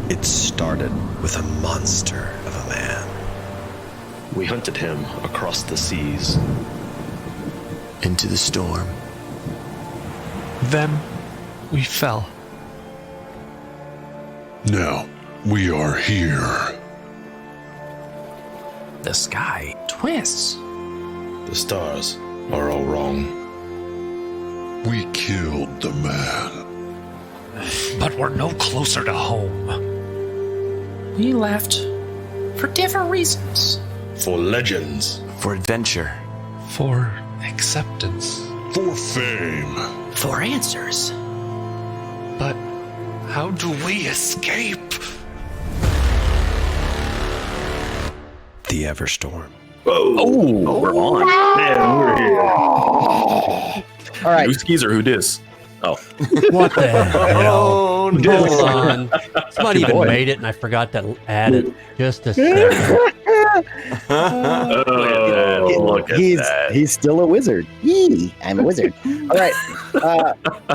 It started with a monster of a man. We hunted him across the seas. Into the storm. Then we fell. Now we are here. The sky twists. The stars are all wrong. We killed the man. But we're no closer to home. We left for different reasons. For legends. For adventure. For acceptance. For fame. For answers. But how do we escape? The Everstorm. Oh, we're on. Man, we're here. All right. Who skeezer? Who dis? Oh. What the hell? Oh, no. Hold on. Somebody even made it, and I forgot to add it. Just a second. Look at that. He's still a wizard. Yee, I'm a wizard. All right.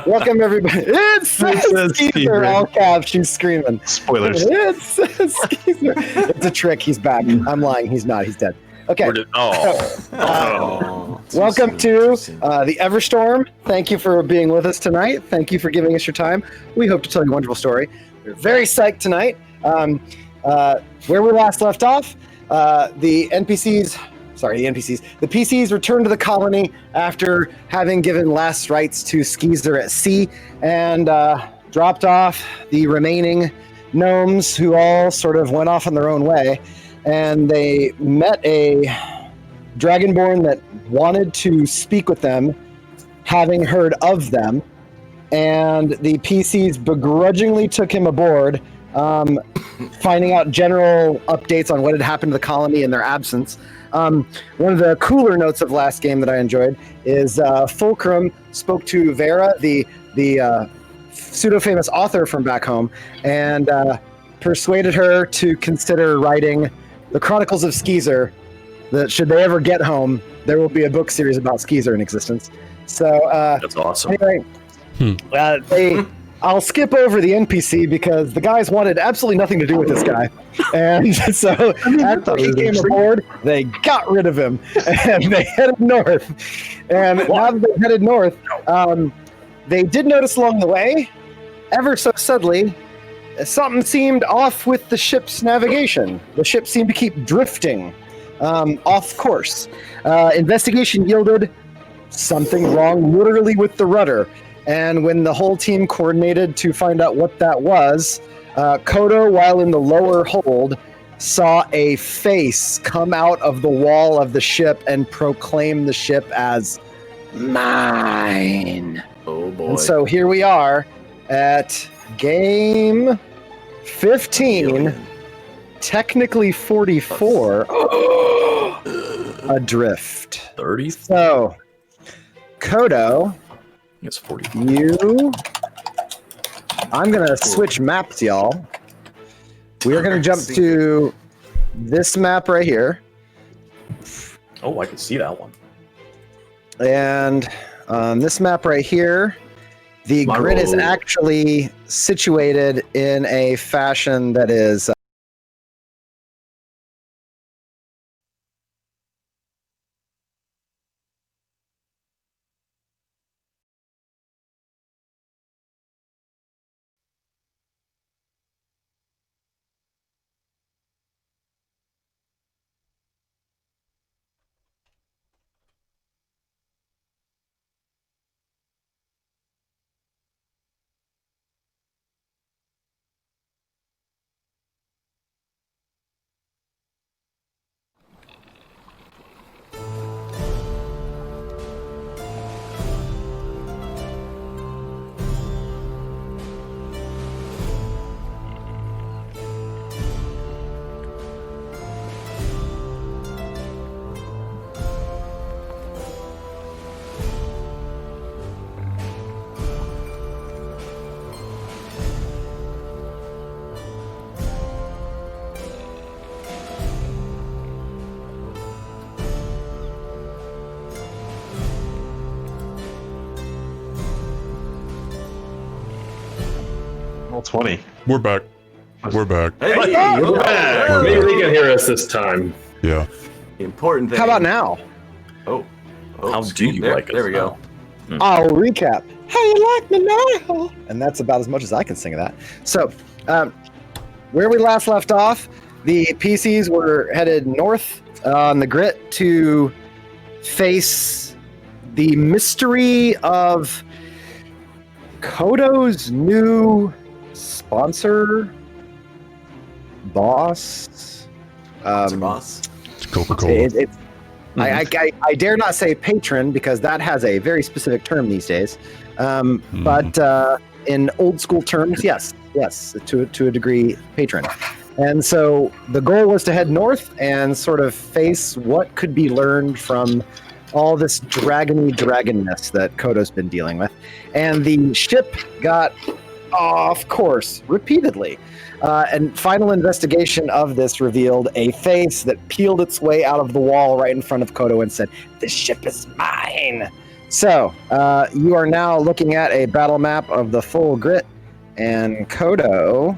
Welcome, everybody. It's Skeezer, all caps. She's screaming. Spoilers. It's Skeezer. It's a trick. He's back. I'm lying. He's not. He's dead. Okay. Welcome to the Everstorm. Thank you for being with us tonight. Thank you for giving us your time. We hope to tell you a wonderful story. We're very psyched tonight. Where we last left off, the PCs returned to the colony after having given last rites to Skeezer at sea and dropped off the remaining gnomes who all sort of went off on their own way. And they met a dragonborn that wanted to speak with them, having heard of them. And the PCs begrudgingly took him aboard, finding out general updates on what had happened to the colony in their absence. One of the cooler notes of last game that I enjoyed is Fulcrum spoke to Vera, the pseudo-famous author from back home, and persuaded her to consider writing the Chronicles of Skeezer, that should they ever get home, there will be a book series about Skeezer in existence. So That's awesome. Anyway, I'll skip over the NPC because the guys wanted absolutely nothing to do with this guy. And so after he came aboard, they got rid of him and they headed north. And now that they headed north, they did notice along the way, ever so subtly, something seemed off with the ship's navigation. The ship seemed to keep drifting off course. Investigation yielded something wrong literally with the rudder. And when the whole team coordinated to find out what that was, Kodo, while in the lower hold, saw a face come out of the wall of the ship and proclaim the ship as mine. Oh boy. And so here we are at game 15, technically 44, Adrift. 30? So, Kodo, It's 40. I'm going to switch maps, y'all. We are going to jump to this map right here. Oh, I can see that one. And this map right here, the grid is actually situated in a fashion that is... Roll 20. We're back. We're back. Hey, We're back. Maybe they can hear us this time. Yeah. the important thing. How about now? Oh, How do you there, like us There we go. I'll recap. How you like me now? And that's about as much as I can sing of that. So, where we last left off, the PCs were headed north on the grit to face the mystery of Kodo's new sponsor, boss. Boss. It's Coca-Cola. It's I dare not say patron because that has a very specific term these days. But in old school terms, yes, to a degree, patron. And so the goal was to head north and sort of face what could be learned from all this dragonness that Kodo's been dealing with. And the ship got off course repeatedly. And final investigation of this revealed a face that peeled its way out of the wall right in front of Kodo and said, "This ship is mine." So you are now looking at a battle map of the full grit, and Kodo,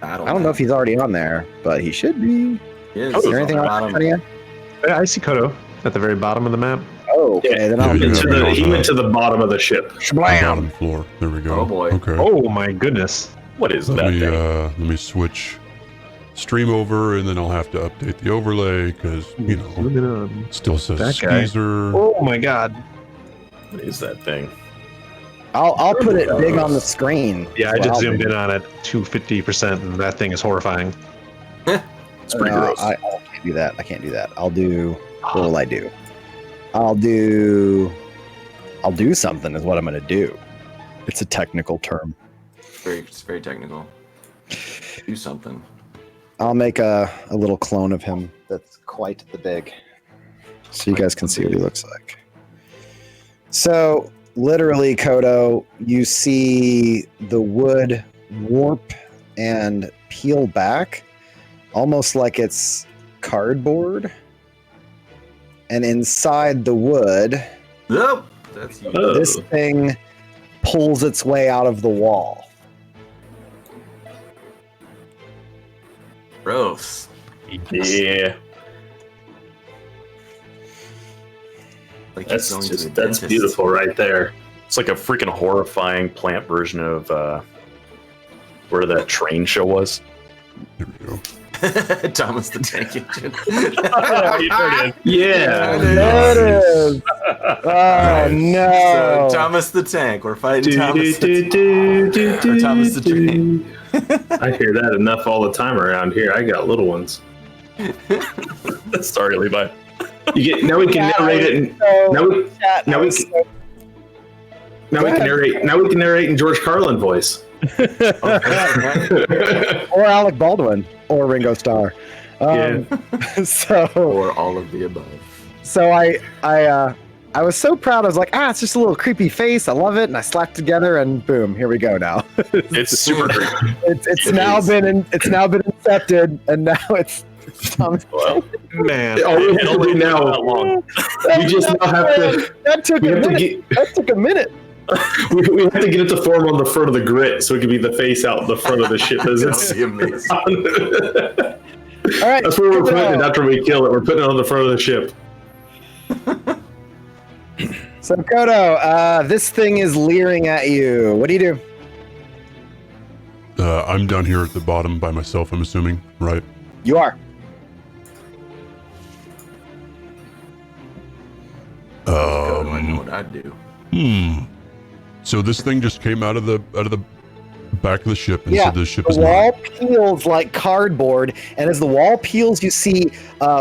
I don't know if he's already on there, but he should be. Is there anything else? I see Kodo at the very bottom of the map. Oh, okay. Then I'll He went to the bottom of the ship. Bottom floor. There we go. Oh, boy. Okay. Oh my goodness. What is Let that me thing? let me switch stream over, and then I'll have to update the overlay because Zoom in on still says that guy. Skeezer. Oh my god. What is that thing? I'll put it big on the screen. Yeah, I Well, just I'll zoomed do. in on it 250%, and that thing is horrifying. It's pretty gross. I can't do that. I can't do that. I'll do. What will I do? I'll do something. Is what I'm going to do. It's a technical term. It's very technical. Do something. I'll make a little clone of him that's quite the big, so you guys can see what he looks like. So literally, Kodo, you see the wood warp and peel back, almost like it's cardboard. And inside the wood, Nope. That's you. this thing pulls its way out of the wall. Gross. Yeah, Like that's he's going to just the that's dentist. beautiful right there. It's like a freaking horrifying plant version of where that train show was. There we go. Thomas the Tank Engine. Yeah. There it is. Oh no! So Thomas the Tank. We're fighting Thomas the Thomas the Train. I hear that enough all the time around here. I got little ones. Sorry, Levi. You get now we can narrate it. Now we can narrate in George Carlin voice. Or Alec Baldwin or Ringo Starr. So Or all of the above. So I was so proud. I was like, it's just a little creepy face. I love it, and I slapped together, and boom, here we go. Now It's super creepy. it's now been incepted, and now it's Thomas. Well, Man. all we have to do now. We just now have to. That took We a have to minute. That took a minute. We have to get it to form on the front of the grit, so it can be the face out the front of the ship as That it's. would be amazing. All right, That's where we're putting it Kodo. after we kill it. We're putting it on the front of the ship. So Kodo, this thing is leering at you. What do you do? I'm down here at the bottom by myself. I'm assuming, right? You are. I know what I'd do. So this thing just came out of the back of the ship and Yeah, said this ship the is wall mine. peels like cardboard, and as the wall peels, you see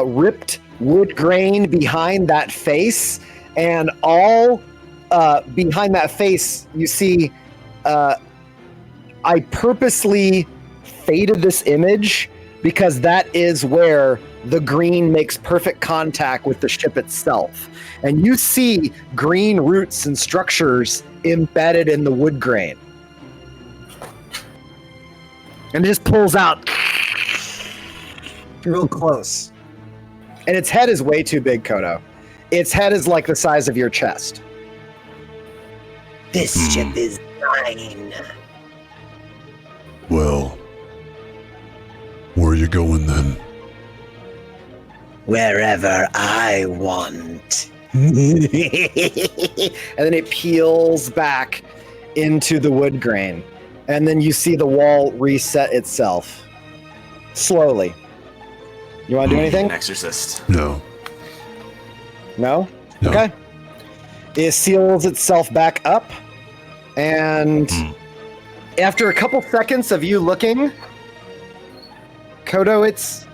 ripped wood grain behind that face, and all behind that face, you see. I purposely faded this image because that is where the green makes perfect contact with the ship itself, and you see green roots and structures embedded in the wood grain. And it just pulls out real close. And its head is way too big, Kodo. Its head is like the size of your chest. This ship is mine. Well, where are you going then? Wherever I want. And then it peels back into the wood grain. And then you see the wall reset itself. Slowly. You want to do anything? Exorcist. No. No? No. Okay. It seals itself back up. And after a couple seconds of you looking, Kodo, it's...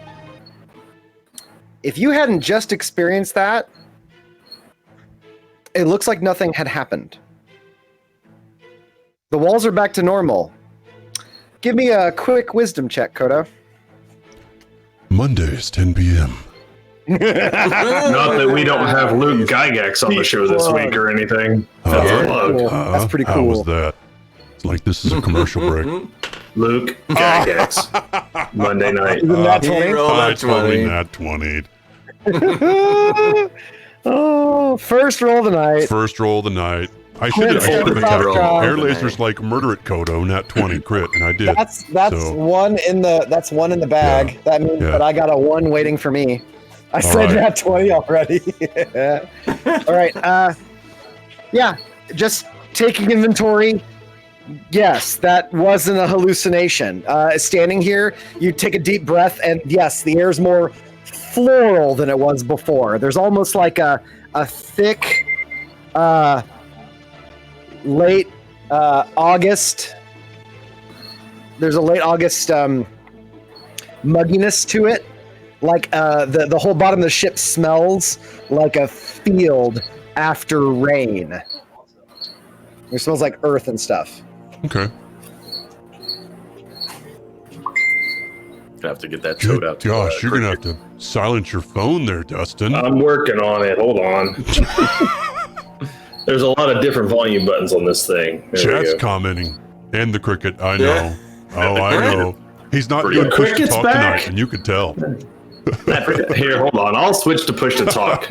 If you hadn't just experienced that, it looks like nothing had happened. The walls are back to normal. Give me a quick wisdom check, Kodo. Mondays, 10 p.m. Not that we don't have Luke Gygax on the show this week or anything. That's pretty cool. How was that? It's like this is a commercial break. Luke Gygax. Monday night. He rolled I a totally 20. nat 20'd. Oh, first roll of the night. First roll of the night. I should have Crit, been top roll. Air Laser's like murder it, Kodo, nat 20 crit, and I did. That's So- one in the bag. Yeah, That means yeah. that I got a 1 waiting for me. I said right. that 20 already. All right. Yeah, just taking inventory. Yes, that wasn't a hallucination. Standing here, you take a deep breath, and yes, the air's more floral than it was before. There's almost like a thick, late August. There's a late August mugginess to it. Like the whole bottom of the ship smells like a field after rain. It smells like earth and stuff. Okay. Gonna have to get that toad out. Gosh, you're going to have to silence your phone there, Dustin. I'm working on it. Hold on. There's a lot of different volume buttons on this thing. There we Chat's go. commenting. And the cricket, I know. Yeah. Oh, I know. He's not doing push to Cricket's talk back. tonight, and you could tell. Here, hold on. I'll switch to push to talk.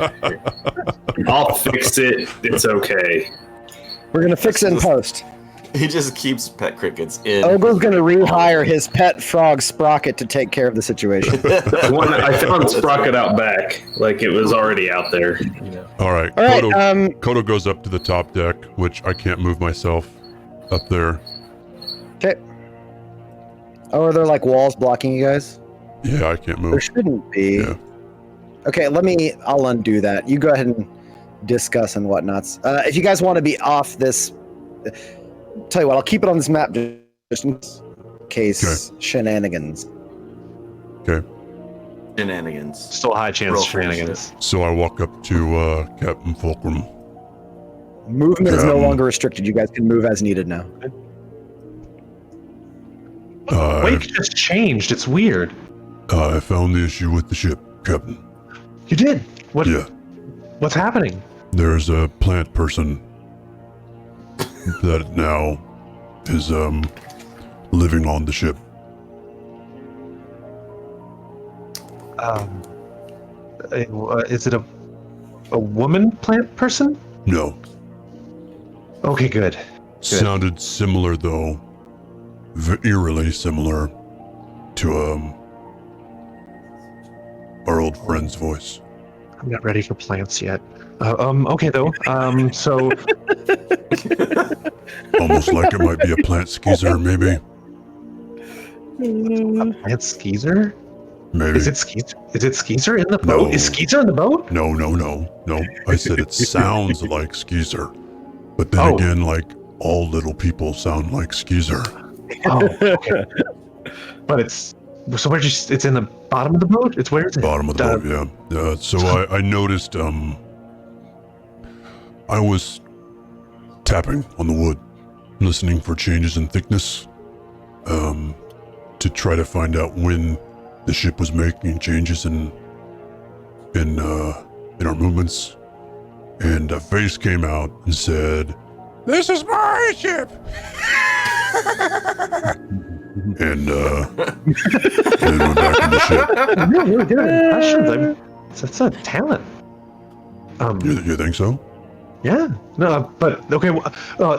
I'll fix it. It's okay. We're gonna fix it in post. He just keeps pet crickets in. Ogle's gonna rehire his pet frog Sprocket to take care of the situation. I found Sprocket out back. Like it was already out there. All right. All right, Kodo goes up to the top deck, which I can't move myself up there. Okay. Oh, are there like walls blocking you guys? Yeah, I can't There move. shouldn't be. Yeah. Okay, I'll undo that. You go ahead and discuss and whatnots. If you guys want to be off this, tell you what, I'll keep it on this map just in case shenanigans. Okay. Shenanigans. Still a high chance Roll of shenanigans. So I walk up to Captain Fulcrum. Movement is no longer restricted. You guys can move as needed now. Wake just changed. It's weird. I found the issue with the ship, Captain. You did? What? Yeah. What's happening? There's a plant person that now is living on the ship. Is it a woman plant person? No. Okay, good. Sounded similar though. Eerily similar to our old friend's voice. I'm not ready for plants yet. Okay though. So Almost like it might be a plant skeezer, maybe. a plant skeezer? Maybe. Is it skeezer in the boat? No. Is skeezer in the boat? No. I said it sounds like skeezer. But then again, like all little people sound like skeezer. Oh, okay. But it's in the bottom of the boat? It's where is it? Bottom of the boat, yeah. So I noticed I was tapping on the wood, listening for changes in thickness, to try to find out when the ship was making changes in our movements. And a face came out and said, "This is my ship." And then went back in the ship. You're really good at impressions. That's a talent. You think so? Yeah. No, but okay.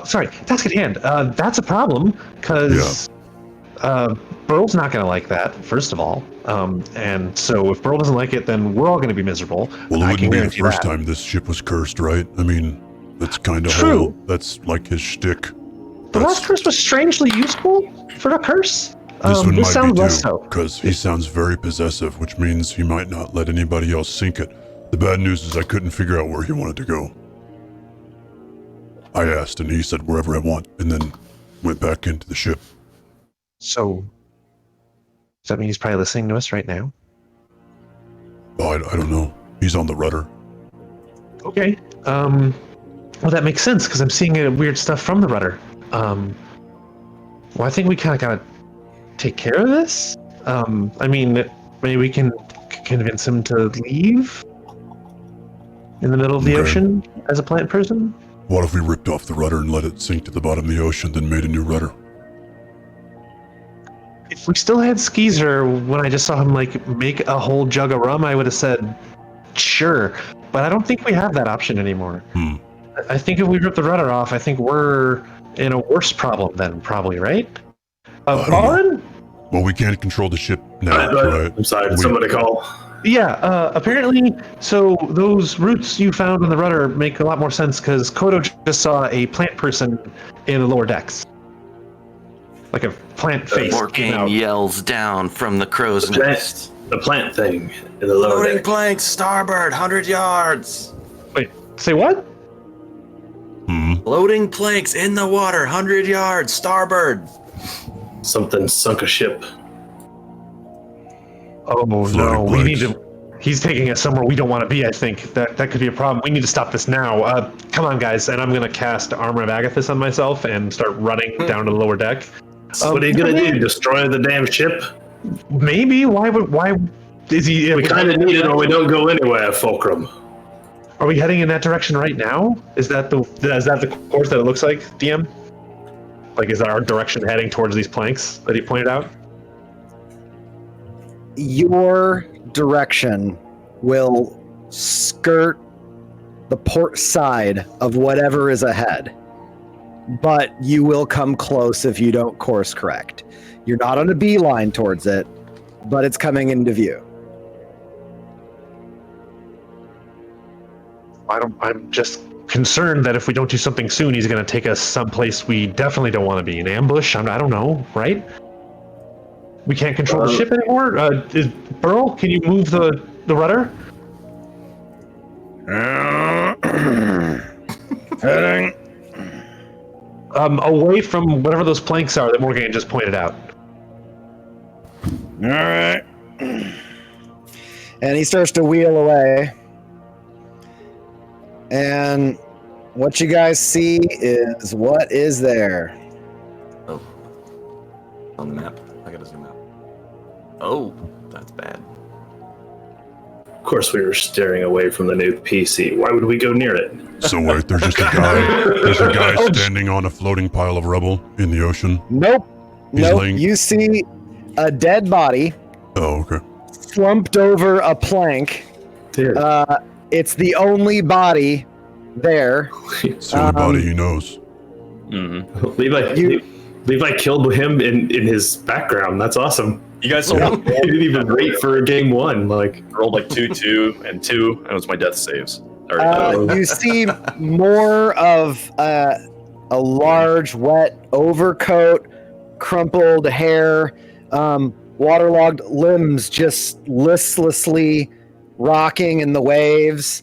Sorry. Task at hand. That's a problem because Burl's not going to like that, first of all. And so if Burl doesn't like it, then we're all going to be miserable. Well, it I wouldn't can be the guarantee first that. time this ship was cursed, right? I mean, that's kind of True. That's like his shtick. The last curse was strangely useful for a curse. This one might sounds be less too, so. because he sounds very possessive, which means he might not let anybody else sink it. The bad news is I couldn't figure out where he wanted to go. I asked, and he said wherever I want, and then went back into the ship. So, does that mean he's probably listening to us right now? Oh, I don't know. He's on the rudder. Okay. Well, that makes sense because I'm seeing weird stuff from the rudder. Well, I think we kind of gotta take care of this. I mean, maybe we can convince him to leave in the middle of the ocean as a plant person. What if we ripped off the rudder and let it sink to the bottom of the ocean, then made a new rudder? If we still had Skeezer when I just saw him like make a whole jug of rum, I would have said sure. But I don't think we have that option anymore. I think if we rip the rudder off, I think we're in a worse problem then, probably, right? Colin? Well, we can't control the ship now, right? I'm sorry, did somebody call? Yeah, apparently, so those roots you found on the rudder make a lot more sense because Kodo just saw a plant person in the lower decks. Like a plant face. Morgaine yells down from the crow's nest. The plant thing in the lower Loading deck. planks, starboard, 100 yards. Wait, say what? Loading planks in the water, 100 yards, starboard. Something sunk a ship. Oh no, we need to. He's taking us somewhere we don't want to be. I think that could be a problem. We need to stop this now. Come on, guys, and I'm gonna cast Armor of Agathis on myself and start running down to the lower deck. What are you gonna do? Destroy the damn ship? Maybe. Why is he? We kind of need it, or we don't go anywhere, Fulcrum. Are we heading in that direction right now? Is that the course that it looks like, DM? Like, is our direction heading towards these planks that he pointed out? Your direction will skirt the port side of whatever is ahead, but you will come close if you don't course correct. You're not on a beeline towards it, but it's coming into view. I'm just concerned that if we don't do something soon, he's going to take us someplace we definitely don't want to be. An ambush? I don't know, right? We can't control the ship anymore? Burl, can you move the rudder? Heading. Away from whatever those planks are that Morgan just pointed out. All right. And he starts to wheel away. And what you guys see is what is there. Oh. On the map. I gotta zoom out. Oh, that's bad. Of course, we were staring away from the new PC. Why would we go near it? So wait, there's just a guy. There's a guy standing on a floating pile of rubble in the ocean. Nope. He's Nope. laying- You see a dead body Oh, okay. slumped over a plank. It's the only body there. It's the only body he knows. Levi killed him in his background. That's awesome. You guys He didn't even rate for game one. Like rolled like 2, 2, and 2, and it was my death saves. You see more of a large, wet overcoat, crumpled hair, waterlogged limbs just listlessly rocking in the waves.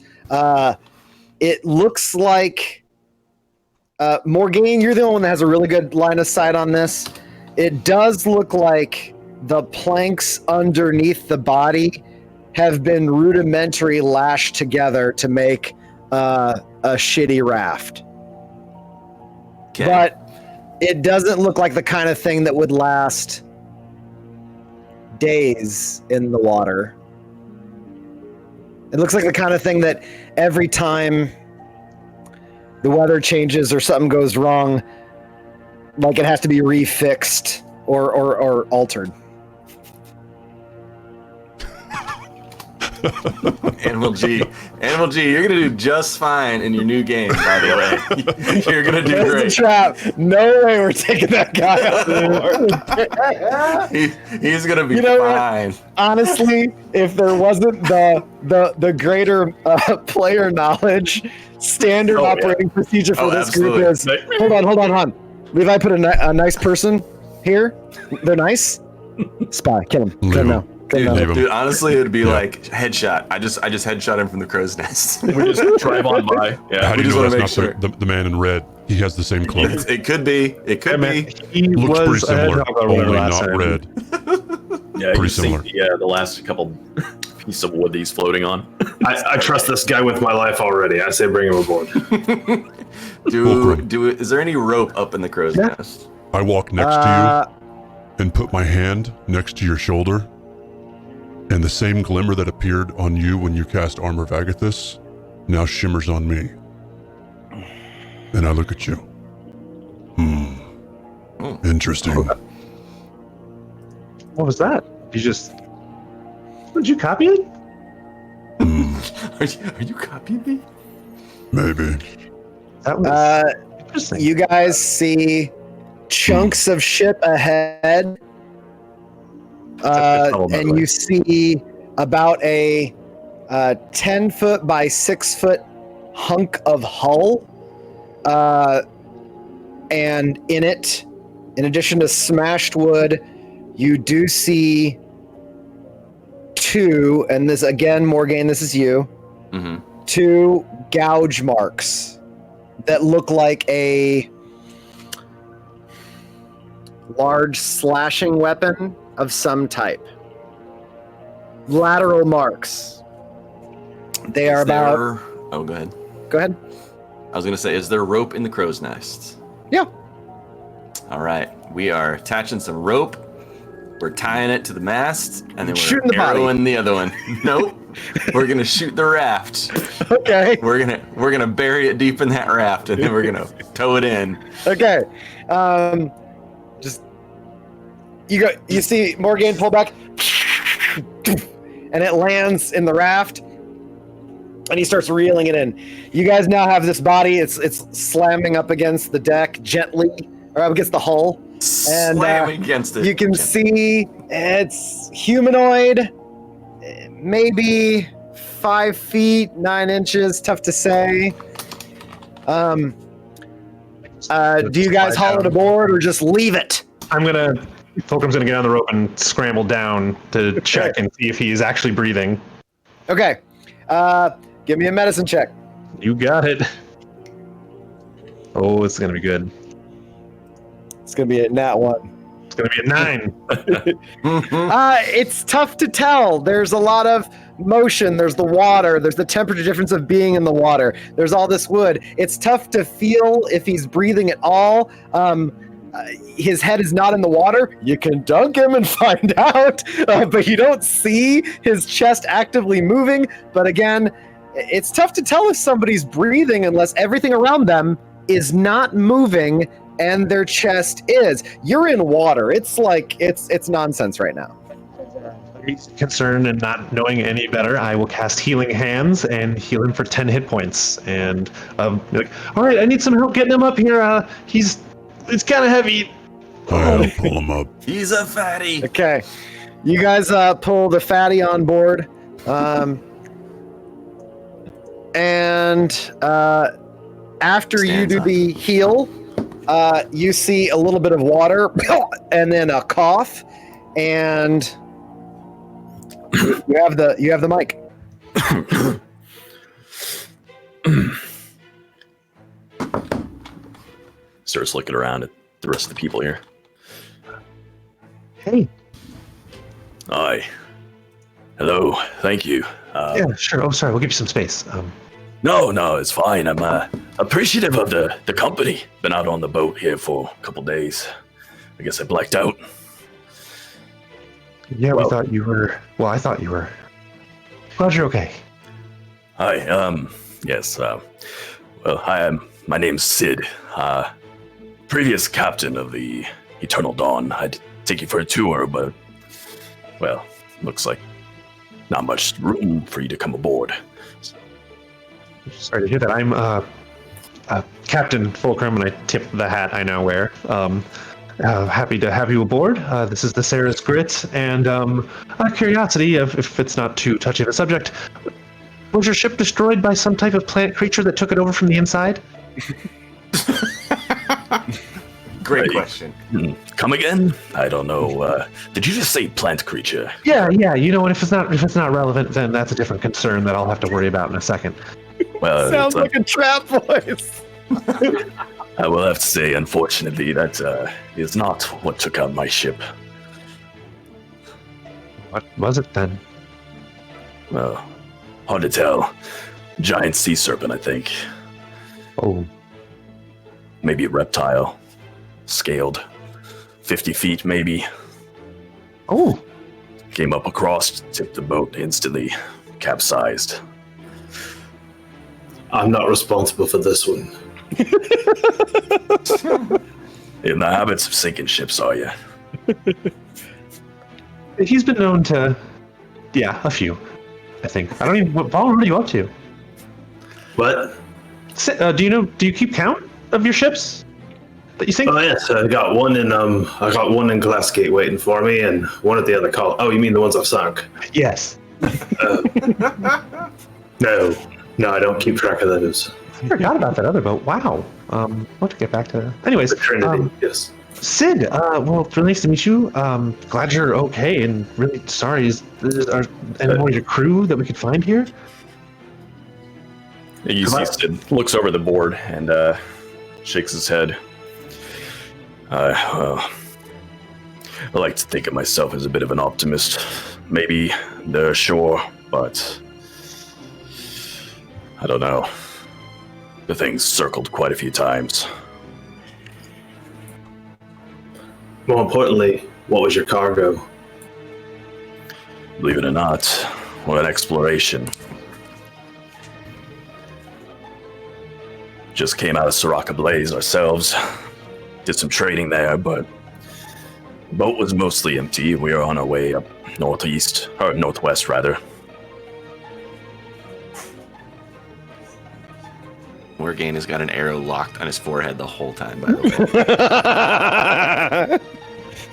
It looks like Morgaine, you're the only one that has a really good line of sight on this. It does look like the planks underneath the body have been rudimentary lashed together to make a shitty raft. Okay. But it doesn't look like the kind of thing that would last days in the water. It looks like the kind of thing that every time the weather changes or something goes wrong, like it has to be refixed or altered. Animal G, you're gonna do just fine in your new game. By the way, you're gonna do There's great. the trap. No way we're taking that guy on board. He's gonna be fine. What? Honestly, if there wasn't the greater player knowledge, standard operating procedure for this group is hold on. Levi put a nice person here. They're nice. Spy, kill him. Kill him now. Dude, honestly, it would be like headshot. I just headshot him from the crow's nest. We just drive on by. Yeah, How do we you just know want to make that's sure. not the man in red? He has the same clothes. It could be. It could be. He Looks was pretty similar, only last not time. red. Yeah, Pretty you see similar. the last couple pieces of wood that he's floating on. I trust this guy with my life already. I say bring him aboard. Is there any rope up in the crow's nest? I walk next to you and put my hand next to your shoulder, and the same glimmer that appeared on you when you cast Armor of Agathis now shimmers on me. And I look at you. Interesting. What was that? Did you copy it? Are you copying me? Maybe. That was interesting. You guys see chunks of ship ahead, and you see about a 10-foot by 6-foot hunk of hull, and in it, in addition to smashed wood, you do see two, and this again, Morgaine, this is you, two gouge marks that look like a large slashing weapon of some type. Lateral marks. They are about... Oh, go ahead. Go ahead. I was going to say, is there rope in the crow's nest? Yeah. All right. We are attaching some rope. We're tying it to the mast, and then we're shooting the body. arrowing the other one. Nope. We're going to shoot the raft. Okay. We're gonna bury it deep in that raft, and then we're going to tow it in. Okay. Just... You see Morgaine pull back, and it lands in the raft, and he starts reeling it in. You guys now have this body. It's slamming up against the deck gently, or up against the hull. And Slamming against it. You can see it's humanoid, maybe 5 feet 9 inches. Tough to say. Do you guys haul it aboard or just leave it? Fulcrum's gonna get on the rope and scramble down to check and see if he is actually breathing. Okay. Give me a medicine check. You got it. Oh, it's gonna be good. It's gonna be a nat 1. It's gonna be a 9. It's tough to tell. There's a lot of motion. There's the water. There's the temperature difference of being in the water. There's all this wood. It's tough to feel if he's breathing at all. His head is not in the water. You can dunk him and find out, but you don't see his chest actively moving. But again, it's tough to tell if somebody's breathing unless everything around them is not moving and their chest is. You're in water. It's like it's nonsense right now. Concerned and not knowing any better, I will cast Healing Hands and heal him for 10 hit points. And be like, all right, I need some help getting him up here. It's kind of heavy. I'll pull him up. He's a fatty. Okay, you guys pull the fatty on board, and after you do the heal, you see a little bit of water, and then a cough, and you have the mic. Starts looking around at the rest of the people here. Hey. Hi. Hello. Thank you. Yeah, sure. Oh, sorry. We'll give you some space. No, it's fine. I'm appreciative of the company. Been out on the boat here for a couple days. I guess I blacked out. Yeah, we thought you were. Well, I thought you were. Glad you're okay. Hi. Yes. Well, hi. My name's Sid. Previous captain of the Eternal Dawn. I'd take you for a tour, but well, looks like not much room for you to come aboard. Sorry to hear that. I'm Captain Fulcrum, and I tip the hat I now wear. Happy to have you aboard. This is the Sarah's Grit, and out of curiosity, if it's not too touchy of a subject, was your ship destroyed by some type of plant creature that took it over from the inside? Great question. Come again? I don't know. Did you just say plant creature? Yeah. You know, and if it's not relevant, then that's a different concern that I'll have to worry about in a second. Well, Sounds like a trap voice. I will have to say, unfortunately, that is not what took out my ship. What was it then? Well, hard to tell. Giant sea serpent, I think. Oh. Maybe a reptile. Scaled. 50 feet, maybe. Oh. Came up across, tipped the boat instantly. Capsized. I'm not responsible for this one. In the habits of sinking ships, are you? He's been known to... Yeah, a few, I think. I don't even... What are you up to? What? Do you keep count of your ships that you sink? Oh yes, I got one in Glassgate waiting for me, and one at the other call. Oh, you mean the ones I've sunk? Yes. No, I don't keep track of those. I forgot about that other boat. Wow. I'll have to get back to that. Anyways, The Trinity, yes. Sid, well, it's really nice to meet you. Glad you're okay, and really sorry. Are any more of your crew that we could find here? You see Sid looks over the board and shakes his head. Well, I like to think of myself as a bit of an optimist. Maybe they're sure, but I don't know. The thing's circled quite a few times. More importantly, what was your cargo? Believe it or not, we're on exploration. Just came out of Soraka Blaze ourselves. Did some trading there, but the boat was mostly empty. We were on our way up northwest rather. Morgaine has got an arrow locked on his forehead the whole time, by the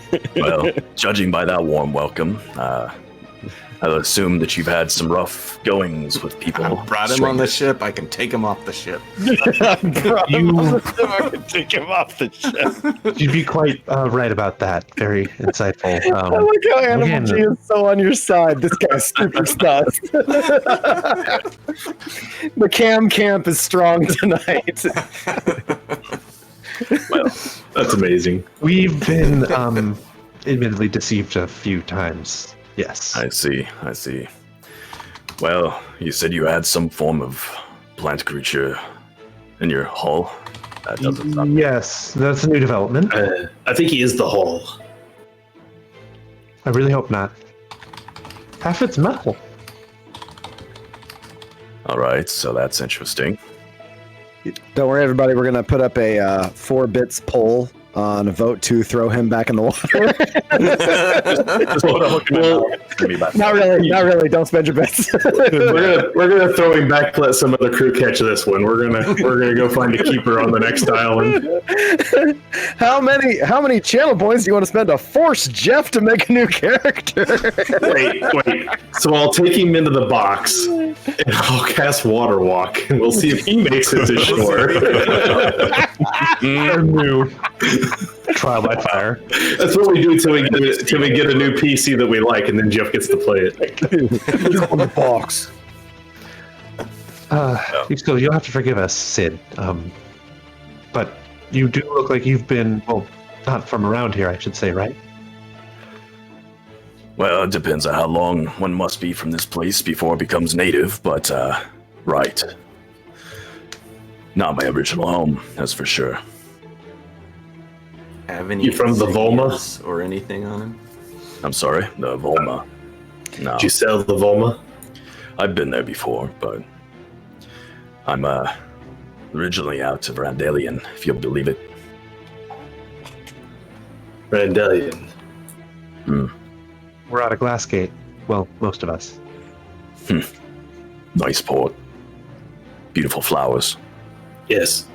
way. Well, judging by that warm welcome, I'll assume that you've had some rough goings with people. I brought him on the ship. I can take him off the ship. I can take him off the ship. You'd be quite right about that. Very insightful. I like how Animal G is so on your side. This guy's super sus. The camp is strong tonight. Well, that's amazing. We've been admittedly deceived a few times. Yes. I see. Well, you said you had some form of plant creature in your hull. That doesn't sound... Yes, that's a new development. I think he is the hull. I really hope not. Half it's metal. All right, so that's interesting. Don't worry, everybody. We're gonna put up a 4 bits poll on a vote to throw him back in the water. Not really. Don't spend your bits. we're gonna throw him back. Let some other crew catch this one. We're gonna go find a keeper on the next island. How many channel points do you want to spend to force Jeff to make a new character? Wait. So I'll take him into the box and I'll cast Water Walk, and we'll see if he makes it to shore. New trial by fire. That's what we do till we get a new PC that we like, and then Jeff gets to play it. On the box. So you'll have to forgive us, Sid. But you do look like you've been, well, not from around here, I should say, right? Well, it depends on how long one must be from this place before it becomes native, but, right. Not my original home, that's for sure. Have any You from the Volma? insignias or anything on him? I'm sorry, the Volma. No. Did you sell the Volma? I've been there before, but I'm originally out of Randallion, if you'll believe it. Randallion. We're out of Glassgate. Well, most of us. Nice port. Beautiful flowers. Yes,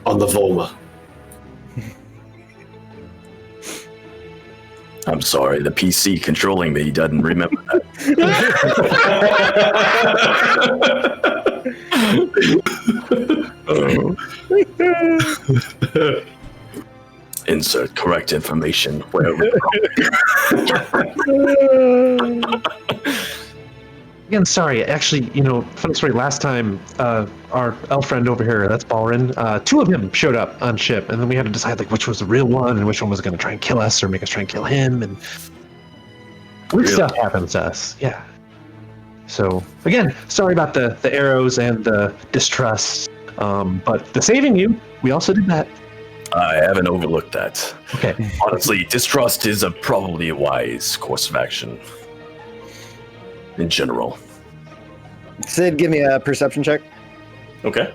on the Volma. I'm sorry, the PC controlling me doesn't remember that. Insert correct information wherever. Again, sorry. Actually, funny story. Last time, our elf friend over here, that's Balrin, two of them showed up on ship, and then we had to decide which was the real one and which one was going to try and kill us or make us try and kill him. And weird stuff happens to us. Yeah. So again, sorry about the arrows and the distrust. But the saving you, we also did that. I haven't overlooked that. Okay. Honestly, distrust is probably a wise course of action. In general. Sid, give me a perception check. Okay.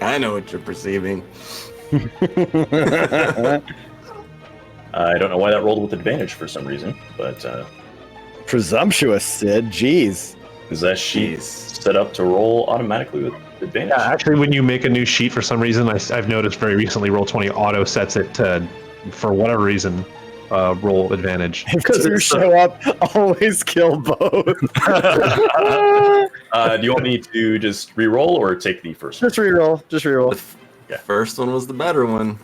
I know what you're perceiving. I don't know why that rolled with advantage for some reason, but Presumptuous, Sid. Jeez. is that sheet set up to roll automatically with advantage? Yeah, actually, when you make a new sheet for some reason, I've noticed very recently, Roll20 auto sets it to, for whatever reason, roll advantage. If you show up, always kill both. Do you want me to just re-roll or take the first one? Just reroll. Just reroll. The first one was the better one.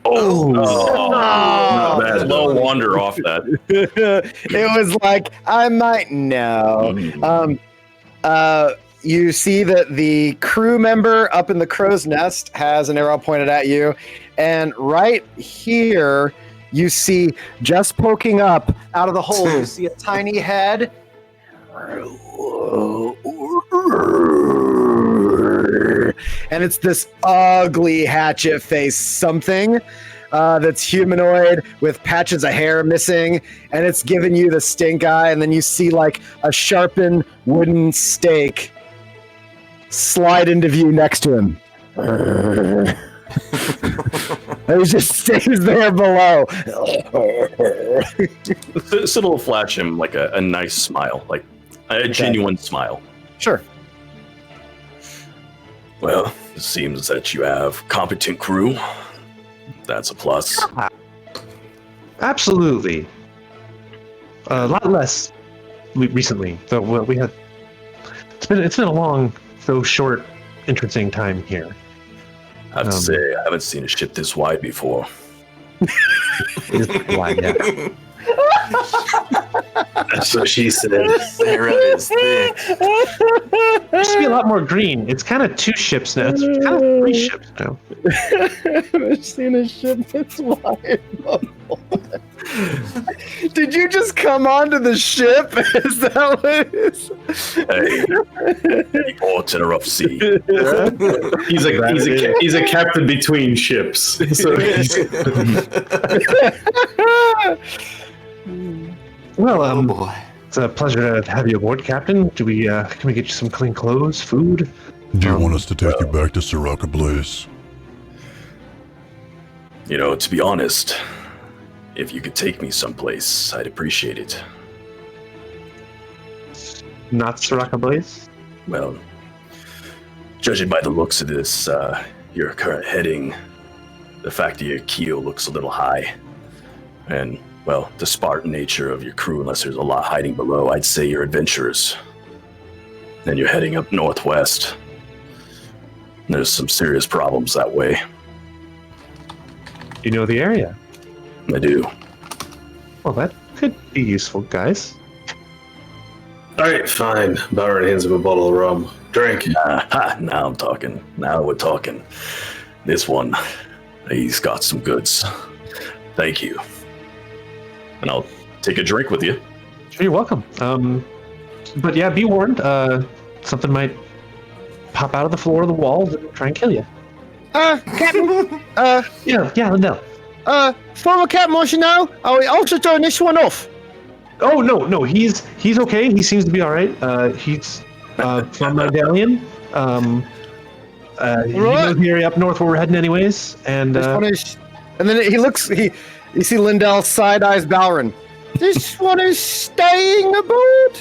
Not bad. No wonder off that. It was like, I might know. You see that the crew member up in the crow's nest has an arrow pointed at you. And right here, you see just poking up out of the hole, you see a tiny head. And it's this ugly hatchet face something that's humanoid with patches of hair missing, and it's giving you the stink eye. And then you see a sharpened wooden stake slide into view next to him. And he just stays there below. Sid will flash him a nice smile, a genuine smile. Sure. Well, it seems that you have competent crew. That's a plus. Absolutely. A lot less recently. Though we had. It's been a long, though short, entrancing time here. I have to say, I haven't seen a ship this wide before. Wide, yeah. That's what she said. Sarah is thick. There used to be a lot more green. It's kind of two ships now. It's kind of three ships now. I've seen a ship that's wide before. Did you just come onto the ship? Is that what it is? Hey, ports in a rough sea. He's a captain between ships. So Well, boy. It's a pleasure to have you aboard, Captain. Can we get you some clean clothes, food? Do you want us to take you back to Siraka Blaze? To be honest, if you could take me someplace, I'd appreciate it. Not Siraka Blaze? Well, judging by the looks of this, your current heading, the fact that your keel looks a little high, and, well, the Spartan nature of your crew, unless there's a lot hiding below, I'd say you're adventurers. And you're heading up northwest. There's some serious problems that way. You know the area? I do. Well, that could be useful, guys. all right, fine. Bauer hands him a bottle of rum. Drink. Now I'm talking. Now we're talking. This one, he's got some goods. Thank you. And I'll take a drink with you. Sure, you're welcome. But yeah, be warned. Something might pop out of the floor of the walls and try and kill you. Captain. Yeah, Lindell. Former Captain wants you know, I also turn this one off. Oh no, he's okay. He seems to be all right. He's from Medallion. He knows the area up north where we're heading, anyways. And and then he looks. You see Lindell side eyes Balrin. This one is staying aboard.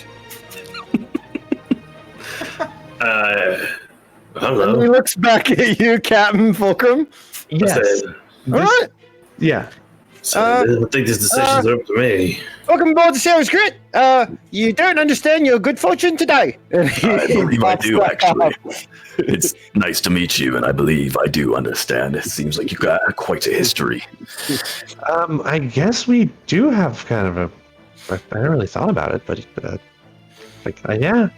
Hello. And he looks back at you, Captain Fulcrum. Yes. All right. Yeah. So I don't think these decisions are up to me. Welcome aboard the Sailor's Grit. You don't understand your good fortune today. I believe I do, actually. It's nice to meet you, and I believe I do understand. It seems like you've got quite a history. I guess we do have kind of a. I haven't really thought about it, but yeah.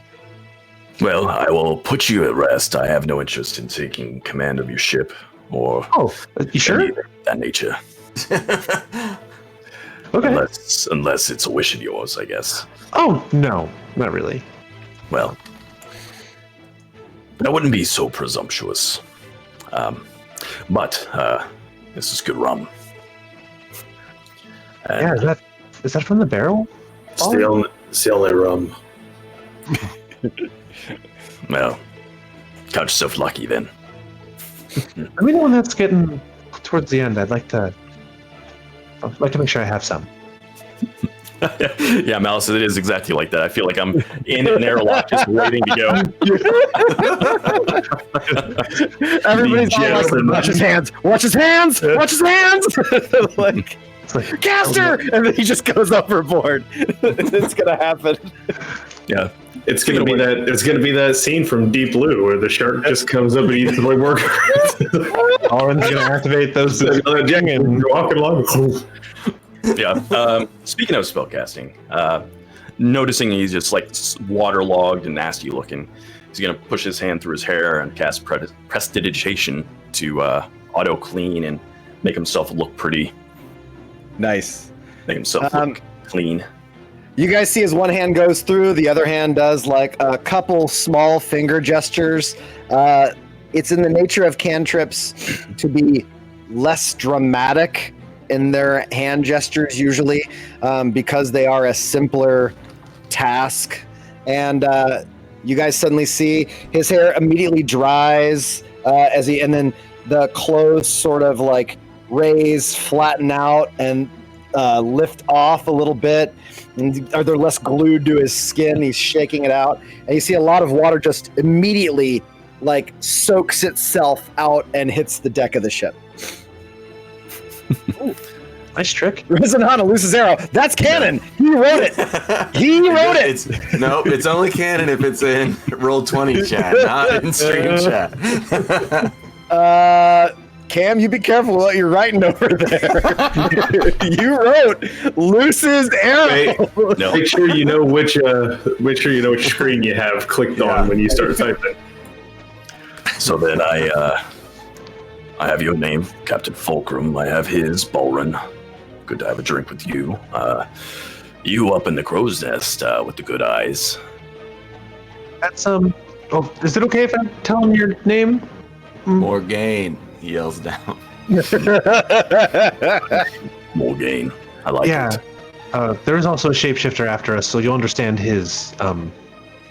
Well, I will put you at rest. I have no interest in taking command of your ship or you sure? anything of that nature. Okay. Unless it's a wish of yours, I guess. Oh no, not really. Well, I wouldn't be so presumptuous. But this is good rum. Yeah, is that from the barrel? It's the only rum. Well, count yourself lucky then. I mean, the one that's getting towards the end. I'd like to make sure I have some. Yeah, Malice, it is exactly like that. I feel like I'm in an airlock just waiting to go. Everybody's all like, watch his hands, watch his hands, watch his hands. Like, Caster! And then he just goes overboard. It's going to happen. Yeah. It's gonna be that. It's gonna be that scene from Deep Blue where the shark just comes up and eats the worker. Orin's gonna activate those and walking along. Yeah. Speaking of spellcasting, noticing he's just like waterlogged and nasty looking, he's gonna push his hand through his hair and cast prestidigitation to auto clean and make himself look pretty. Nice. Make himself look clean. You guys see his one hand goes through, the other hand does like a couple small finger gestures. It's in the nature of cantrips to be less dramatic in their hand gestures usually, because they are a simpler task. And you guys suddenly see his hair immediately dries and then the clothes sort of like raise, flatten out, and lift off a little bit. And they're less glued to his skin. He's shaking it out, and you see a lot of water just immediately like soaks itself out and hits the deck of the ship. Ooh, nice trick. Resonana loses arrow. That's canon. He wrote it. He wrote it. It's only canon if it's in Roll20 chat, not in stream chat. Cam, you be careful what you're writing over there. You wrote Luce's arrow. No. Make sure you know which screen you have clicked on when you start typing. So then I have your name, Captain Fulcrum. I have his, Bolrin. Good to have a drink with you. You up in the crow's nest with the good eyes. That's Oh, is it okay if I tell him your name? Morgaine. He yells down. Morgaine. I like it. There is also a shapeshifter after us, so you'll understand his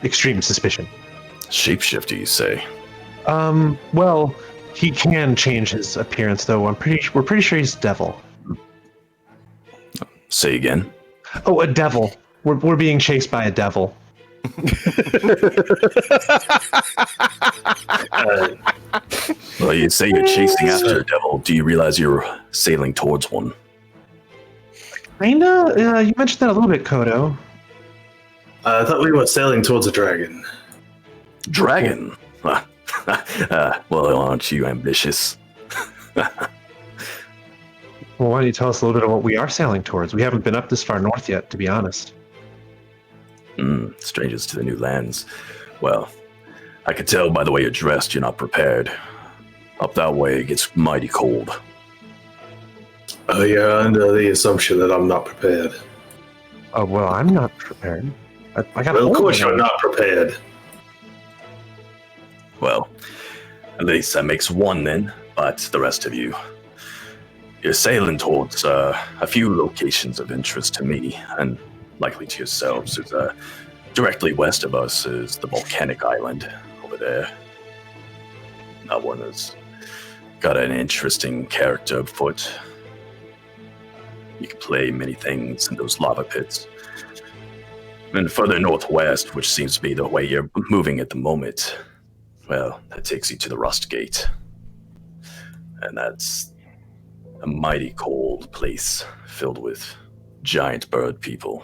extreme suspicion. Shapeshifter, you say? Well, he can change his appearance, though. We're pretty sure he's a devil. Say again. Oh, a devil. We're being chased by a devil. Well, you say you're chasing after a devil. Do you realize you're sailing towards one? Kinda. You mentioned that a little bit, Kodo. I thought we were sailing towards a dragon. Dragon? Well, aren't you ambitious? Well, why don't you tell us a little bit of what we are sailing towards? We haven't been up this far north yet, to be honest. Strangers to the new lands. Well, I could tell by the way you're dressed you're not prepared. Up that way it gets mighty cold. Oh, you're under the assumption that I'm not prepared. Oh, well, I'm not prepared. I got. Well, of course you're not prepared. Well, at least that makes one then, but the rest of you, you're sailing towards a few locations of interest to me, and likely to yourselves. There's directly west of us is the volcanic island over there. That one has got an interesting character afoot. You can play many things in those lava pits. And further northwest, which seems to be the way you're moving at the moment, well, that takes you to the Rust Gate. And that's a mighty cold place filled with giant bird people.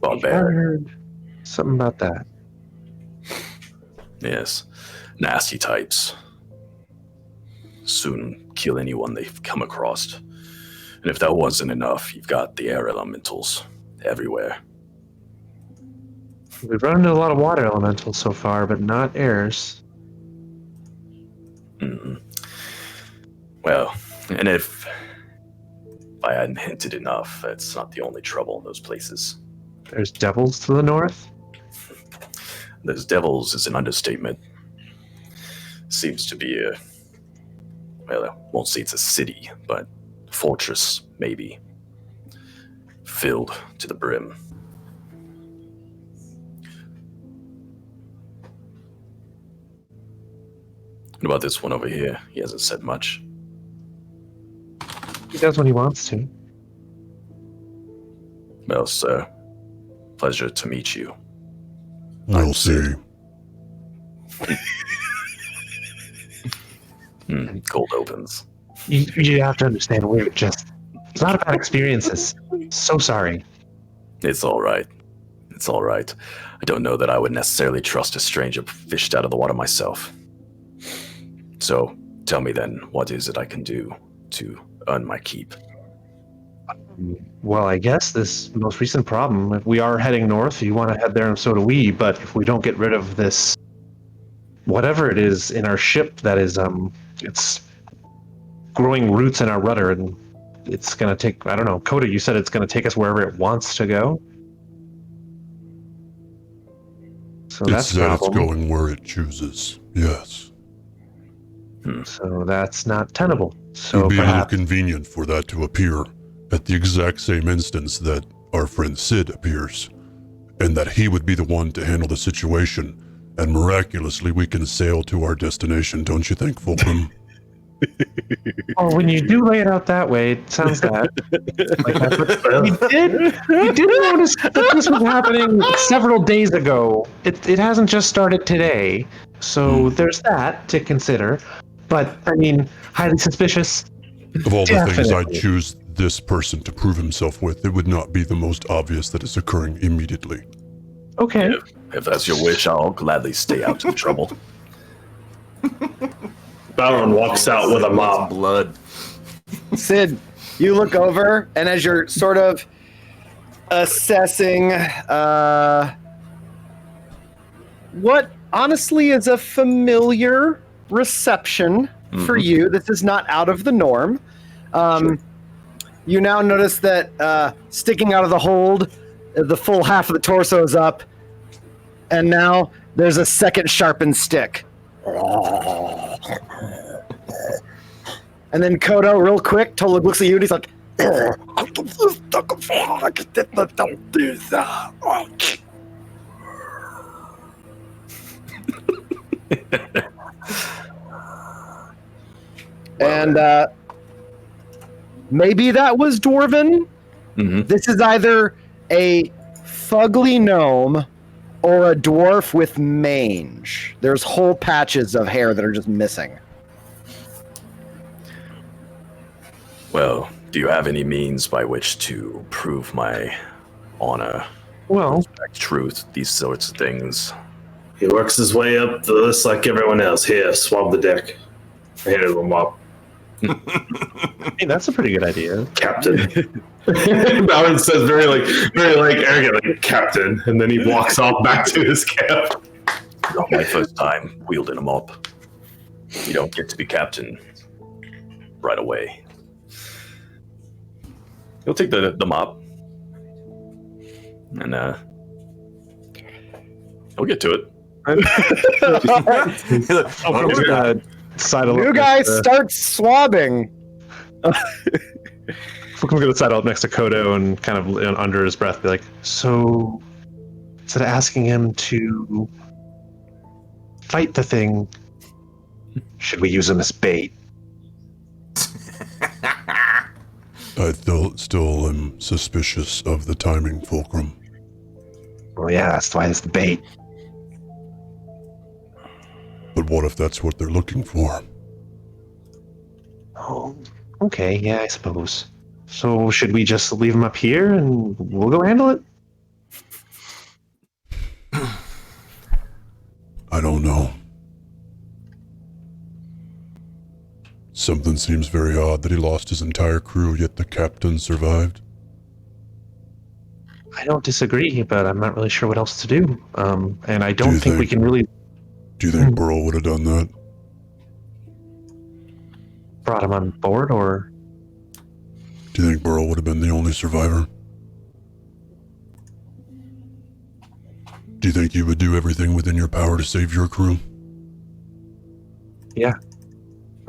I Barbaric. heard something about that. Yes, nasty types. Soon kill anyone they come across. And if that wasn't enough, you've got the air elementals everywhere. We've run into a lot of water elementals so far, but not airs. Mm-hmm. Well, and if I hadn't hinted enough, that's not the only trouble in those places. There's devils to the north? Those devils is an understatement. Seems to be a, well, I won't say it's a city, but fortress, maybe. Filled to the brim. What about this one over here? He hasn't said much. He does when he wants to. Well, sir, pleasure to meet you. We'll see. Cold opens. You have to understand, we're just... It's not about experiences. So sorry. It's all right. It's all right. I don't know that I would necessarily trust a stranger fished out of the water myself. So, tell me then, what is it I can do to earn my keep? Well, I guess this most recent problem, if we are heading north, you want to head there and so do we, but if we don't get rid of this, whatever it is in our ship that is, it's growing roots in our rudder, and it's going to take, I don't know, Coda, you said it's going to take us wherever it wants to go? So It said it's going where it chooses, yes. So that's not tenable. It So would be a little perhaps convenient for that to appear at the exact same instance that our friend Sid appears, and that he would be the one to handle the situation, and miraculously we can sail to our destination, don't you think, Fulcrum? Oh, when you do lay it out that way, it sounds that. We did notice that this was happening several days ago. It hasn't just started today, so there's that to consider. But I mean, highly suspicious. Of all the things I'd Definitely. choose this person to prove himself with, it would not be the most obvious that is occurring immediately. Okay. If that's your wish, I'll gladly stay out of the trouble. Baron walks out with a mop. Blood. Sid, you look over, and as you're sort of assessing what honestly is a familiar reception for you, this is not out of the norm. You now notice that sticking out of the hold, the full half of the torso is up, and now there's a second sharpened stick. And then Kodo, real quick, totally looks at you and he's like, and maybe that was Dwarven. This is either a fugly gnome or a dwarf with mange. There's whole patches of hair that are just missing. Well, do you have any means by which to prove my honor, Well, respect, truth, these sorts of things? He works his way up the list like everyone else. Here, swab the deck. I handed him a mop. hey, that's a pretty good idea. Captain. Baron says very arrogantly, Captain, and then he walks off back to his camp. Not my first time wielding a mop. You don't get to be captain right away. He'll take the mop, and we'll get to it. You guys start swabbing. We're going to sidle up next to Kodo and kind of under his breath be like, so instead of asking him to fight the thing, should we use him as bait? I still am suspicious of the timing, Fulcrum. Well, yeah, that's why it's the bait. But what if that's what they're looking for? Oh, okay, yeah, I suppose. So should we just leave him up here and we'll go handle it? I don't know. Something seems very odd that he lost his entire crew, yet the captain survived. I don't disagree, but I'm not really sure what else to do. And I don't think we can really... Do you think Burl would have done that? Brought him on board, or... Do you think Burl would have been the only survivor? Do you think you would do everything within your power to save your crew? Yeah.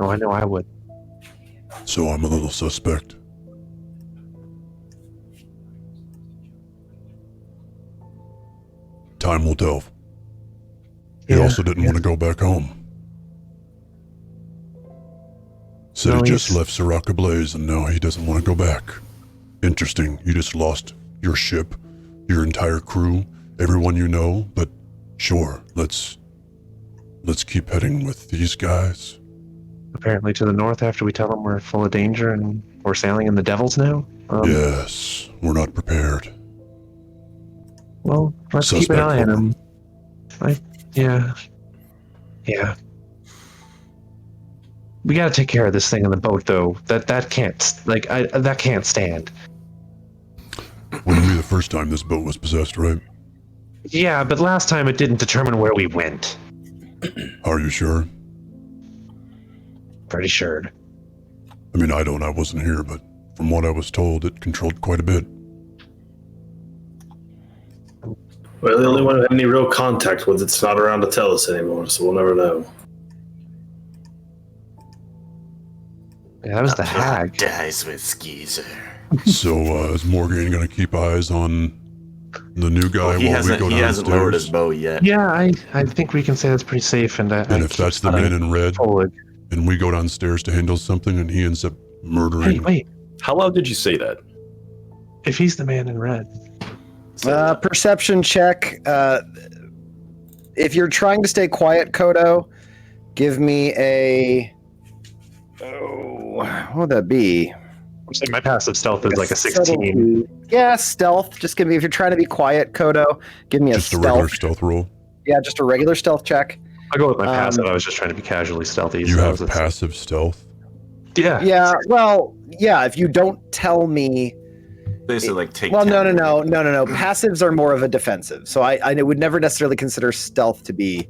Oh, I know I would. So I'm a little suspect. Time will tell. He also didn't want to go back home. Said he just left Sirach ablaze and now he doesn't want to go back. Interesting. You just lost your ship, your entire crew, everyone you know, but sure, let's keep heading with these guys. Apparently to the north after we tell them we're full of danger and we're sailing in the Devils now? Yes, we're not prepared. Well, let's keep an eye on them. Yeah. We gotta take care of this thing on the boat, though. That can't, that can't stand. Wouldn't be the first time this boat was possessed, right? Yeah, but last time it didn't determine where we went. Are you sure? Pretty sure. I mean, I wasn't here, but from what I was told, it controlled quite a bit. Well, the only one who had any real contact with it's not around to tell us anymore, so we'll never know. Yeah, that was the hag. Dies with Skeezer. So, is Morgan going to keep eyes on the new guy while we go downstairs? He hasn't lowered his bow yet. Yeah, I think we can say that's pretty safe. And if that's the man in red, and we go downstairs to handle something, and he ends up murdering... Hey, wait. How loud did you say that? If he's the man in red. Perception check. If you're trying to stay quiet, Kodo, give me a... Oh, what would that be? I'm saying my passive stealth is like a 16. Yeah, stealth. Just give me, if you're trying to be quiet, Kodo, give me just a regular stealth roll. Yeah, just a regular stealth check. I'll go with my passive. I was just trying to be casually stealthy. You have passive stealth? Yeah. Yeah, well, yeah, if you don't tell me... Basically, like take. Well, no. Passives are more of a defensive, so I would never necessarily consider stealth to be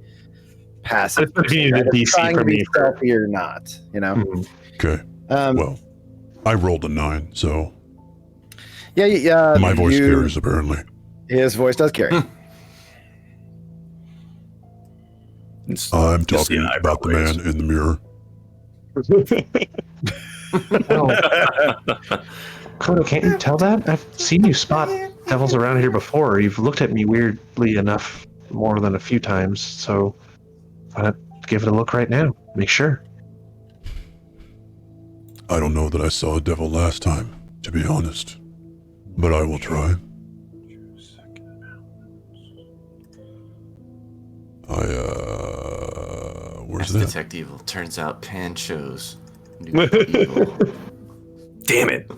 passive. It's DC trying for to be me. stealthy or not, you know. Okay. Well, I rolled a 9, so. Yeah. My voice carries apparently. His voice does carry. I'm talking about the man in the mirror. Kodo, can't you tell that? I've seen you spot devils around here before. You've looked at me weirdly enough more than a few times, so why not give it a look right now? Make sure. I don't know that I saw a devil last time, to be honest. But I will try. Where's that? Detect evil. Turns out Pan chose new evil. Damn it.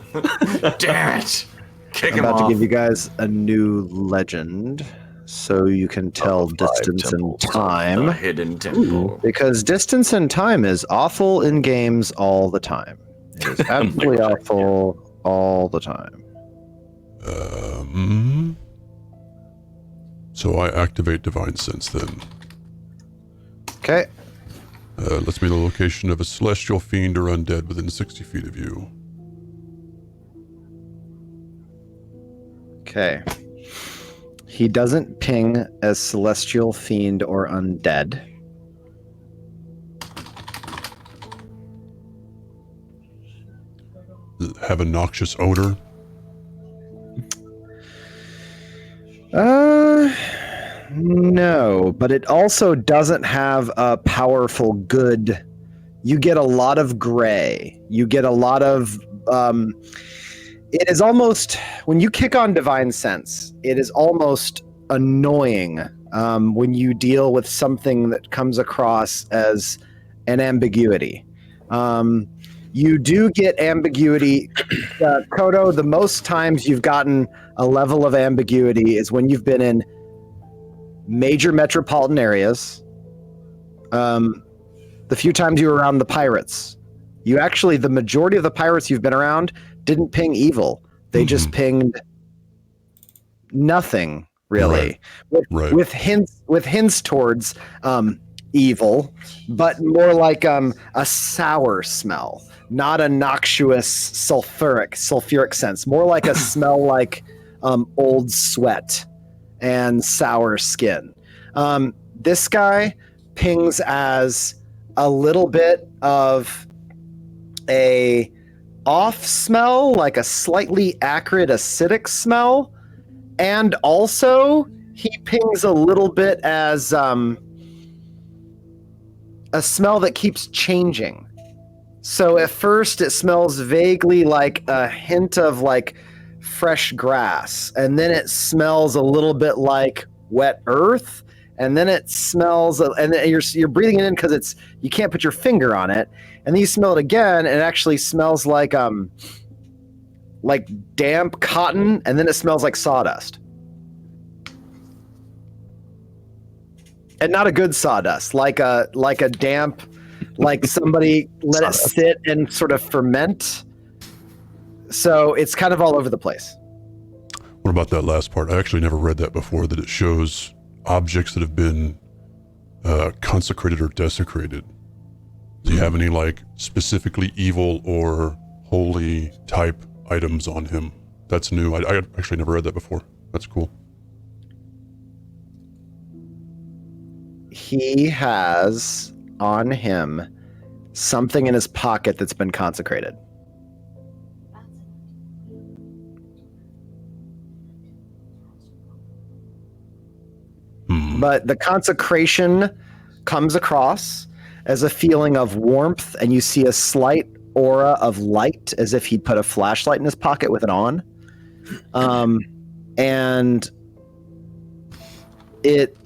Damn it. Kick I'm him about off. to give you guys a new legend, so you can tell distance and time. The hidden temple. Because distance and time is awful in games all the time. It is absolutely awful all the time. So I activate Divine Sense then. Okay. Lets me the location of a celestial fiend or undead within 60 feet of you. Okay. He doesn't ping as celestial fiend or undead. Have a noxious odor? No, but it also doesn't have a powerful good you get a lot of gray. You get a lot of it is almost, when you kick on Divine Sense, it is almost annoying when you deal with something that comes across as an ambiguity. You do get ambiguity. Kodo, the most times you've gotten a level of ambiguity is when you've been in major metropolitan areas. The few times you were around the pirates, you actually, the majority of the pirates you've been around didn't ping evil. They just pinged nothing, really. Right. With hints towards evil, but more like a sour smell, not a noxious sulfuric sense, more like a smell like old sweat and sour skin. This guy pings as a little bit of a off smell, like a slightly acrid acidic smell, and also he pings a little bit as a smell that keeps changing. So at first it smells vaguely like a hint of like fresh grass, and then it smells a little bit like wet earth, and then it smells, and then you're breathing it in because you can't put your finger on it, and then you smell it again, and it actually smells like damp cotton, and then it smells like sawdust. And not a good sawdust, like a damp, like somebody let it sit and sort of ferment. So it's kind of all over the place. What about that last part? I actually never read that before, that it shows objects that have been consecrated or desecrated. Do you have any like specifically evil or holy type items on him? That's new. I actually never read that before. That's cool. He has on him something in his pocket that's been consecrated. But the consecration comes across as a feeling of warmth, and you see a slight aura of light, as if he put a flashlight in his pocket with it on. And it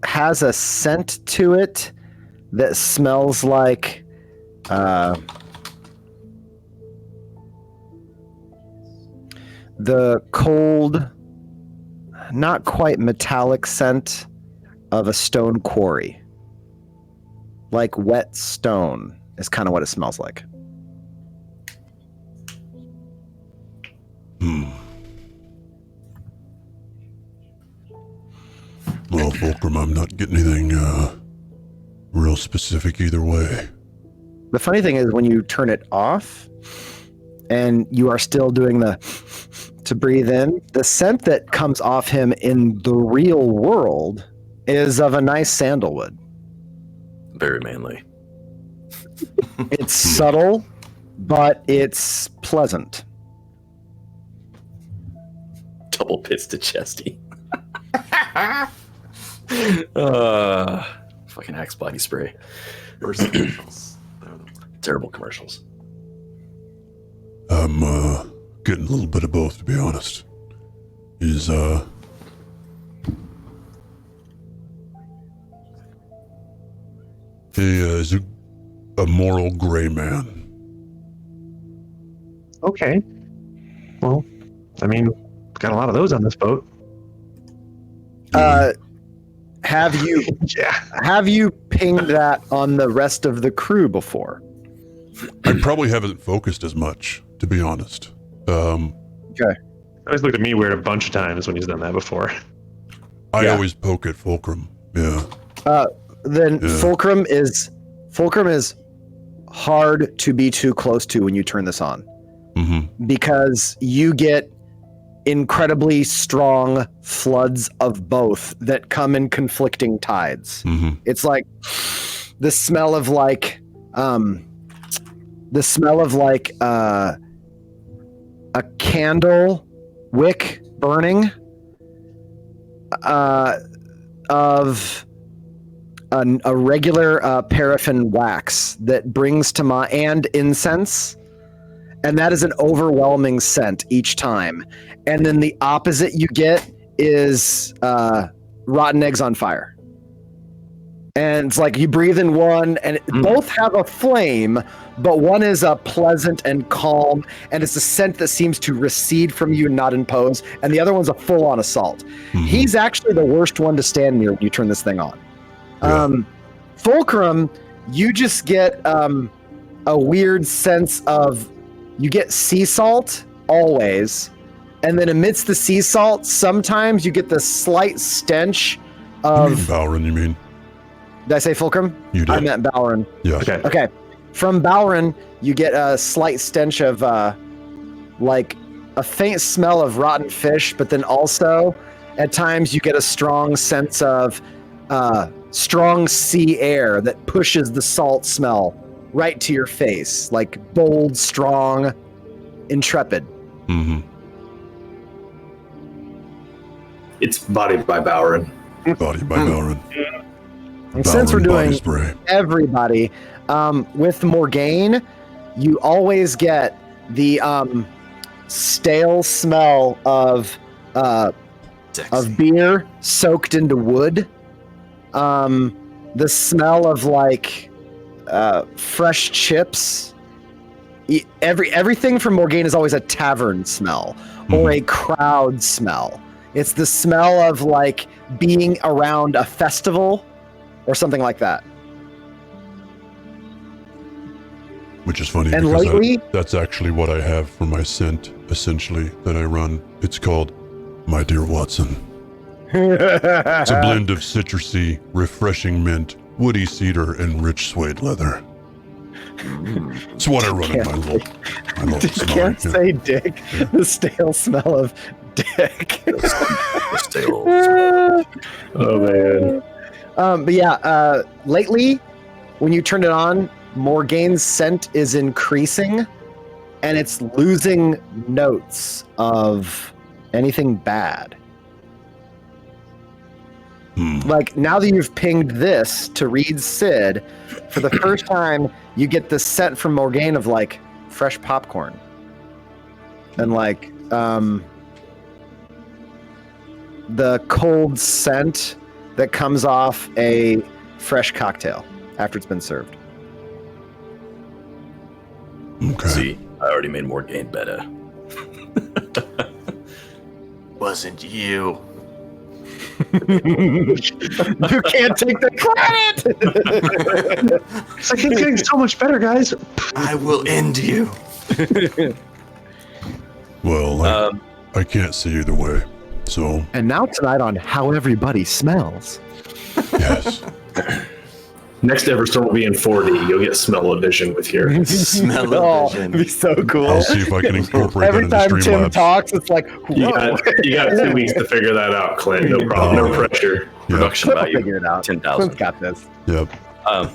has a scent to it that smells like the cold, not quite metallic scent of a stone quarry. Like wet stone is kind of what it smells like. Well, Fulcrum, I'm not getting anything real specific either way. The funny thing is when you turn it off and you are still doing to breathe in, the scent that comes off him in the real world is of a nice sandalwood. Very manly. It's subtle, but it's pleasant. Double pits to chesty. Fucking Axe body spray. Worst commercials. Terrible commercials. I'm getting a little bit of both, to be honest. He's a moral gray man. Okay. Well, I mean, got a lot of those on this boat. Have you pinged that on the rest of the crew before? I probably haven't focused as much, to be honest. Okay. Always looked at me weird a bunch of times when he's done that before. I always poke at Fulcrum. Yeah. Fulcrum is hard to be too close to when you turn this on. Because you get incredibly strong floods of both that come in conflicting tides. It's like the smell of a candle wick burning, of a regular paraffin wax that brings to mind, and incense, and that is an overwhelming scent each time. And then the opposite you get is rotten eggs on fire. And it's like you breathe in one, and both have a flame, but one is a pleasant and calm, and it's a scent that seems to recede from you and not impose, and the other one's a full-on assault. He's actually the worst one to stand near when you turn this thing on. Fulcrum, you just get a weird sense of, you get sea salt always, and then amidst the sea salt, sometimes you get the slight stench of... Bowron, you mean? Did I say Fulcrum? You did. I meant Bowron. Yeah. Okay. From Bowron, you get a slight stench of like a faint smell of rotten fish, but then also at times you get a strong sense of strong sea air that pushes the salt smell right to your face, like bold, strong, intrepid. It's bodied by Bowron. Bodied by Bowron. And since we're doing everybody, with Morgaine, you always get the stale smell of beer soaked into wood. The smell of like fresh chips. Everything from Morgaine is always a tavern smell or a crowd smell. It's the smell of like being around a festival or something like that. Which is funny, and because lately, that's actually what I have for my scent, essentially, that I run. It's called My Dear Watson. It's a blend of citrusy, refreshing mint, woody cedar, and rich suede leather. It's what I run in my little You can't say dick. The stale smell of dick. Oh, man. But yeah, lately, when you turn it on, Morgaine's scent is increasing, and it's losing notes of anything bad. Like, now that you've pinged this to read Sid, for the first time, you get the scent from Morgaine of, like, fresh popcorn. And, like, the cold scent that comes off a fresh cocktail after it's been served. Okay. See, I already made Morgaine better. Wasn't you. You can't take the credit! It's like, it's getting so much better, guys. I will end you. Well, I can't see either way, so... And now tonight on How Everybody Smells. Yes. Next Everstorm will be in 4D. You'll get smell-o-vision with your... Smell-o-vision. It'd be so cool. I'll see if I can incorporate Every that into time Tim Streamlabs. talks, it's like, You got 2 weeks to figure that out, Clint. No problem. No pressure. Production value, figure it out. 10,000. Clint's got this. Yep.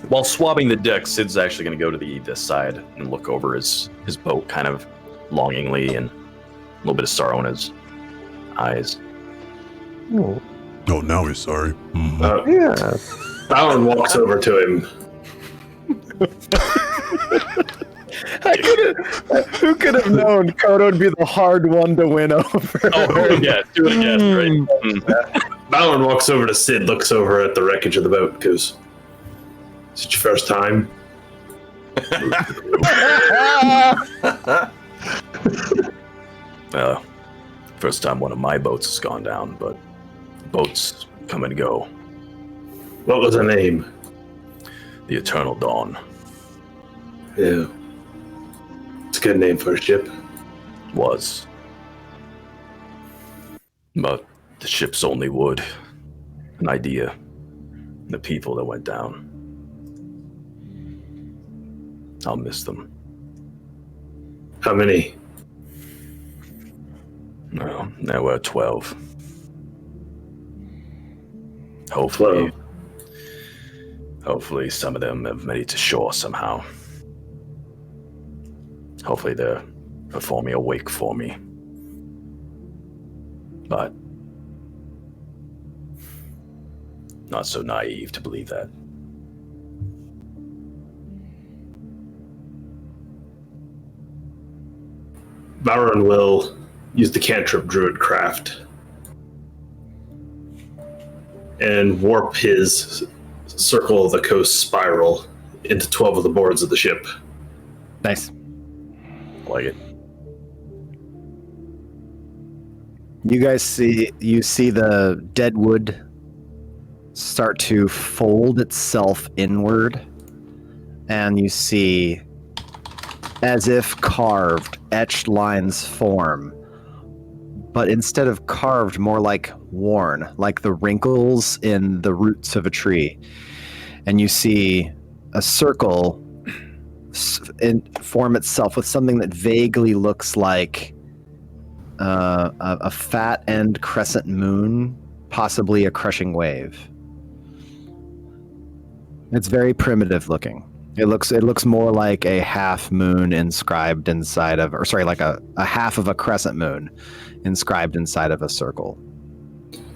While swabbing the deck, Sid's actually going to go to this side and look over his boat kind of longingly and a little bit of sorrow in his eyes. Oh, now he's sorry. Yeah. Bowron walks over to him. Who could have known Kodo would be the hard one to win over? Oh, yeah, do it again, right? Bowron walks over to Sid, looks over at the wreckage of the boat, goes, "Is it your first time?" First time one of my boats has gone down, but boats come and go. What was her name? The Eternal Dawn. Yeah. It's a good name for a ship. Was. But the ship's only wood. An idea. The people that went down. I'll miss them. How many? Well, there were 12. Hopefully, 12. Hopefully some of them have made it to shore somehow. Hopefully they're performing a wake for me. But not so naive to believe that. Baron will use the cantrip Druidcraft and warp his Circle of the Coast spiral into 12 of the boards of the ship. Nice. Like it. You guys see the dead wood start to fold itself inward, and you see, as if carved, etched lines form, but instead of carved, more like worn, like the wrinkles in the roots of a tree. And you see a circle form itself with something that vaguely looks like a fat end crescent moon, possibly a crushing wave. It's very primitive looking. It looks more like a half moon inscribed inside of, or sorry, like a half of a crescent moon inscribed inside of a circle.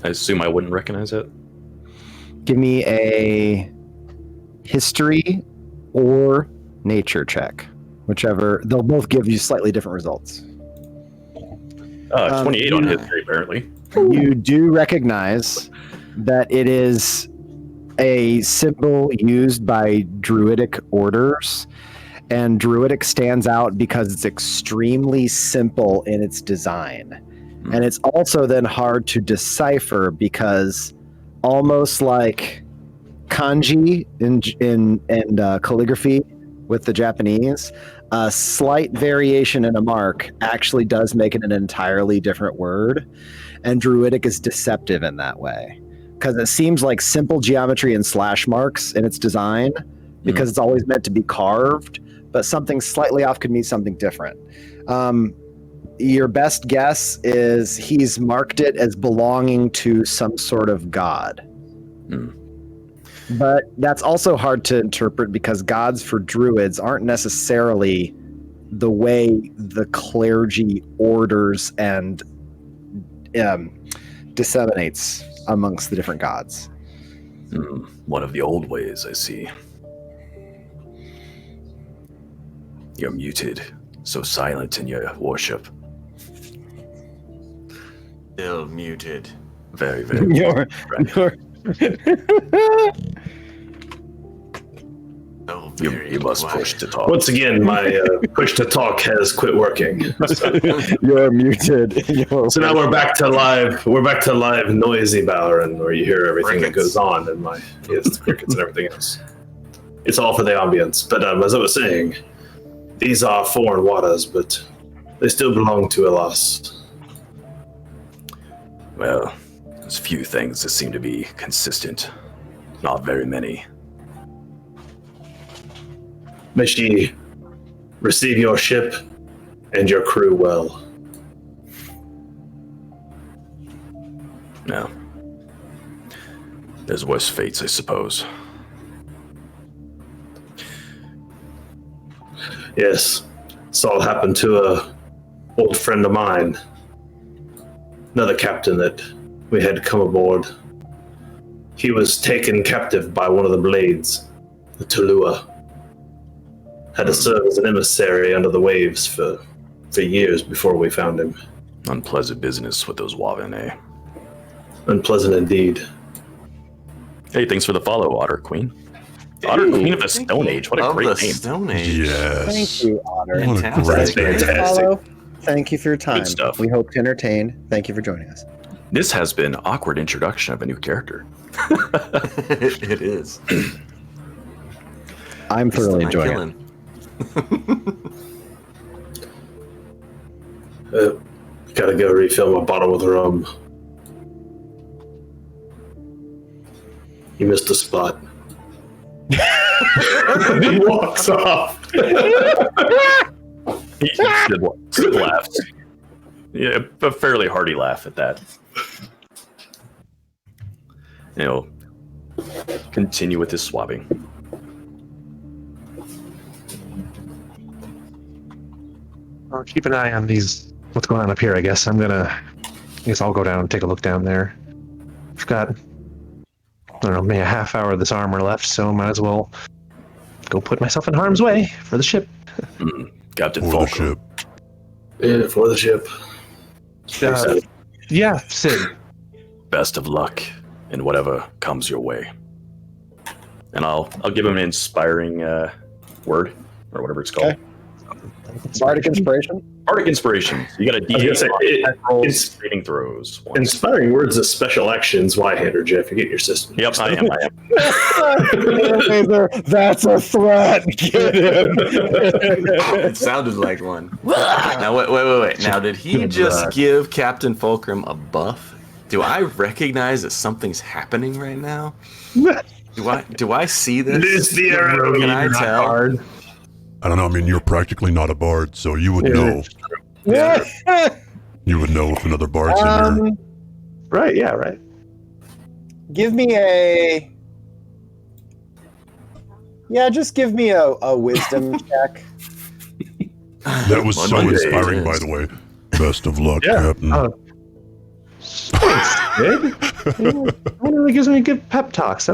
I assume I wouldn't recognize it. Give me a history or nature check, whichever. They'll both give you slightly different results. 28 on history, apparently. You do recognize that it is a symbol used by druidic orders, and druidic stands out because it's extremely simple in its design. And it's also then hard to decipher because, almost like kanji in calligraphy with the Japanese, a slight variation in a mark actually does make it an entirely different word, and druidic is deceptive in that way because it seems like simple geometry and slash marks in its design because it's always meant to be carved, but something slightly off could mean something different. Your best guess is he's marked it as belonging to some sort of god. But that's also hard to interpret because gods for druids aren't necessarily the way the clergy orders and disseminates amongst the different gods. One of the old ways, I see. You're muted, so silent in your worship. Still muted. Very, very. You're you must push to talk. Once again, my push to talk has quit working. You're muted. So now we're back to live. We're back to live noisy Baron, where you hear everything that goes on in my the crickets and everything else. It's all for the ambience. But as I was saying, these are foreign waters, but they still belong to Elas. Well, there's few things that seem to be consistent. Not very many. May she receive your ship and your crew well. No. There's worse fates, I suppose. Yes, this all happened to a old friend of mine. Another captain that we had come aboard. He was taken captive by one of the blades, the Tulua. Had to serve as an emissary under the waves for years before we found him. Unpleasant business with those Waven, eh? Unpleasant indeed. Hey, thanks for the follow, Otter Queen. Otter Queen of the Stone Age. What a great name. Stone Age. Yes. Thank you, Otter. What a great Fantastic. Thank you for your time. Good stuff. We hope to entertain. Thank you for joining us. This has been awkward introduction of a new character. It is. I'm thoroughly enjoying it. Gotta go refill my bottle with rum. You missed a spot. He walks off. Sid laughs. Yeah, a fairly hearty laugh at that. Continue with his swabbing. I'll keep an eye on what's going on up here, I guess. I guess I'll go down and take a look down there. I've got, I don't know, maybe a half hour of this armor left, so might as well go put myself in harm's way for the ship. Captain For the Falco. ship. Yeah, for the ship. Yeah, Sid. Best of luck in whatever comes your way. And I'll give him an inspiring word or whatever it's called. Okay. Bardic Inspiration. Bardic Inspiration. So you got a D8 saving throws. Inspiring words is special actions. Y-hander, Jeff. You get your system. Yep, I am. That's a threat. Get him. It sounded like one. Now wait. Now did he just give Captain Fulcrum a buff? Do I recognize that something's happening right now? Do I see this? Lose the arrow. Can I tell? I don't know. I mean, you're practically not a bard, so you would know. Yeah. You would know if another bard's in there. Right, yeah, right. Give me a... Yeah, just give me a wisdom check. That was so inspiring, by the way. Best of luck, Captain. Thanks, Sid. It really gives me good pep talks.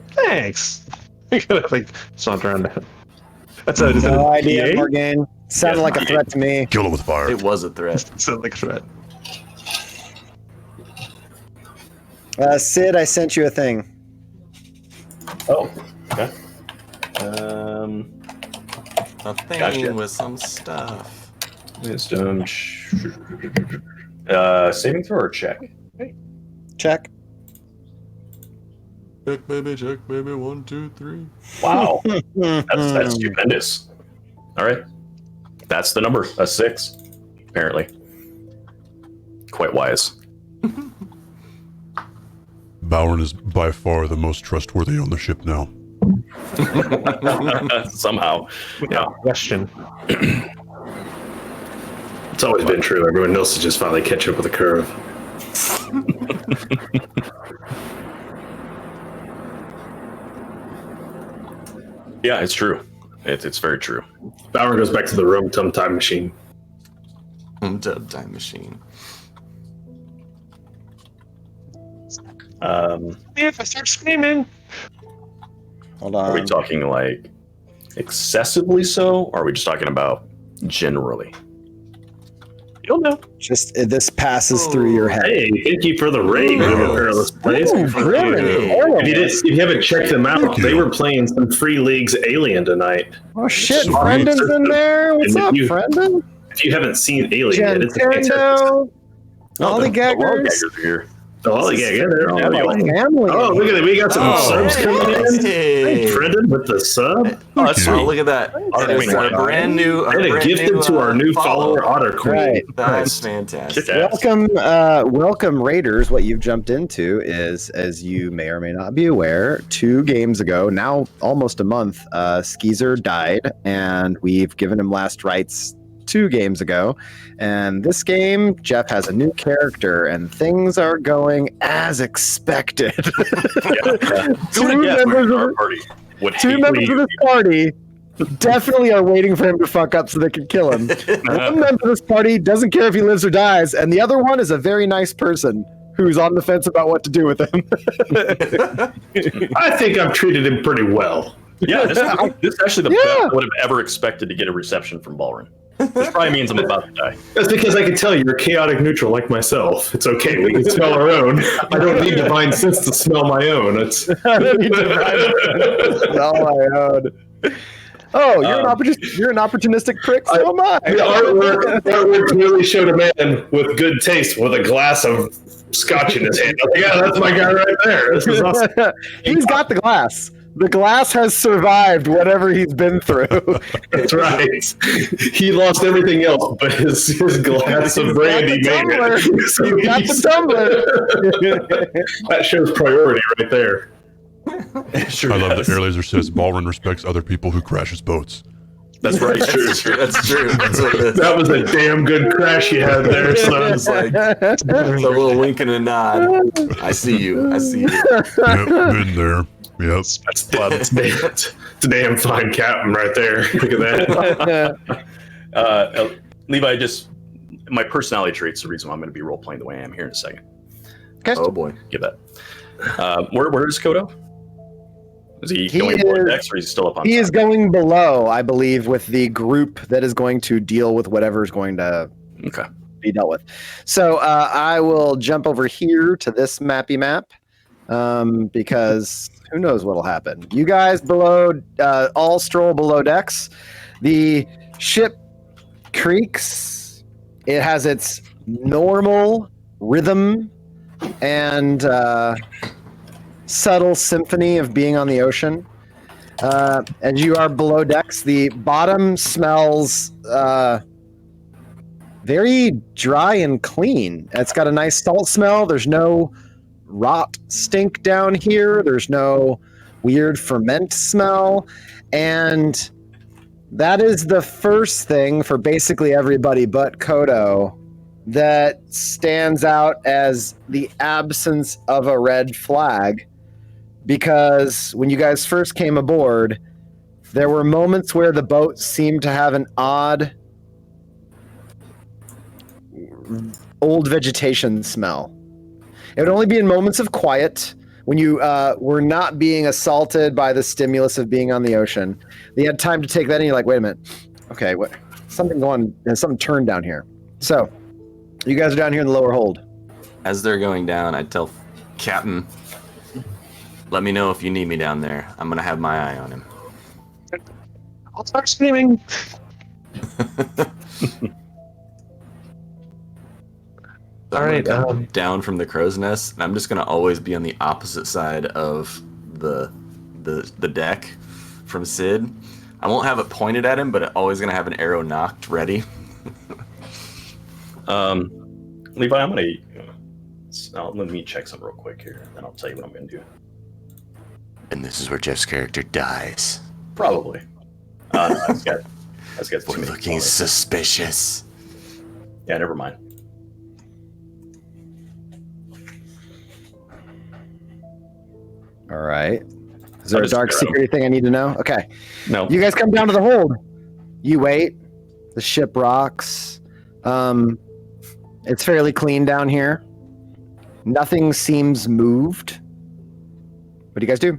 Thanks. You gotta like saunter around. That's no idea, Morgan. Sounded like a threat to me. Kill it with fire. It was a threat. Sounded like a threat. Sid, I sent you a thing. Oh, okay. A thing with some stuff. Wisdom. Saving throw or check? Check. Check, baby. 1, 2, 3. Wow. That's stupendous. All right. That's the number. A 6, apparently. Quite wise. Bowron is by far the most trustworthy on the ship now. Somehow. Yeah. Question. It's always been true. Everyone else is just finally catch up with the curve. Yeah, it's true. It's very true. Bauer goes back to the room time machine. Time machine. If I start screaming. Hold on. Are we talking like excessively so, or are we just talking about generally? You'll know. Just this passes through your head. Hey, thank you for the raid, Perilous Place. If you haven't checked them out, they were playing some Free League's Alien tonight. Oh shit, Brendan's in there. What's up, Brendan? If you haven't seen Alien, it's a fantastic. Lollygaggers. Here. The Lollygagger, they're all family. Oh, look at it. We got some subs coming in. Hey, Brendan with the sub. Oh, that's sweet. Look at that. It's a brand new. And a gifted to our new follower, Otter Queen. Right. That's fantastic. Welcome, Raiders. What you've jumped into is, as you may or may not be aware, 2 games ago, now almost a month, Skeezer died, and we've given him last rites 2 games ago. And this game, Jeff has a new character, and things are going as expected. Two members of this party definitely are waiting for him to fuck up so they can kill him. One member of this party doesn't care if he lives or dies, and the other one is a very nice person who's on the fence about what to do with him. I think I've treated him pretty well. Yeah, this is actually the best I would have ever expected to get a reception from Ballroom. This probably means I'm about to die. That's because I can tell you're a chaotic neutral like myself. It's okay. We can smell our own. I don't need divine sense to smell my own. It's I don't need divine sense to smell my own. Oh, you're an opportunistic prick. So am I. The artwork clearly showed a man with good taste with a glass of scotch in his hand. Yeah, that's my guy right there. This is awesome. He's got the glass. The glass has survived whatever he's been through. That's right. He lost everything else, but his glass of brandy made it. So He's got the tumbler. That shows priority right there. I love that Air Laser says Ballroom respects other people who crashes boats. That's right. That's true. That's what it is. That was a damn good crash you had there, son. It's like a little wink and a nod. I see you. Yep, been there. Yep. It's a damn fine captain right there. Look at that. Levi, my personality trait's the reason why I'm going to be role playing the way I am here in a second. Okay. Oh boy, give that. Where is Kodo? Is he going below decks, or is he still up on He top? is going below, I believe, with the group that is going to deal with whatever's going to be dealt with. So I will jump over here to this mappy map because who knows what'll happen. You guys below, all stroll below decks. The ship creaks. It has its normal rhythm and subtle symphony of being on the ocean. As you are below decks, the bottom smells very dry and clean. It's got a nice salt smell. There's no rot stink down here. There's no weird ferment smell. And that is the first thing for basically everybody but Kodo that stands out as the absence of a red flag. Because when you guys first came aboard, there were moments where the boat seemed to have an odd old vegetation smell. It would only be in moments of quiet when you were not being assaulted by the stimulus of being on the ocean. You had time to take that in. You're like, wait a minute. Okay, what? Something going. There's something turned down here. So, you guys are down here in the lower hold. As they're going down, I tell Captain, let me know if you need me down there. I'm going to have my eye on him. I'll start screaming. So all right, down from the crow's nest, and I'm just gonna always be on the opposite side of the deck from Sid. I won't have it pointed at him, but I'm always gonna have an arrow knocked ready. Levi, I'm gonna let me check something real quick here, and then I'll tell you what I'm gonna do. And this is where Jeff's character dies. Probably. No, I've got too many looking suspicious. Yeah, never mind. All right. Is there a dark secret thing I need to know? Okay. No. You guys come down to the hold. You wait. The ship rocks. It's fairly clean down here. Nothing seems moved. What do you guys do?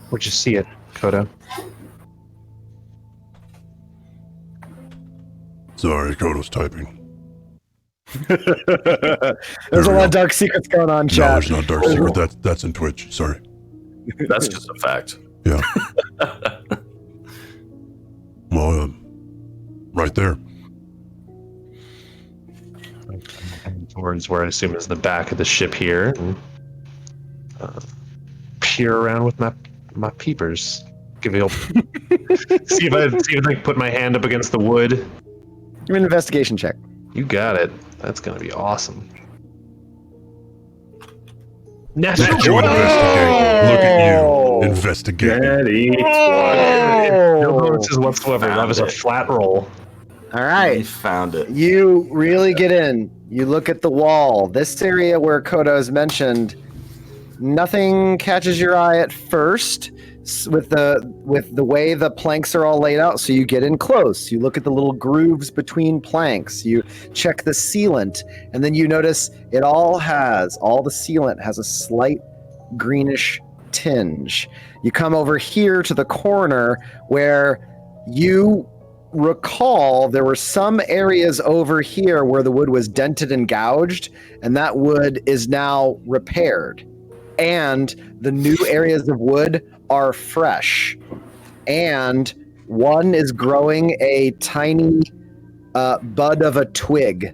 Where'd you see it, Kodo? Sorry, Kodo's typing. There's a lot of dark secrets going on, chat. No, there's no dark secret. That's in Twitch. Sorry. That's just a fact. Yeah. Well, right there. Towards where I assume is the back of the ship here. And, peer around with my peepers. Give me see if I can put my hand up against the wood. Give me an investigation check. You got it. That's gonna be awesome. Natural. You investigate. Look at you. Investigate. No bonuses whatsoever. That was a flat roll. All right. You found it. You really get in. You look at the wall. This area where Kodo has mentioned, nothing catches your eye at first with the way the planks are all laid out. So you get in close. You look at the little grooves between planks. You check the sealant, and then you notice all the sealant has a slight greenish tinge. You come over here to the corner where you recall there were some areas over here where the wood was dented and gouged, and that wood is now repaired. And the new areas of wood are fresh. And one is growing a tiny bud of a twig.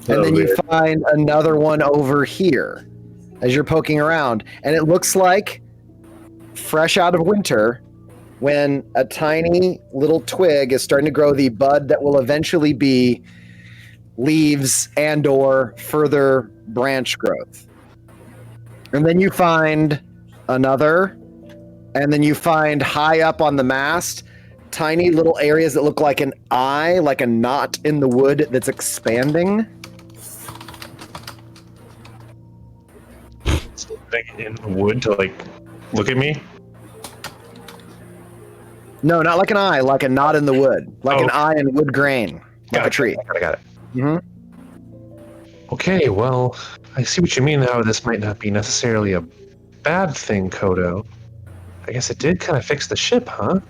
And then you find another one over here as you're poking around. And it looks like fresh out of winter, when a tiny little twig is starting to grow the bud that will eventually be leaves and or further branch growth. And then you find another, and then you find high up on the mast tiny little areas that look like an eye, like a knot in the wood that's expanding. In the wood to look at me? No, not like an eye, like a knot in the wood. Like an eye in wood grain. Like a tree. I got it. Mm-hmm. Okay, well, I see what you mean, how this might not be necessarily a bad thing, Kodo. I guess it did kind of fix the ship, huh?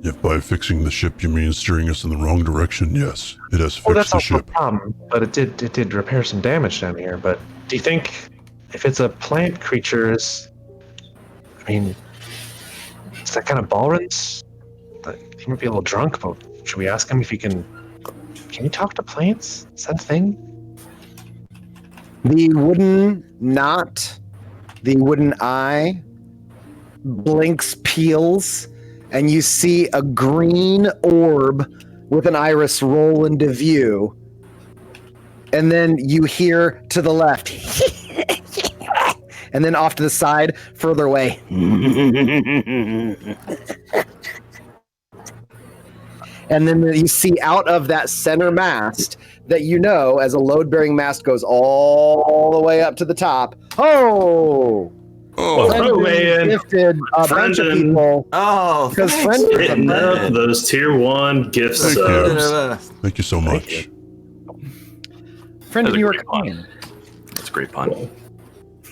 If by fixing the ship you mean steering us in the wrong direction, yes, it has Well, fixed that's the also a ship. problem, but it did repair some damage down here. But do you think if it's a plant creature, is that kind of Balrans? He might be a little drunk, but should we ask him if he can you talk to plants? Is that a thing? The wooden knot, the wooden eye, blinks, peels, and you see a green orb with an iris roll into view. And then you hear to the left, and then off to the side, further away. And then you see out of that center mast that you know as a load-bearing mast goes all the way up to the top. Oh! Oh, man. Gifted a bunch of people. Oh, because thanks, Friend Hitting up those tier 1 gift subs. Thank you so much. Friend, That's a you were great pun. kind. That's a great pun.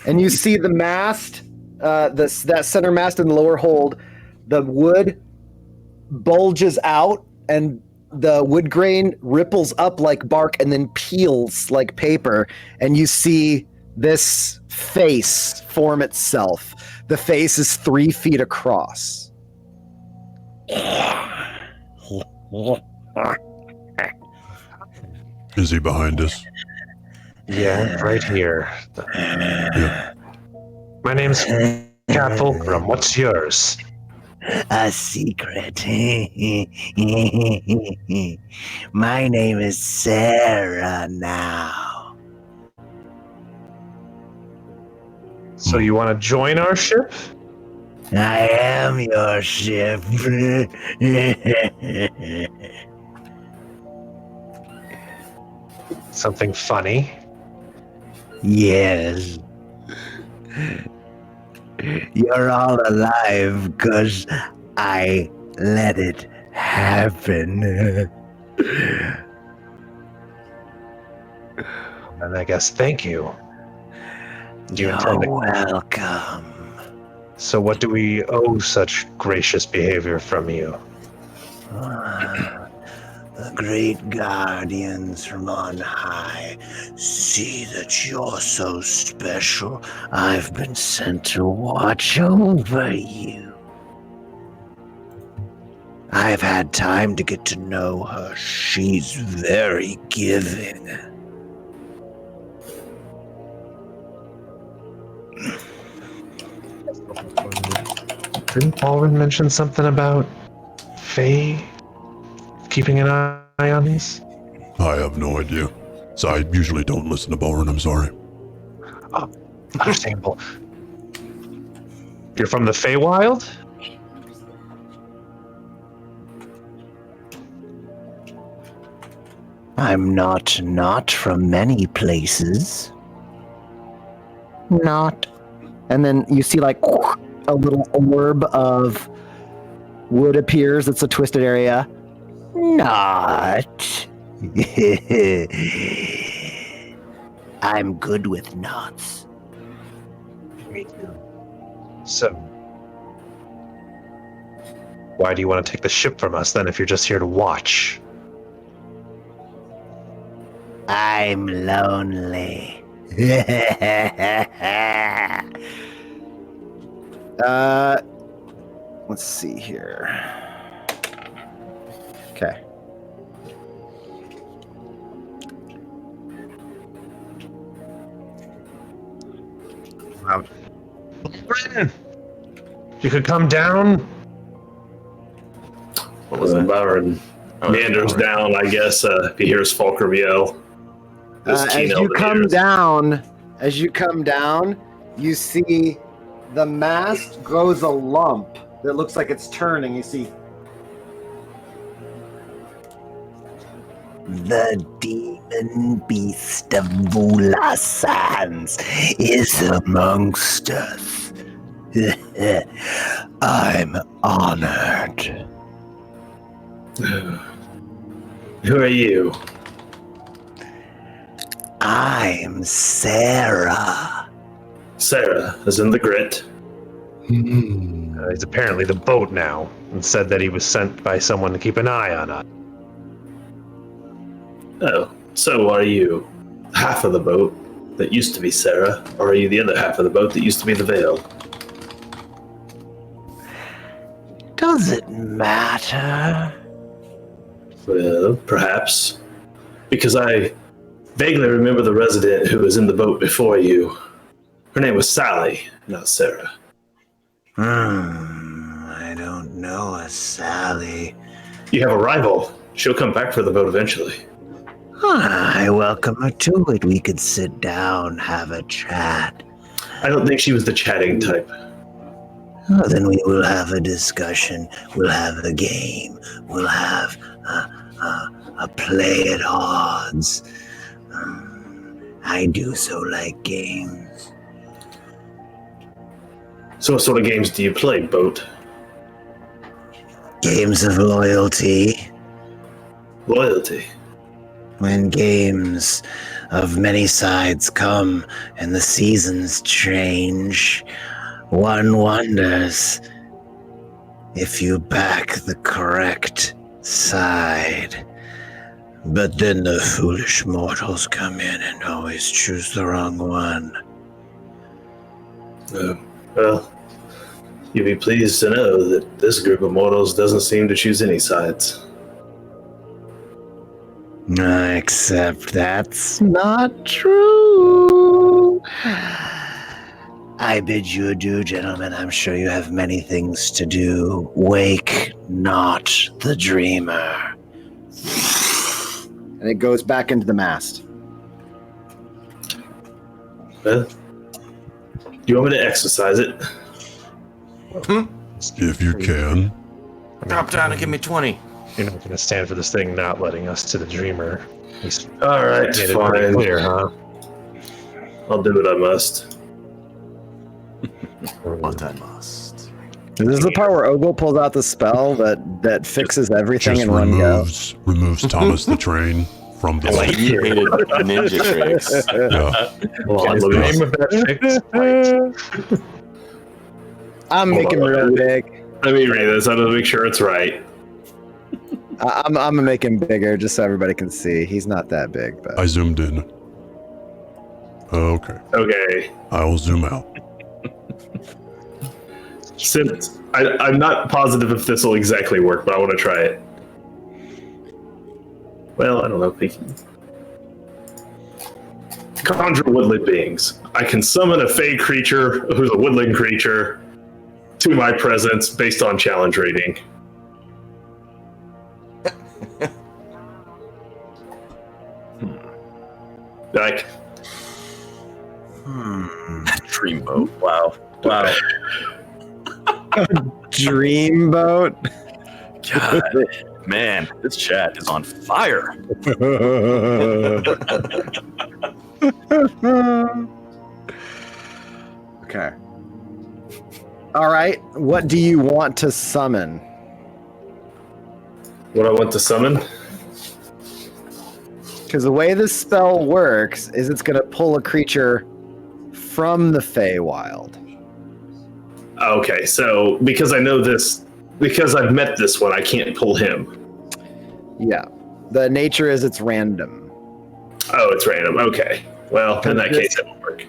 And you see the mast, that center mast in the lower hold, the wood bulges out and the wood grain ripples up like bark and then peels like paper. And you see this face form itself. The face is 3 feet across. Is he behind us? Yeah, right here. Yeah. My name's Cat Fulcrum. What's yours? A secret. My name is Sarah now. So you want to join our ship? I am your ship. Something funny? Yes. You're all alive because I let it happen. And I guess thank you. Do you You're intend to... welcome. So what do we owe such gracious behavior from you? The great guardians from on high see that you're so special. I've been sent to watch over you. I've had time to get to know her. She's very giving. Didn't Balrin mention something about Faye keeping an eye on these? I have no idea. So I usually don't listen to Balrin, I'm sorry. Oh, understandable. You're from the Feywild? I'm not from many places. Not. And then you see like a little orb of wood appears. It's a twisted area. Not. I'm good with knots. Me too. So, why do you want to take the ship from us then if you're just here to watch? I'm lonely. Let's see here. Okay. You could come down. What was that? Byron meanders down, I guess. He hears Fulcrum yell. As you come down, you see the mast grows a lump that looks like it's turning. You see The demon beast of Vulasans is amongst us. I'm honored. Who are you? I'm Sarah. Sarah is in the grit. He's apparently the boat now, and said that he was sent by someone to keep an eye on us. Oh, so are you half of the boat that used to be Sarah, or are you the other half of the boat that used to be the Veil? Does it matter? Well, perhaps. Because I vaguely remember the resident who was in the boat before you. Her name was Sally, not Sarah. I don't know a Sally. You have a rival. She'll come back for the boat eventually. I welcome her to it. We could sit down, have a chat. I don't think she was the chatting type. Oh, then we will have a discussion. We'll have a game. We'll have a play at odds. I do so like games. So what sort of games do you play, boat? Games of loyalty. Loyalty? When games of many sides come and the seasons change, one wonders if you back the correct side. But then the foolish mortals come in and always choose the wrong one. Well, you'd be pleased to know that this group of mortals doesn't seem to choose any sides. Except that's not true. I bid you adieu, gentlemen. I'm sure you have many things to do. Wake not the dreamer. And it goes back into the mast. Well, do you want me to exercise it? If you can. Drop down and give me 20. You're not going to stand for this thing not letting us to the dreamer. All right, made it pretty fine. clear, huh? I'll do what I must. What I must. This is the part where Ogle pulls out the spell that fixes everything Just in one go. removes Thomas the Train from the Like you hated ninja tricks. Yeah. Well, Is the the name of that fix? I'm making real big. Let me read this. I have to make sure it's right. I'm gonna make him bigger just so everybody can see. He's not that big, but I zoomed in. Okay. Okay. I will zoom out. Since I'm not positive if this will exactly work, but I want to try it. Well, I don't know if we can. Conjure woodland beings. I can summon a fey creature who's a woodland creature to my presence based on challenge rating. Like, Dreamboat. Wow. Wow. Dreamboat. God, man, this chat is on fire. Okay. All right. What do you want to summon? what I want to summon? Because the way this spell works is it's going to pull a creature from the Feywild. Okay, so because I know this, because I've met this one, I can't pull him. Yeah. The nature is it's random. Oh, it's random. Okay. Well, in that case, it'll work.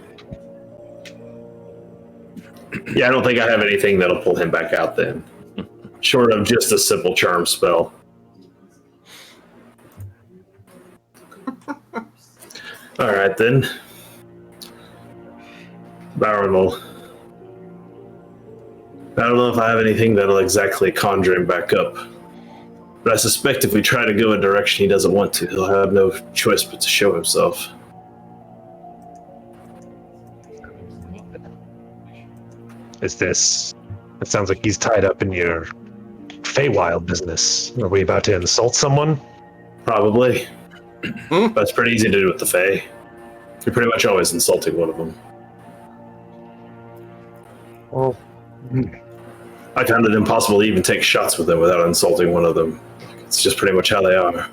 Yeah, I don't think I have anything that'll pull him back out then. Short of just a simple charm spell. All right, then. Baronel. I don't know if I have anything that'll exactly conjure him back up. But I suspect if we try to go a direction he doesn't want to, he'll have no choice but to show himself. Is this... It sounds like he's tied up in your Feywild business. Are we about to insult someone? Probably. That's pretty easy to do with the Fae. You're pretty much always insulting one of them. Well, I found it impossible to even take shots with them without insulting one of them. It's just pretty much how they are.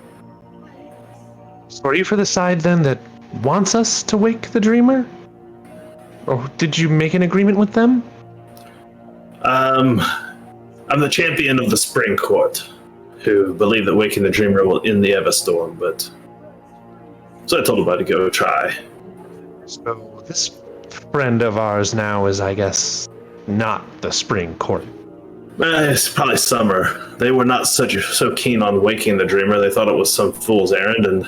so are you for the side then that wants us to wake the dreamer? Or did you make an agreement with them? I'm the champion of the Spring Court, who believe that Waking the Dreamer will end the Everstorm, but... So I told him to go try. So this friend of ours now is, I guess, not the Spring Court. It's probably summer. They were not so keen on Waking the Dreamer. They thought it was some fool's errand, and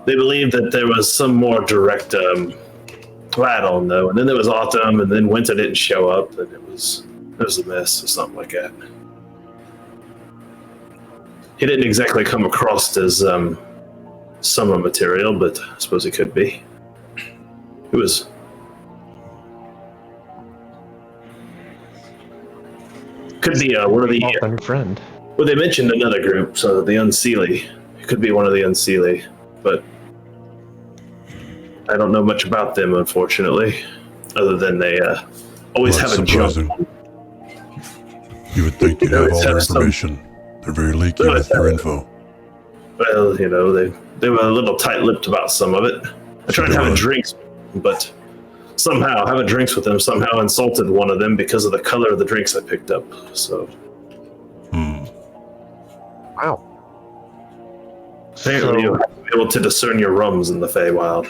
they believed that there was some more direct... I don't know. And then there was autumn, and then winter didn't show up, and it was a mess or something like that. He didn't exactly come across as summer material, but I suppose it could be. It was... Could be one of the... friend. Well, they mentioned another group, so the Unseelie. It could be one of the Unseelie, but I don't know much about them, unfortunately, other than they always have a jump. You would think you'd have all their information. They're very leaky with their info. Well, they were a little tight-lipped about some of it. I tried having drinks, but somehow having drinks with them somehow insulted one of them because of the color of the drinks I picked up. So. Wow. Apparently, you have to be able to discern your rums in the Feywild.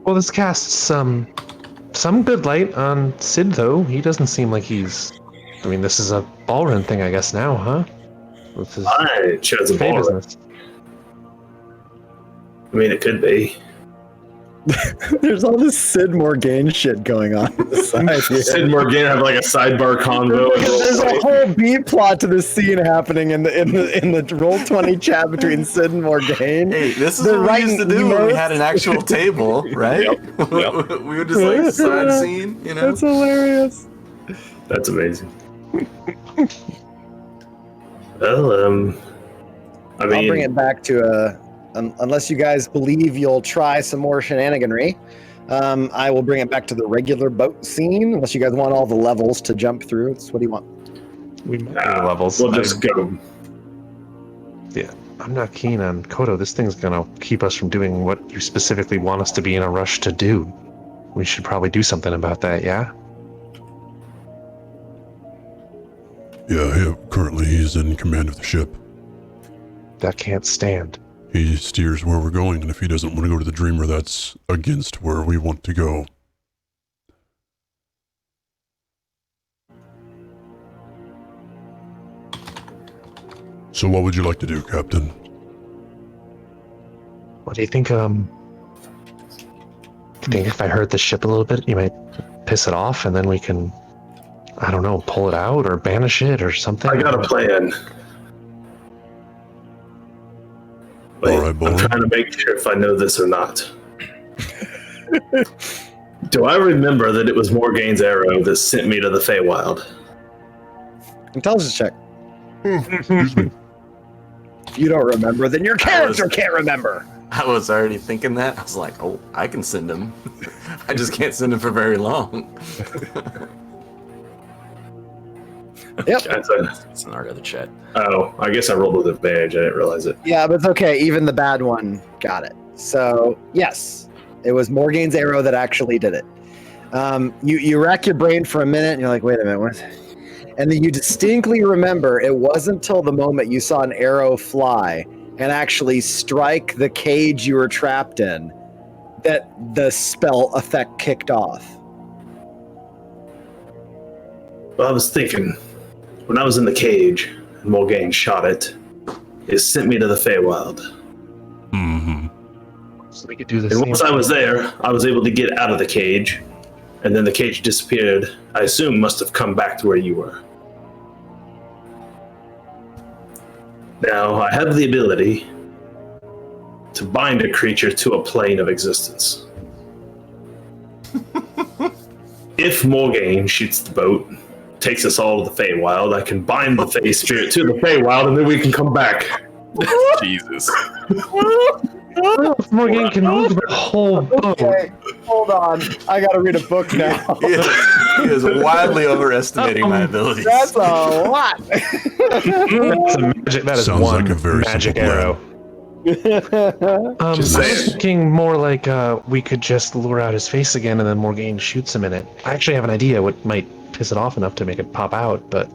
Well, this casts some good light on Sid, though. He doesn't seem like he's... I mean, this is a ballroom thing, I guess, now, huh? I chose a ballroom. I mean, it could be. There's all this Sid Morgaine shit going on the side here. Sid Morgaine have like a sidebar convo. There's a whole B plot to this scene happening in the Roll20 chat between Sid and Morgaine. Hey, this is what we used to do when we had an actual table, right? Yep. We would just like side scene, you know? That's hilarious. That's amazing. Well, I mean, I'll bring it back to unless you guys believe you'll try some more shenaniganry, I will bring it back to the regular boat scene. Unless you guys want all the levels to jump through, what do you want? We might do the levels. We'll just go. Yeah, I'm not keen on Kodo. This thing's gonna keep us from doing what you specifically want us to be in a rush to do. We should probably do something about that, yeah? Yeah, currently he's in command of the ship. That can't stand. He steers where we're going, and if he doesn't want to go to the Dreamer, that's against where we want to go. So what would you like to do, Captain? What do you think, if I hurt the ship a little bit, you might piss it off, and then we can, I don't know, pull it out or banish it or something? I got a plan. Wait, all right, boy. I'm trying to make sure if I know this or not. Do I remember that it was Morgaine's arrow that sent me to the Feywild? Intelligence check. Excuse me. If you don't remember, then your character can't remember. I was already thinking that. I was like, oh, I can send him. I just can't send him for very long. Yep. It's an art of the chat. Oh, I guess I rolled with advantage. I didn't realize it. Yeah, but it's okay. Even the bad one got it. So, yes, it was Morgaine's arrow that actually did it. You rack your brain for a minute, and you're like, wait a minute, what? And then you distinctly remember it wasn't until the moment you saw an arrow fly and actually strike the cage you were trapped in that the spell effect kicked off. Well, I was thinking, when I was in the cage and Morgaine shot it, it sent me to the Feywild. Mm-hmm. So we could do this. And once I was there, I was able to get out of the cage, and then the cage disappeared. I assume must have come back to where you were. Now, I have the ability to bind a creature to a plane of existence. If Morgaine shoots the boat, takes us all to the Feywild, I can bind the Fey spirit to the Feywild, and then we can come back. Jesus. Morgaine can move the whole boat. Okay, hold on. I gotta read a book now. He is wildly overestimating my abilities. That's a lot. That's a magic. That is Sounds one like a very magic simple plan. arrow. I was thinking more like we could just lure out his face again, and then Morgaine shoots him in it. I actually have an idea what might piss it off enough to make it pop out, but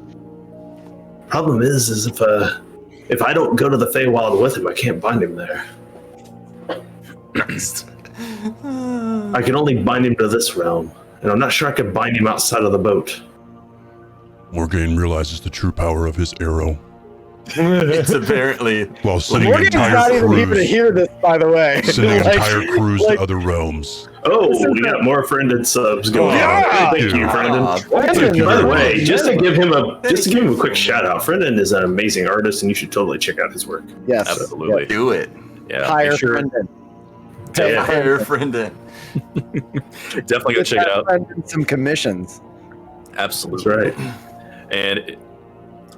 Problem is if I don't go to the Feywild with him, I can't bind him there. I can only bind him to this realm, and I'm not sure I could bind him outside of the boat. Morgaine realizes the true power of his arrow. It's apparently while sending Morgan's not entire even here to crews, hear this, by the way. sending Like- entire crews like- to other realms. Oh, we got more friended subs going on. Thank you, Brendan. Thank you. By the way, just to give him a quick shout out, Brendan is an amazing artist, and you should totally check out his work. Yes. Absolutely. do it. Yeah. Hire make sure- Brendan. Yeah. Hire Brendan. Definitely go check it out. Brendan some commissions. Absolutely. That's right. And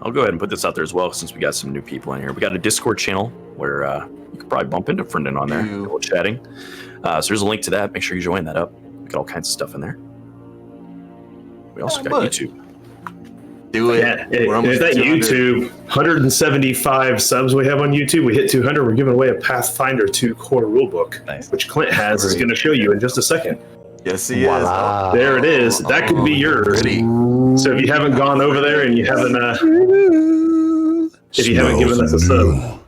I'll go ahead and put this out there as well, since we got some new people in here. We got a Discord channel where you could probably bump into Brendan on there. We're chatting. So there's a link to that. Make sure you join that up. We got all kinds of stuff in there. We also got YouTube. Do it. Yeah, We're almost if that at 200. YouTube, 175 subs we have on YouTube, we hit 200, we're giving away a Pathfinder 2 core rulebook, which Clint has is going to show you in just a second. Yes, he Voila. is. There it is. That could be yours. So if you haven't gone over there and you haven't, if you haven't given us a sub,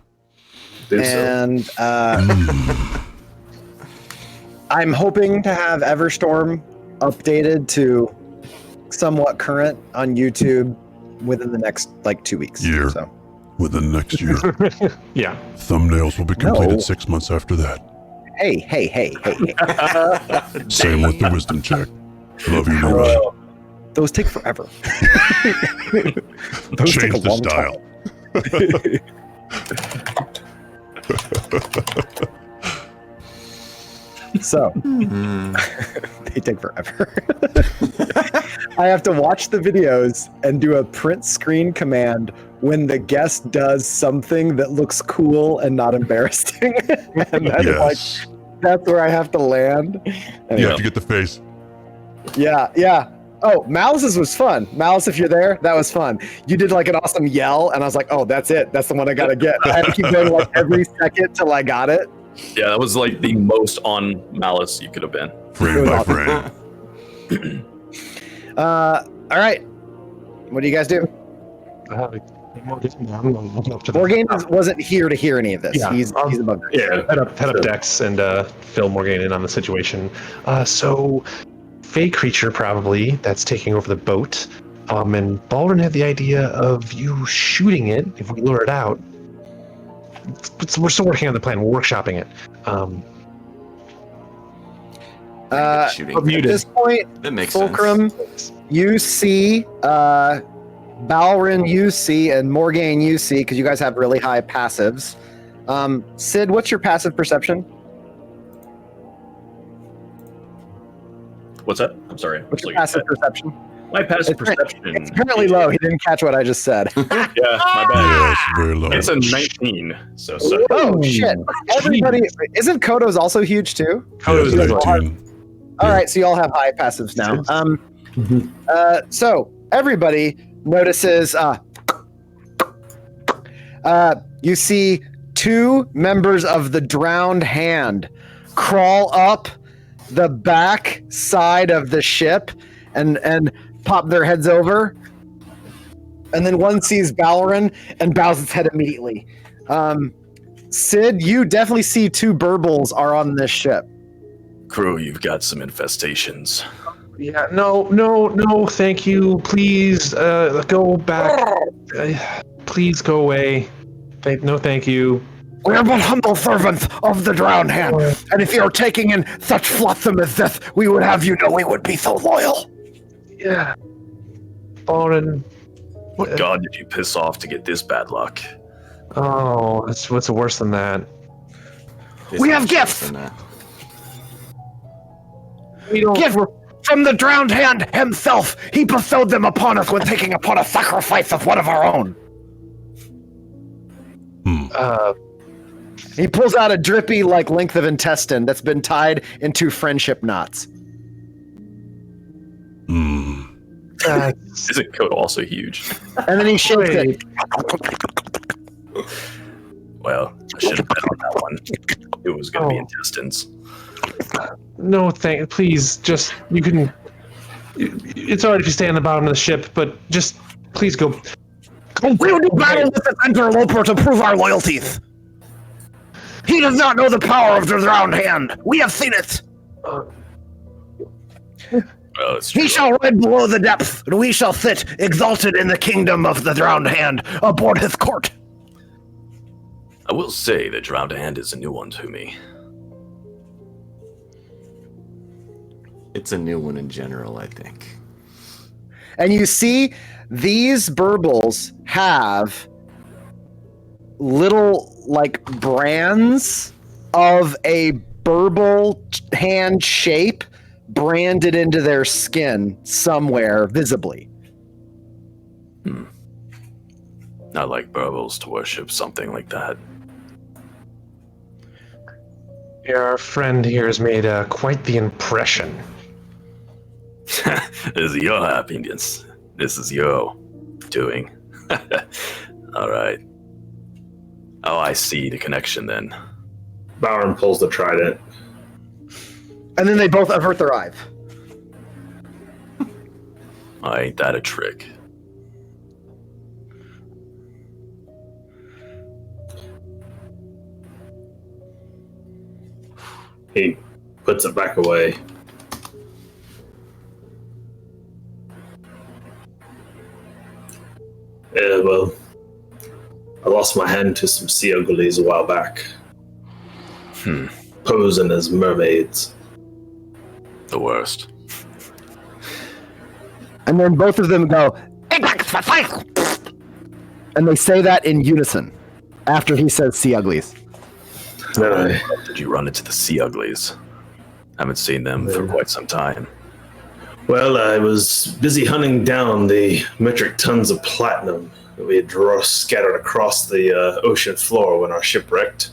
do so. And I'm hoping to have Everstorm updated to somewhat current on YouTube within the next 2 weeks. Year. So. Within the next year. yeah. Thumbnails will be completed No. 6 months after that. Hey. Same with the wisdom check. Love you, Leroy. Those take forever. Those Change take a the long style. So they take forever. I have to watch the videos and do a print screen command when the guest does something that looks cool and not embarrassing. And that's Yes. that's where I have to land. You have to get the face. Yeah. Oh, Malice's was fun. Malice, if you're there, that was fun. You did an awesome yell, and I was like, oh, that's it. That's the one I gotta get. I had to keep going every second till I got it. Yeah, that was the most on Malice you could have been. Frame by frame. All right. What do you guys do? Morgaine wasn't here to hear any of this. Yeah, He's above there. Yeah. Head up decks and fill Morgaine in on the situation. So, Fey creature probably that's taking over the boat. And Baldwin had the idea of you shooting it if we lure it out. We're still working on the plan. We're workshopping it. Shooting. At this point, That makes Fulcrum, you see, Balrin, you see, and Morgaine, you see, because you guys have really high passives. Sid, what's your passive perception? What's that? I'm sorry. What's your passive perception? My passive It's perception. It's apparently low. He didn't catch what I just said. Yeah, my bad. Yeah, it's very low. It's a 19. So sorry. Oh shit! Everybody, isn't Kodo's also huge too? Yeah, it's 19. All right, so you all have high passives now. So everybody notices. You see two members of the drowned hand crawl up the back side of the ship and pop their heads over. And then one sees Balrin and bows its head immediately. Sid, you definitely see two burbles are on this ship. Crew, you've got some infestations. Yeah, no, thank you. Please, go back. Please go away. No, thank you. We are but humble servants of the drowned hand, and if you are taking in such flotsam as this, we would have you know we would be so loyal. Yeah. Baldwin. What god did you piss off to get this bad luck? Oh, what's worse than that? We have gifts! We don't. Gift from the drowned hand himself. He bestowed them upon us when taking upon a sacrifice of one of our own. He pulls out a drippy length of intestine that's been tied into friendship knots. Isn't Kodo also huge? And then he shakes it. Well, I should have bet on that one. It was going to be intestines. No, please, just, you can, it's alright if you stay on the bottom of the ship, but just, please go. We will do battle with this interloper to prove our loyalties. He does not know the power of the drowned hand. We have seen it. Well, he shall ride below the depths, and we shall sit exalted in the kingdom of the drowned hand aboard his court. I will say that drowned hand is a new one to me. It's a new one in general, I think. And you see, these burbles have little, like, brands of a burble hand shape branded into their skin somewhere visibly. I like burbles to worship something like that. Your friend here has made quite the impression. This is your happiness. This is your doing. All right. Oh, I see the connection then. Bowron pulls the trident. And then they both avert their eyes. Ain't that a trick? He puts it back away. Yeah, well, I lost my hand to some sea uglies a while back. Posing as mermaids. The worst. And then both of them go, and they say that in unison after he says sea uglies. Did you run into the sea uglies? Haven't seen them for quite some time. Well, I was busy hunting down the metric tons of platinum that we had scattered across the ocean floor when our ship wrecked.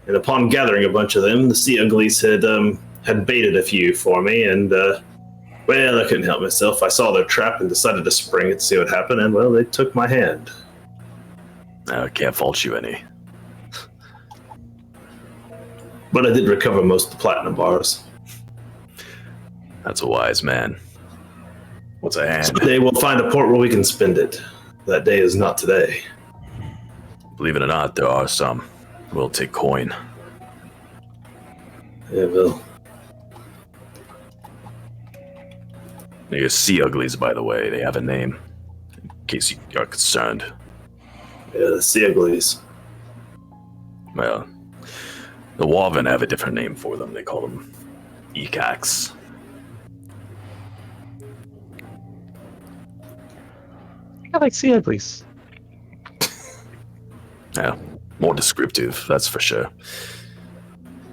And upon gathering a bunch of them, the sea uglies had baited a few for me, and well, I couldn't help myself. I saw their trap and decided to spring it to see what happened, and well, they took my hand. I can't fault you any. But I did recover most of the platinum bars. That's a wise man. What's a hand? Someday we'll find a port where we can spend it. That day is not today. Believe it or not, there are some. We'll take coin. Yeah, well. They're sea uglies, by the way. They have a name. In case you are concerned. Yeah, the sea uglies. Well, the Waven have a different name for them. They call them Ekax. I like sea uglies. Yeah, more descriptive, that's for sure.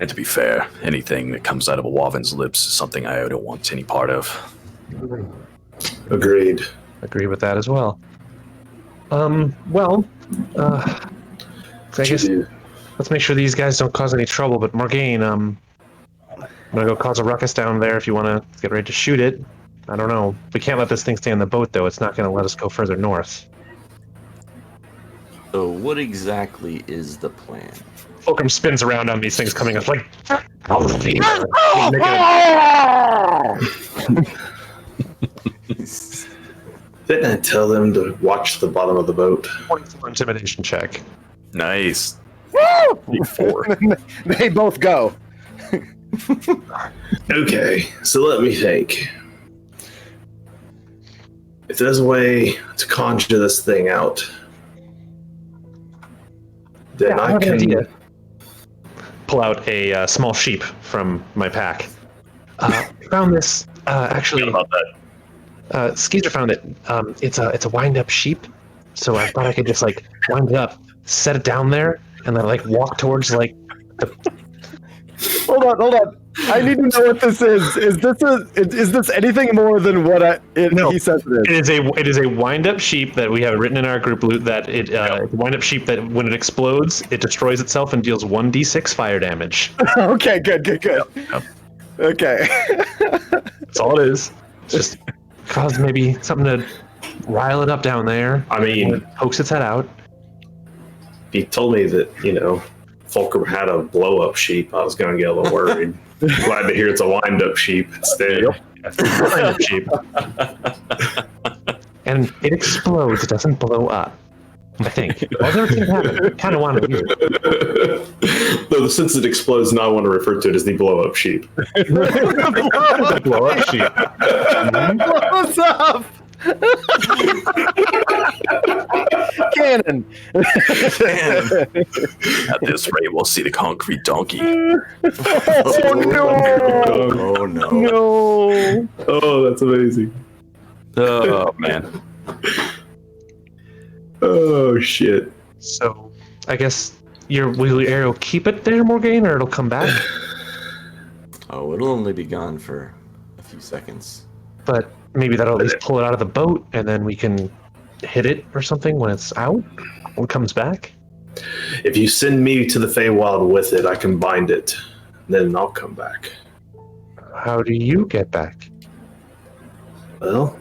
And to be fair, anything that comes out of a Waven's lips is something I don't want any part of. Agreed. Agree with that as well. Well, I guess let's make sure these guys don't cause any trouble. But Morgaine, I'm gonna go cause a ruckus down there if you want to get ready to shoot it. I don't know. We can't let this thing stay on the boat, though. It's not going to let us go further north. So what exactly is the plan? Fulcrum spins around on these things coming up like... Didn't I tell them to watch the bottom of the boat? Intimidation check. Nice. They both go. Okay, so let me think. If there's a way to conjure this thing out, then I can pull out a small sheep from my pack. Found this actually. About that. Skeezer found it. It's a wind-up sheep, so I thought I could just like wind it up, set it down there, and then like walk towards like the. Hold on. I need to know what this is. Is this anything more than what he says it is? It is a wind-up sheep that we have written in our group loot that it's a wind-up sheep that when it explodes, it destroys itself and deals 1d6 fire damage. Okay, good. Yep. Okay. That's all it is. It's just cause maybe something to rile it up down there. I mean, it pokes its head out. he told me that, Fulcrum had a blow-up sheep, I was going to get a little worried. Glad to hear it's a wind-up sheep instead. Wind-up sheep. And it explodes, it doesn't blow up. I think. Well, everything happened. Kind of wanted to use it. Though since it explodes, now I want to refer to it as the blow-up sheep. The blow-up sheep. What's up? Cannon. At this rate, we'll see the concrete donkey. Oh no! No! Oh, that's amazing. Oh man. Oh shit. So, I guess will your arrow keep it there, Morgaine, or it'll come back? Oh, it'll only be gone for a few seconds. But maybe that'll at least pull it out of the boat, and then we can hit it or something when it's out, when it comes back. If you send me to the Feywild with it, I can bind it. Then I'll come back. How do you get back? Well,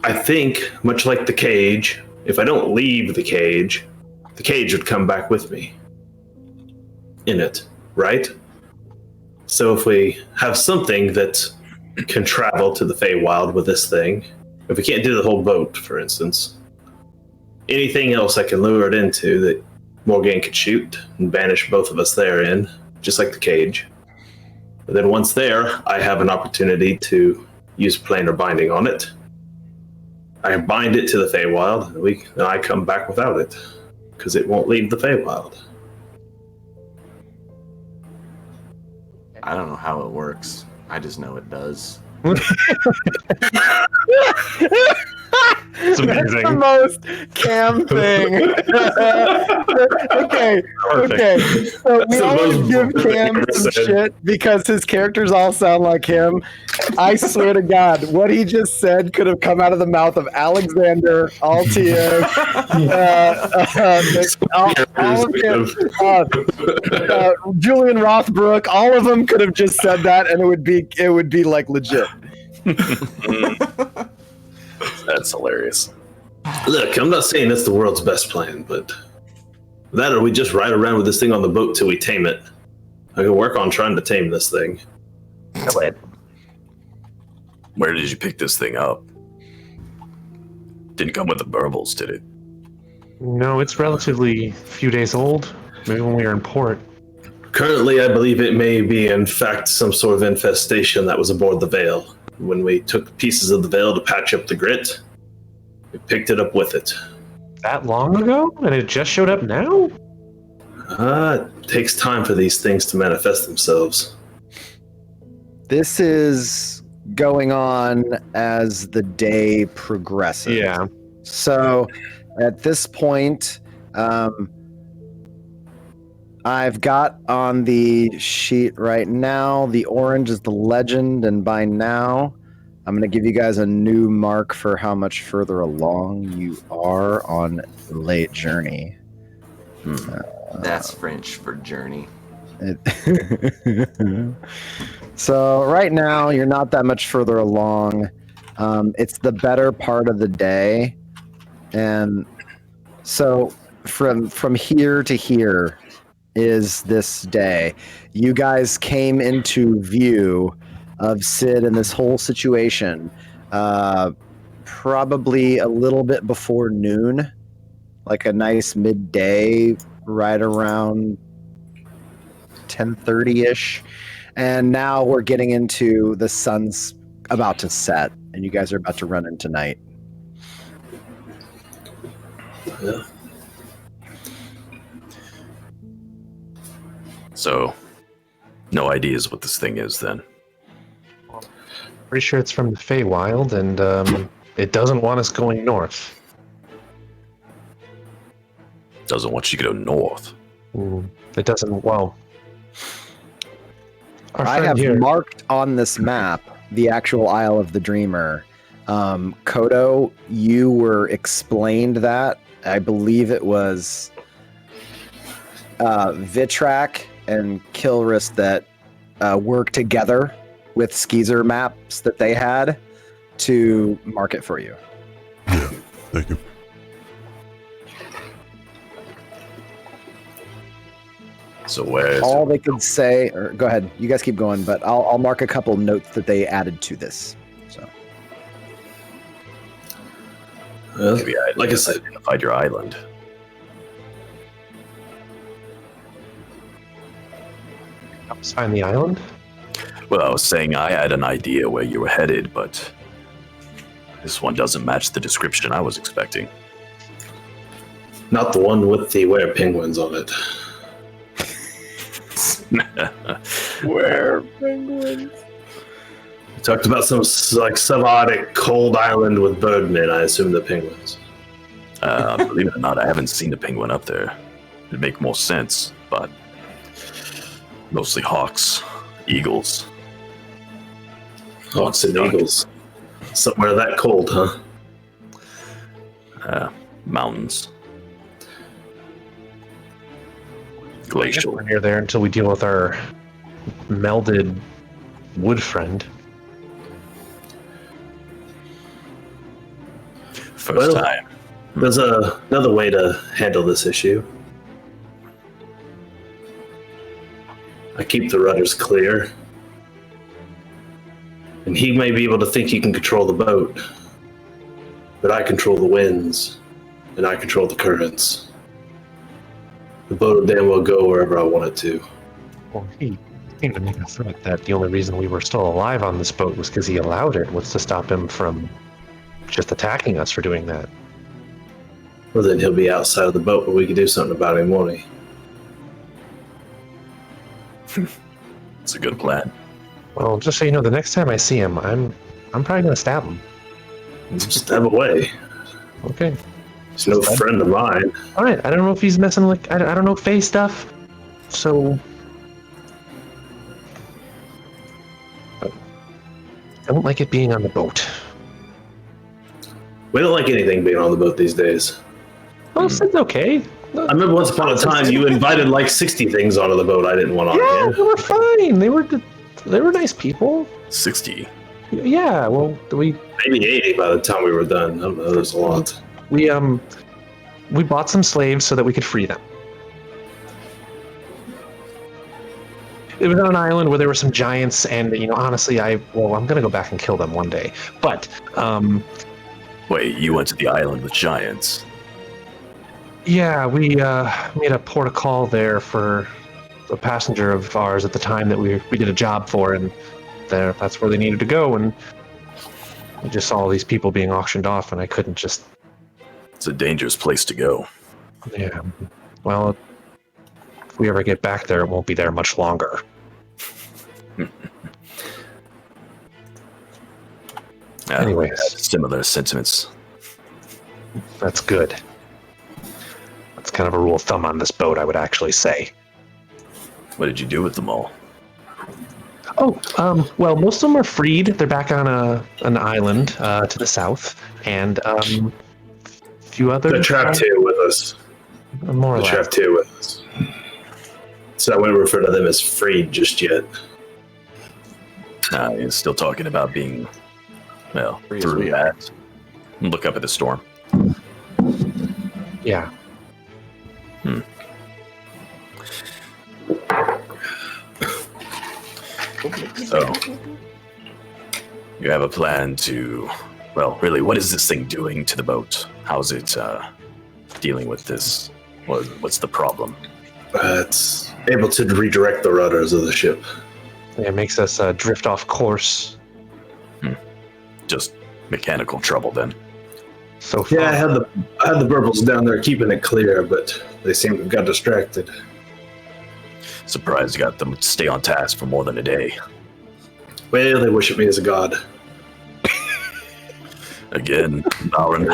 I think, much like the cage, if I don't leave the cage would come back with me. In it, right? So if we have something that can travel to the Feywild with this thing, if we can't do the whole boat, for instance, anything else I can lure it into that Morgaine could shoot and banish both of us therein, just like the cage. And then once there, I have an opportunity to use planar binding on it. I bind it to the Feywild, and I come back without it, because it won't leave the Feywild. I don't know how it works. I just know it does. It's amazing. That's the most Cam thing. Okay. So we always give Cam some shit because his characters all sound like him. I swear to God, what he just said could have come out of the mouth of Alexander, Altier, Julian Rothbrook. All of them could have just said that, and it would be like legit. That's hilarious. Look, I'm not saying that's the world's best plan, but that or we just ride around with this thing on the boat till we tame it. I can work on trying to tame this thing. Go ahead. Where did you pick this thing up? Didn't come with the burbles, did it? No, it's relatively few days old. Maybe when we were in port. Currently, I believe it may be, in fact, some sort of infestation that was aboard the Veil. When we took pieces of the Veil to patch up the grit, we picked it up with it. That long ago? And it just showed up now? It takes time for these things to manifest themselves. This is going on as the day progresses. Yeah. So at this point, I've got on the sheet right now, the orange is the legend, and by now, I'm going to give you guys a new mark for how much further along you are on the late journey. That's French for journey. So right now, you're not that much further along. It's the better part of the day. And so from here to here is this day. You guys came into view of Sid and this whole situation probably a little bit before noon, like a nice midday, right around 10:30-ish. And now we're getting into the sun's about to set, and you guys are about to run into night. Yeah. So, no ideas what this thing is then. Pretty sure it's from the Feywild, and it doesn't want us going north. Doesn't want you to go north. It doesn't, well... I have marked on this map the actual Isle of the Dreamer. Kodo, you were explained that. I believe it was Vitrak and Kilris that worked together with Skeezer maps that they had to mark it for you. Yeah, thank you. So where's all they could say, or go ahead, you guys keep going, but I'll mark a couple notes that they added to this. So, maybe like I said, identified your island. Help us find the island? Well, I was saying I had an idea where you were headed, but this one doesn't match the description I was expecting. Not the one with the were penguins on it. were penguins? We talked about some like subarctic cold island with birdmen. I assume the penguins. Believe it or not, I haven't seen a penguin up there. It'd make more sense, but mostly hawks, eagles. Hawks and eagles. Somewhere that cold, huh? Mountains. Glacial. We're near there until we deal with our melded wood friend. First time. There's another way to handle this issue. I keep the rudders clear. And he may be able to think he can control the boat. But I control the winds. And I control the currents. The boat will damn well go wherever I want it to. Well, he seemed to make a threat that the only reason we were still alive on this boat was because he allowed it. What's to stop him from just attacking us for doing that? Well, then he'll be outside of the boat, but we can do something about him, won't he? It's a good plan. Well, just so you know, the next time I see him, I'm probably gonna stab him. Stab away. Okay. He's no friend of mine. All right. I don't know if he's messing like I don't know Fae stuff, so I don't like it being on the boat. We don't like anything being on the boat these days. Oh, it's okay. I remember once upon a time you invited like 60 things onto the boat I didn't want on Yeah, again. they were fine. They were nice people. 60. Yeah. Well, maybe 80 by the time we were done. I don't know. There's a lot. We bought some slaves so that we could free them. It was on an island where there were some giants, and honestly, I'm gonna go back and kill them one day. But wait, you went to the island with giants? Yeah, we made a port of call there for a passenger of ours at the time that we did a job for, and that's where they needed to go. And we just saw all these people being auctioned off, and I couldn't just. It's a dangerous place to go. Yeah. Well, if we ever get back there, it won't be there much longer. Anyways, similar sentiments. That's good. That's kind of a rule of thumb on this boat, I would actually say. What did you do with them all? Oh, well, most of them are freed. They're back on an island to the south, and few others. They're trapped here with us. More or less. Trapped here with us. So I wouldn't refer to them as freed just yet. You're still talking about being, well, Free as through we that. Look up at the storm. Yeah. So, you have a plan to, well, really, what is this thing doing to the boat? How's it dealing with this? What's the problem? It's able to redirect the rudders of the ship. It makes us drift off course. Just mechanical trouble then. So far. Yeah, I had the burbles down there keeping it clear, but they seem to have got distracted. Surprised you got them to stay on task for more than a day. Well, they worship me as a god. Again, Baron,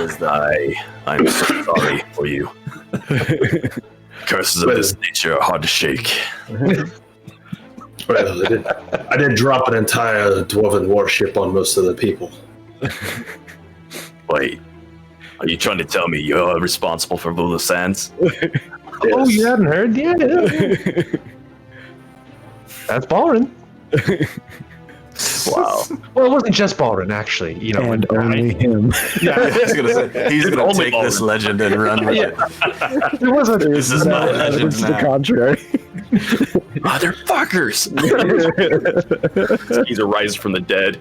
I'm so sorry for you. Curses of this nature are hard to shake. Well, I did drop an entire dwarven warship on most of the people. Wait, are you trying to tell me you're responsible for Vula Sands? Yes. Oh, you hadn't heard? Yeah. That's Balrin. Wow. Well, it wasn't just Baldwin, actually. You know, And only him. Yeah, I was gonna say he's gonna Only take this legend and run with it. There wasn't. This is my legend evidence to the now. contrary. Motherfuckers! He's a rise from the dead.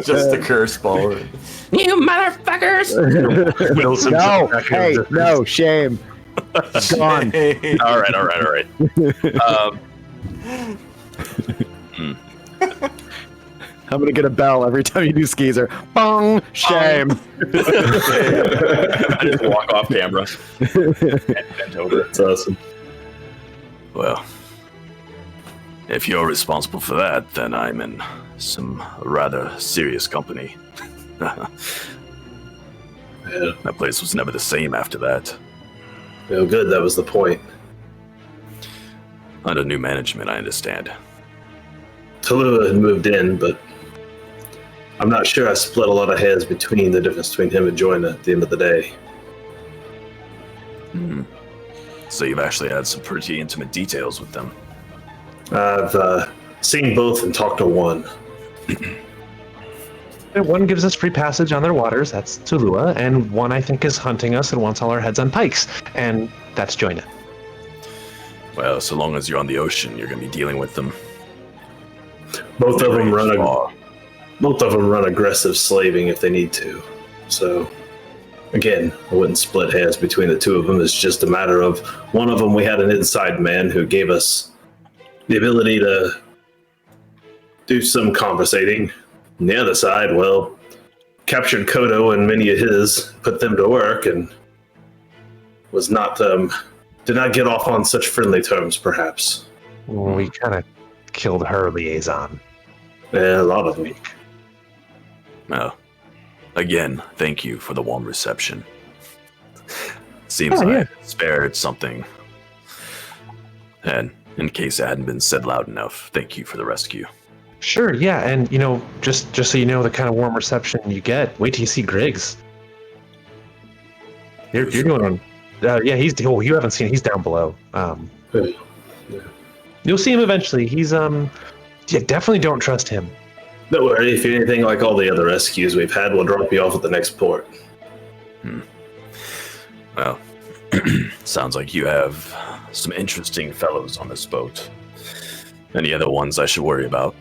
Just to curse Baldwin. You motherfuckers! Wilson No, hey, no, shame. Gone. All right. I'm gonna get a bell every time you do Skeezer. Bong! Shame. I just walk off camera and bent over. That's awesome. Well, if you're responsible for that, then I'm in some rather serious company. Yeah. That place was never the same after that. Well, good. That was the point. Under new management, I understand. Tallulah had moved in, but I'm not sure I split a lot of hairs between the difference between him and Joyner at the end of the day. So you've actually had some pretty intimate details with them. I've seen both and talked to one. One gives us free passage on their waters, that's Tallulah, and one I think is hunting us and wants all our heads on pikes, and that's Joyna. Well, so long as you're on the ocean, you're going to be dealing with them. Both of them run aggressive slaving if they need to. So, again, I wouldn't split hairs between the two of them. It's just a matter of one of them, we had an inside man who gave us the ability to do some conversating. On the other side, well, captured Kodo and many of his, put them to work, and was not did not get off on such friendly terms, perhaps. We kind of killed her liaison. Yeah, a lot of them. Well, again, thank you for the warm reception. Seems Oh, yeah. I spared something. And in case it hadn't been said loud enough, thank you for the rescue. Sure, yeah, and you know, just so you know the kind of warm reception you get, wait till you see Griggs. You're doing yeah, he's you haven't seen he's down below. You'll see him eventually. He's yeah, definitely don't trust him. Don't worry, if you're anything like all the other rescues we've had, we'll drop you off at the next port. Well, sounds like you have some interesting fellows on this boat. Any other ones I should worry about?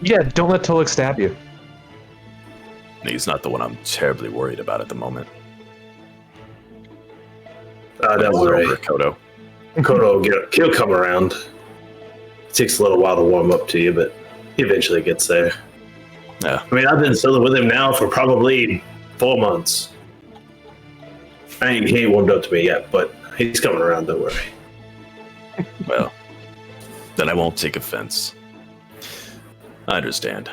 Yeah, don't let Tolek stab you. He's not the one I'm terribly worried about at the moment. Don't worry. Kodo. Kodo he'll come around. It takes a little while to warm up to you, but he eventually gets there. Yeah. I mean, I've been sailing with him now for probably 4 months. He ain't warmed up to me yet, but he's coming around, don't worry. Well, then I won't take offense. I understand.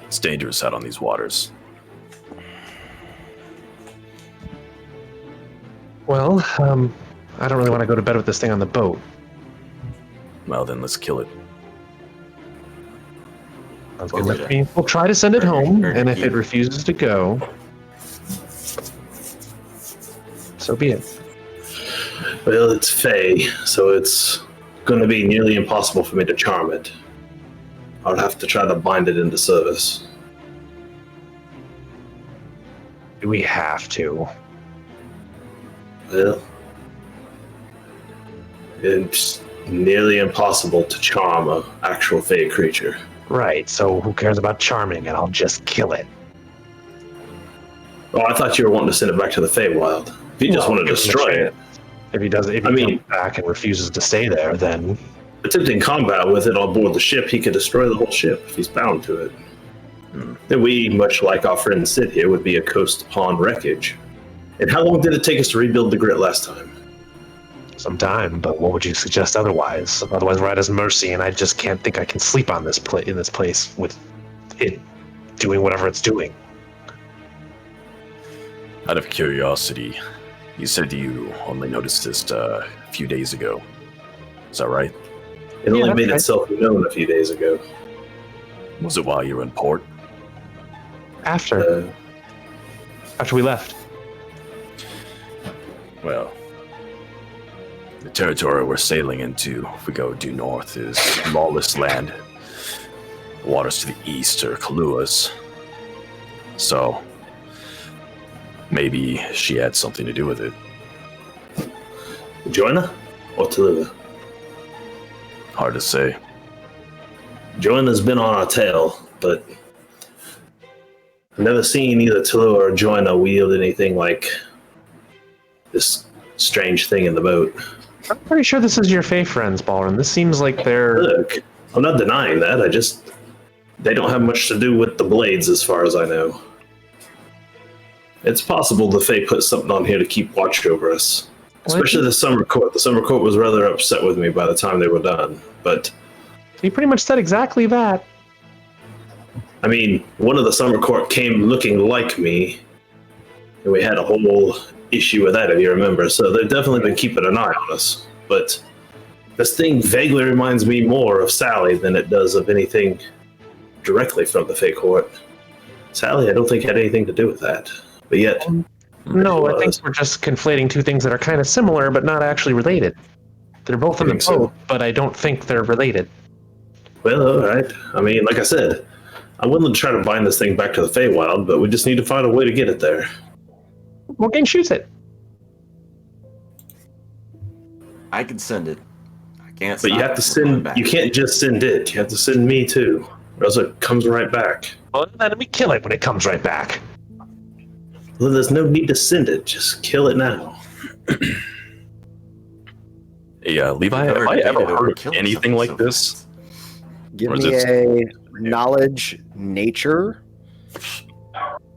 It's dangerous out on these waters. Well, I don't really want to go to bed with this thing on the boat. Well, then let's kill it. Sounds good with me. We'll try to send it home, and if it refuses to go, so be it. Well, it's Fae, so it's going to be nearly impossible for me to charm it. I'll have to try to bind it into service. We have to. Well, it's nearly impossible to charm an actual Fae creature. Right, so who cares about charming it? I'll just kill it. Oh, I thought you were wanting to send it back to the Feywild. If you just want to destroy it. If he does, if he comes back and refuses to stay there, then attempting combat with it on board the ship, he could destroy the whole ship if he's bound to it. Then we, much like our friend Sid here, would be a coast upon wreckage. And how long did it take us to rebuild the grit last time? some time. But what would you suggest otherwise? Otherwise, we're at his mercy, and I just can't think I can sleep on this in this place with it doing whatever it's doing. Out of curiosity, you said you only noticed this a few days ago. Is that right? It only made itself known a few days ago. Was it while you were in port? After we left. Well, the territory we're sailing into, if we go due north, is lawless land. waters to the east are Kalua's. So maybe she had something to do with it. Joanna or Tallulah? Hard to say. Joanna's been on our tail, but I've never seen either Tallulah or Joanna wield anything like this strange thing in the boat. I'm pretty sure this is your Fae friends, Ballroom. This seems like they're... Look, I'm not denying that. They don't have much to do with the blades as far as I know. It's possible the Fae put something on here to keep watch over us. Especially the Summer Court. The Summer Court was rather upset with me by the time they were done, but... You pretty much said exactly that. I mean, one of the Summer Court came looking like me, and we had a whole issue with that, if you remember. So they've definitely been keeping an eye on us. But this thing vaguely reminds me more of Sally than it does of anything directly from the Fae Court. Sally, I don't think had anything to do with that. But yet... No, I think we're just conflating two things that are kind of similar, but not actually related. They're both in the boat, but I don't think they're related. Well, all right. I mean, like I said, I'm willing to try to bind this thing back to the Feywild, but we just need to find a way to get it there. Morgan shoots it. I can send it. I can't. But you have to send. You can't just send it. You have to send me too, or else it comes right back. Well, then we kill it when it comes right back. Well, there's no need to send it. Just kill it now. Yeah, Levi, have I ever heard of anything like this? Give me a knowledge nature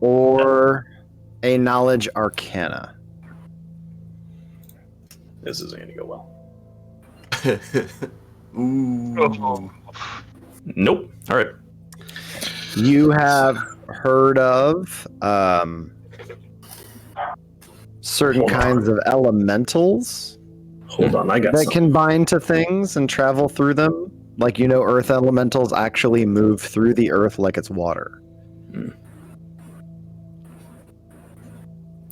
or a knowledge arcana. This isn't going to go well. Ooh. Nope. All right. You have heard of certain kinds of elementals. Hold on, I got that something. Can bind to things and travel through them. Like, you know, earth elementals actually move through the earth like it's water.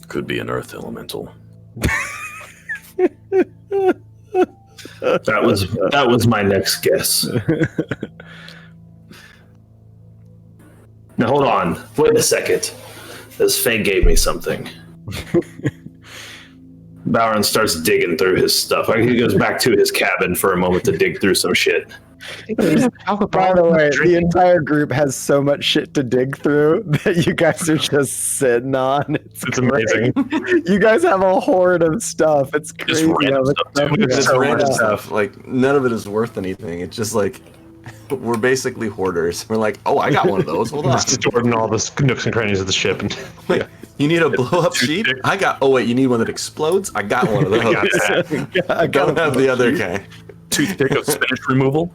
Could be an earth elemental. That was my next guess. Now hold on, wait a second. This Faye gave me something. Bowron starts digging through his stuff. He goes back to his cabin for a moment to dig through some shit. By the way, the entire group has so much shit to dig through that you guys are just sitting on. It's amazing. You guys have a hoard of stuff. It's crazy. Just random stuff. Like, none of it is worth anything. It's just like, we're basically hoarders. We're like, oh, I got one of those. Hold on. Stored in all the nooks and crannies of the ship. And like, you need a blow-up sheep? I got. Oh wait, you need one that explodes? I got one of those. I don't have the other kind. Toothpick of spinach removal.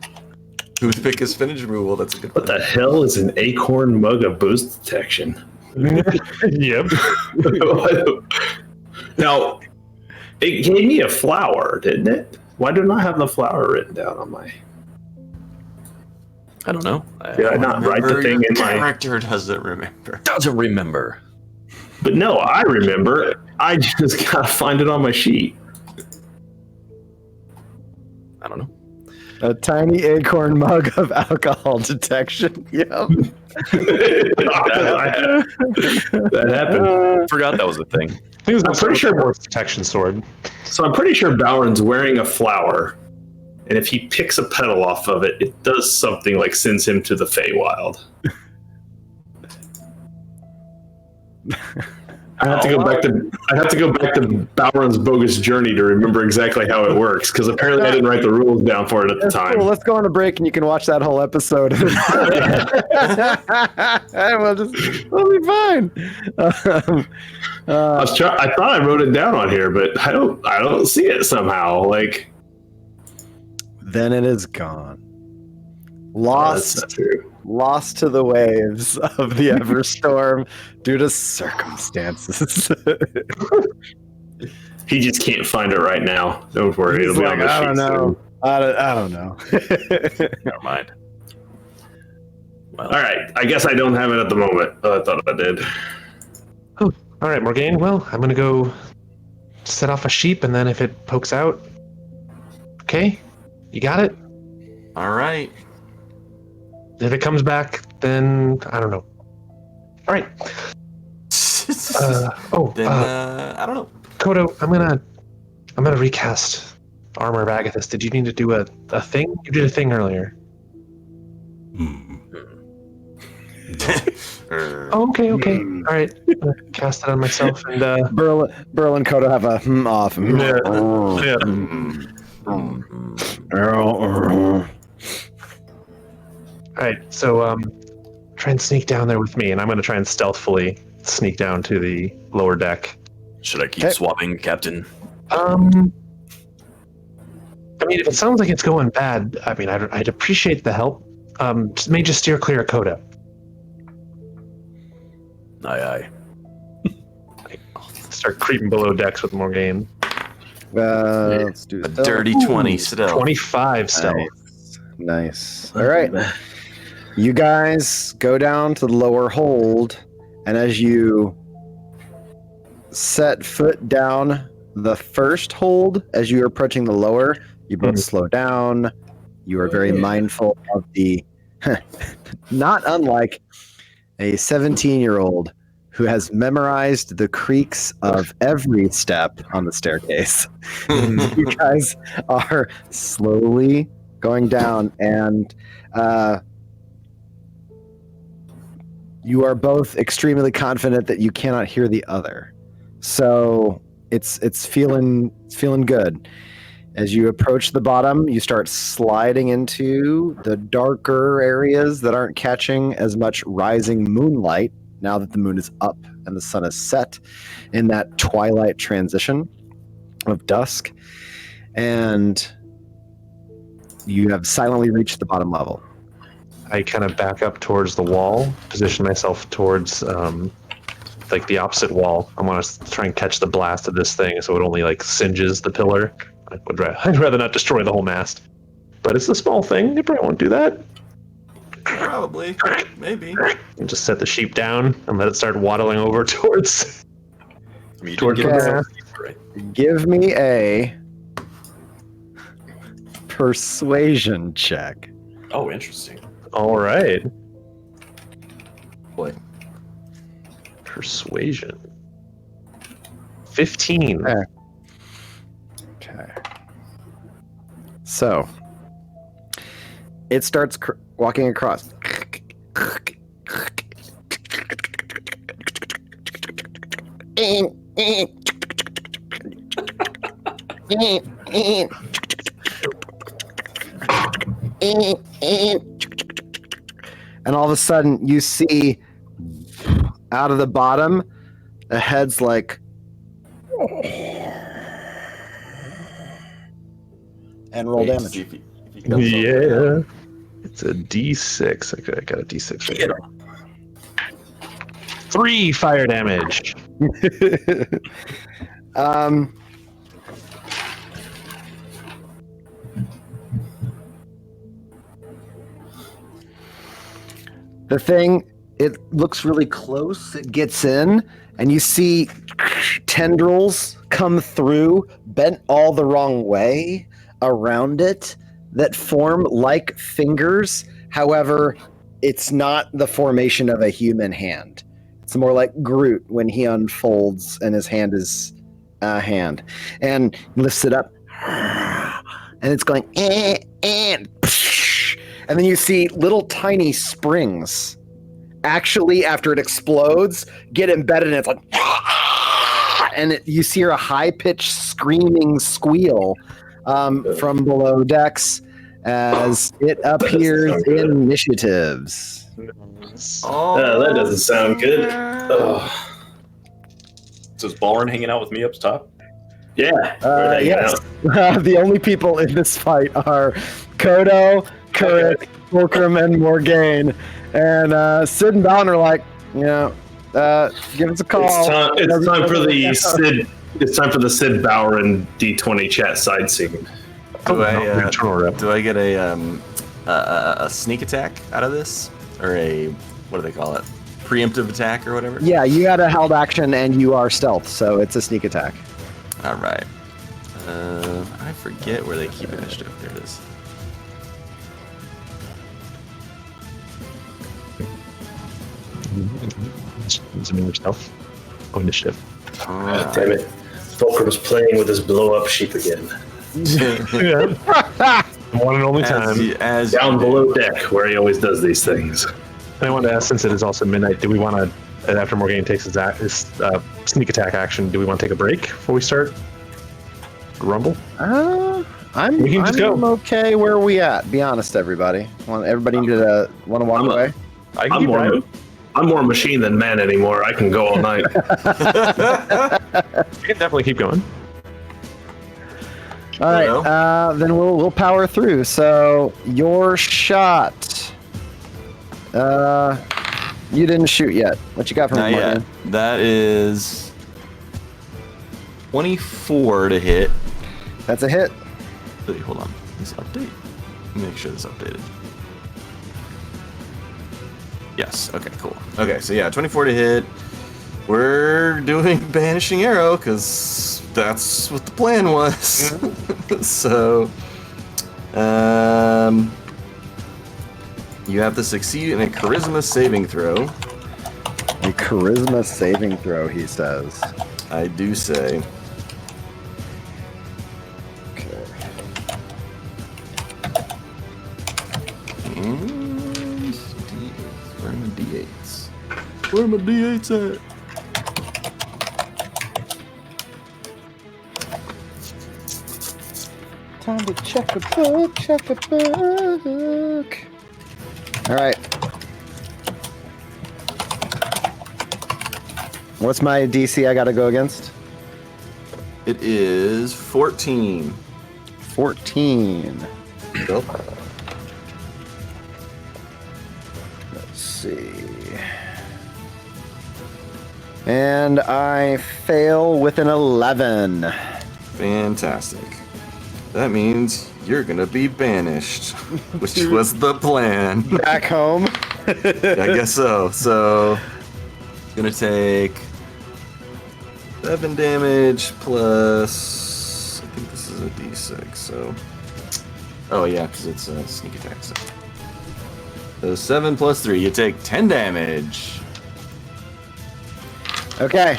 Toothpick of spinach removal. That's a good one. What the hell is an acorn mug of boost detection? Yep. Now, it gave me a flower, didn't it? Why don't I have the flower written down on my? I don't know. Did I not write the thing in my character? Doesn't remember. Doesn't remember. But no, I remember. I just gotta find it on my sheet. I don't know. A tiny acorn mug of alcohol detection. Yep. That happened. Forgot that was a thing. I'm pretty sure more protection sword. So I'm pretty sure Bowron's wearing a flower, and if he picks a petal off of it, it does something like sends him to the Feywild. I have to go back to Bowron's bogus journey to remember exactly how it works, because apparently I didn't write the rules down for it at the time. Cool. Let's go on a break and you can watch that whole episode. We'll be fine. I thought I wrote it down on here, but I don't see it somehow. Like, then it is gone. Lost to the waves of the Everstorm due to circumstances. He just can't find it right now. Don't worry, it'll be on the sheet. I don't know. I don't know. Never mind. Well, all right. I guess I don't have it at the moment. I thought I did. Oh, all right, Morgaine. Well, I'm gonna go set off a sheep, and then if it pokes out, okay, you got it. All right. If it comes back, then I don't know. All right. I don't know. Kodo, I'm gonna recast Armor of Agathis. Did you need to do a thing? You did a thing earlier. Oh, okay. All right. Cast it on myself and Burl and Kodo have a off. All right, so try and sneak down there with me, and I'm going to try and stealthily sneak down to the lower deck. Should I keep swapping, Captain? I mean, if it sounds like it's going bad, I mean, I'd appreciate the help. May just steer clear of Kodo. Aye. I'll start creeping below decks with more game. Let's do a dirty 20 stealth. 25 stealth. Nice. All right. You guys go down to the lower hold, and as you set foot down the first hold, as you are approaching the lower, you both slow down. You are very mindful of the, not unlike a 17-year-old who has memorized the creaks of every step on the staircase. You guys are slowly going down, and you are both extremely confident that you cannot hear the other. So it's feeling good. As you approach the bottom, you start sliding into the darker areas that aren't catching as much rising moonlight now that the moon is up and the sun is set in that twilight transition of dusk. And you have silently reached the bottom level. I kind of back up towards the wall, position myself towards like the opposite wall. I want to try and catch the blast of this thing so it only like singes the pillar. I'd rather not destroy the whole mast. But it's a small thing. You probably won't do that. Probably. Maybe. And just set the sheep down and let it start waddling over towards... Give me a persuasion check. Oh, interesting. All right. Boy. Persuasion. 15. Okay. So, it starts walking across. And all of a sudden, you see out of the bottom, the head's like, and roll damage. Yeah. It's a D6. Okay, I got a D6 right here. 3 fire damage. The thing, it looks really close. It gets in, and you see tendrils come through, bent all the wrong way around it, that form like fingers. However, it's not the formation of a human hand. It's more like Groot when he unfolds and his hand is a hand. And lifts it up, and it's going, and then you see little tiny springs actually, after it explodes, get embedded, and it's like, and you hear a high-pitched screaming squeal from below decks as it appears in initiatives. Oh, that doesn't sound good. Oh. So is Balrin hanging out with me up top? Yeah. Yes. The only people in this fight are Kodo, Kurik, Fulcrum, and Morgaine. And Sid and Balin are like, give us a call. It's time for the Sid. It's time for the Sid Bauer D20 chat side scene. Do I get a sneak attack out of this, or a what do they call it? Preemptive attack or whatever? Yeah, you got a held action and you are stealth, so it's a sneak attack. All right. I forget where they keep initiative. There it is. Zooming yourself. Oh, initiative. God damn it. Fulcrum's playing with his blow-up sheep again. One and only time. As down below deck, where he always does these things. I wanted to ask, since it is also midnight, do we want to, after Morgan takes his sneak attack action, do we want to take a break before we start Rumble? I'm okay where are we at. Be honest, everybody. Everybody need to want to walk away. I'm more machine than man anymore. I can go all night. You can definitely keep going. All right, then we'll power through. So your shot. You didn't shoot yet. What you got for me, Morgan? That is 24 to hit. That's a hit. Wait, hold on. This update. Let me make sure this updated. Yes. Okay. Cool. Okay. So yeah, 24 to hit. We're doing Banishing Arrow because that's what the plan was. So, you have to succeed in a Charisma saving throw. A Charisma saving throw, he says. I do say. Okay. And D8s. Where are my D8s? Where are my D8s at? Time to check the book, check the book. All right. What's my DC I gotta go against? It is 14. 14. Go. Let's see. And I fail with an 11. Fantastic. That means you're gonna be banished, which was the plan. Back home? I guess so. So, it's gonna take 7 damage plus. I think this is a d6. So, oh yeah, because it's a sneak attack. So 7 plus 3, you take 10 damage. Okay.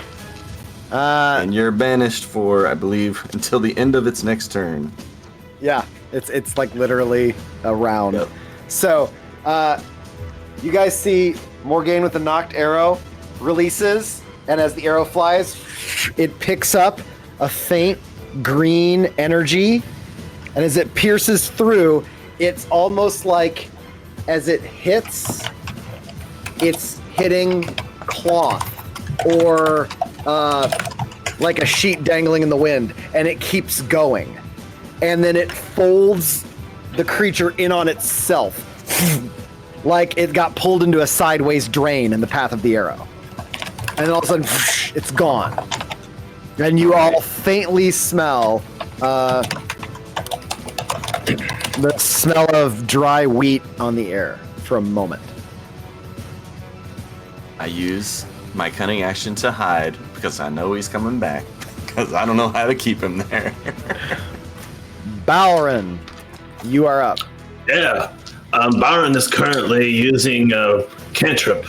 And you're banished for, I believe, until the end of its next turn. Yeah, it's like literally a round. Yep. So, you guys see Morgaine with the knocked arrow releases, and as the arrow flies, it picks up a faint green energy, and as it pierces through, it's almost like as it hits, it's hitting cloth or like a sheet dangling in the wind, and it keeps going. And then it folds the creature in on itself, like it got pulled into a sideways drain in the path of the arrow. And then all of a sudden, it's gone. And you all faintly smell the smell of dry wheat on the air for a moment. I use my cunning action to hide because I know he's coming back. Because I don't know how to keep him there. Bowron, you are up. Yeah. Bowron is currently using a cantrip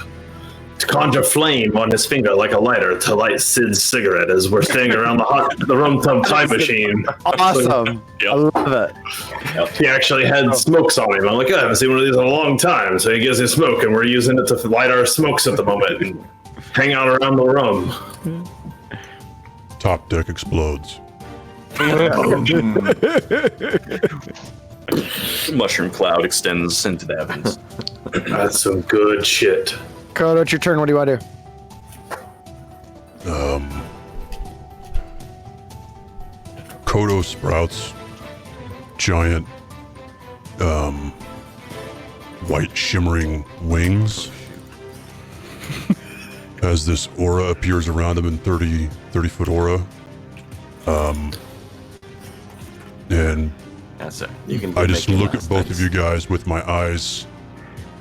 to conjure flame on his finger like a lighter to light Sid's cigarette as we're staying around the rum tub time machine. Awesome. I love it. He actually had smokes on him. I'm like, I haven't seen one of these in a long time. So he gives me smoke, and we're using it to light our smokes at the moment and hang out around the rum. Top deck explodes. Mushroom cloud extends into the heavens. That's some good shit. Kodo, it's your turn. What do you want to do? Kodo sprouts giant white shimmering wings as this aura appears around him in 30 foot aura. And That's it. You can I just make look it at both last. of you guys with my eyes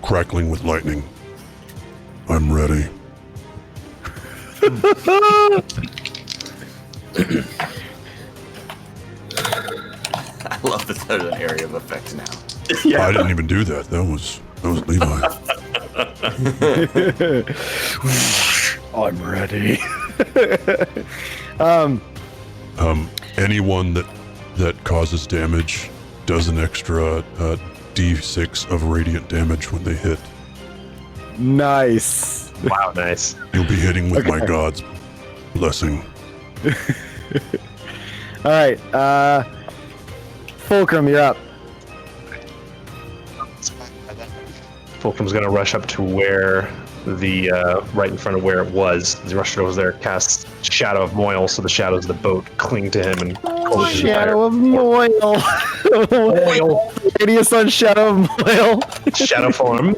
crackling with lightning. I'm ready. I love that there's an area of effect now. I didn't even do that. That was Levi. I'm ready. Anyone that causes damage does an extra D6 of radiant damage when they hit. Nice. Wow, nice. You'll be hitting with my god's blessing. All right, Fulcrum, you're up. Fulcrum's gonna rush up to where the right in front of where it was. He rushed over there, cast Shadow of Moil, so the shadows of the boat cling to him and hold his Shadow of Moil. Moil. Radius on Shadow of Moil. Shadow form.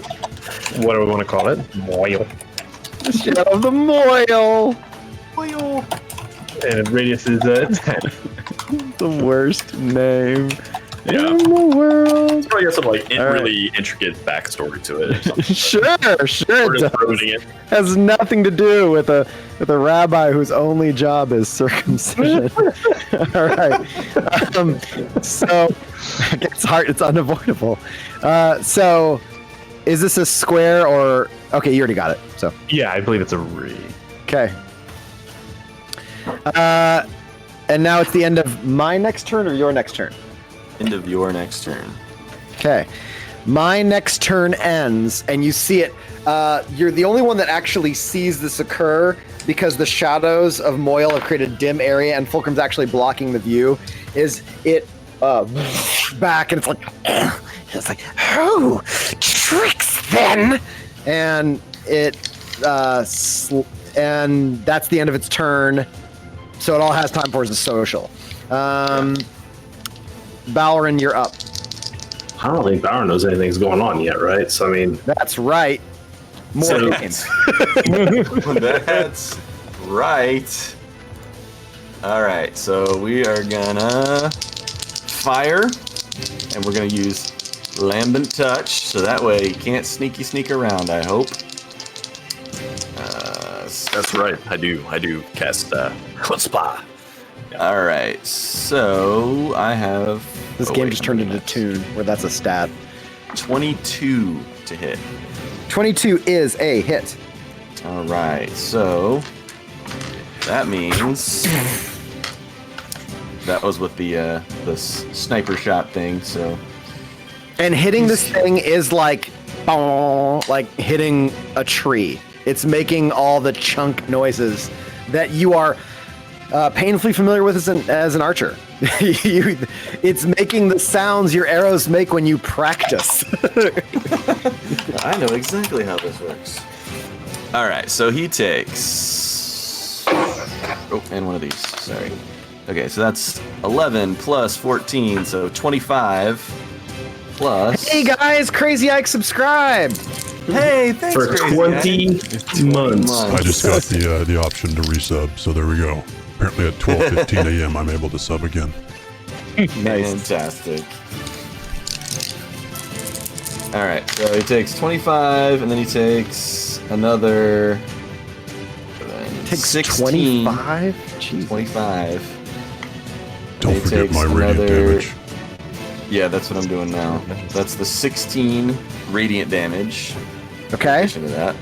What do we want to call it? Moil. Shadow of the Moil. Moil. And radius is 10. The worst name Yeah. in the world. Probably got some like All really intricate backstory to it. Or something. Sure, We're it just does. ruining it. Has nothing to do with a rabbi whose only job is circumcision. All right. So it's hard. It's unavoidable. So is this a square or okay? You already got it. So Yeah, I believe it's a re. okay. And now it's the end of my next turn or your next turn. End of your next turn. Okay. My next turn ends, and you see it. You're the only one that actually sees this occur because the shadows of Moil have created a dim area, and Fulcrum's actually blocking the view. Is it back, and it's like, oh, tricks then, and it and that's the end of its turn. So it all has time for is a social. Balrin, you're up. I don't think Bauer knows anything's going on yet, right? So, I mean... That's right. More So- games. That's right. All right, so we are gonna fire, and we're gonna use Lambent Touch, so that way he can't sneak around, I hope. That's right. I do cast Chutzpah. All right, so I have... This game just turned into Toon, where that's a stat. 22 to hit. 22 is a hit. All right, so that means that was with the sniper shot thing. So, And hitting this thing is like, bong, like hitting a tree. It's making all the chunk noises that you are painfully familiar with as an archer. It's making the sounds your arrows make when you practice. I know exactly how this works. All right, so he takes... Oh, and one of these, sorry. Okay, so that's 11 plus 14, so 25 plus... Hey guys, Crazy Ike subscribed! Hey, thanks, For Crazy 20 months. I just got the option to resub, so there we go. Apparently at 12:15 a.m. I'm able to sub again. Fantastic. All right, so he takes 25, and then he takes another... Takes 16. 25? Jeez. 25. Don't He forget takes my radiant another- damage. Yeah, that's what I'm doing now. That's the 16 radiant damage. Okay. In addition to that.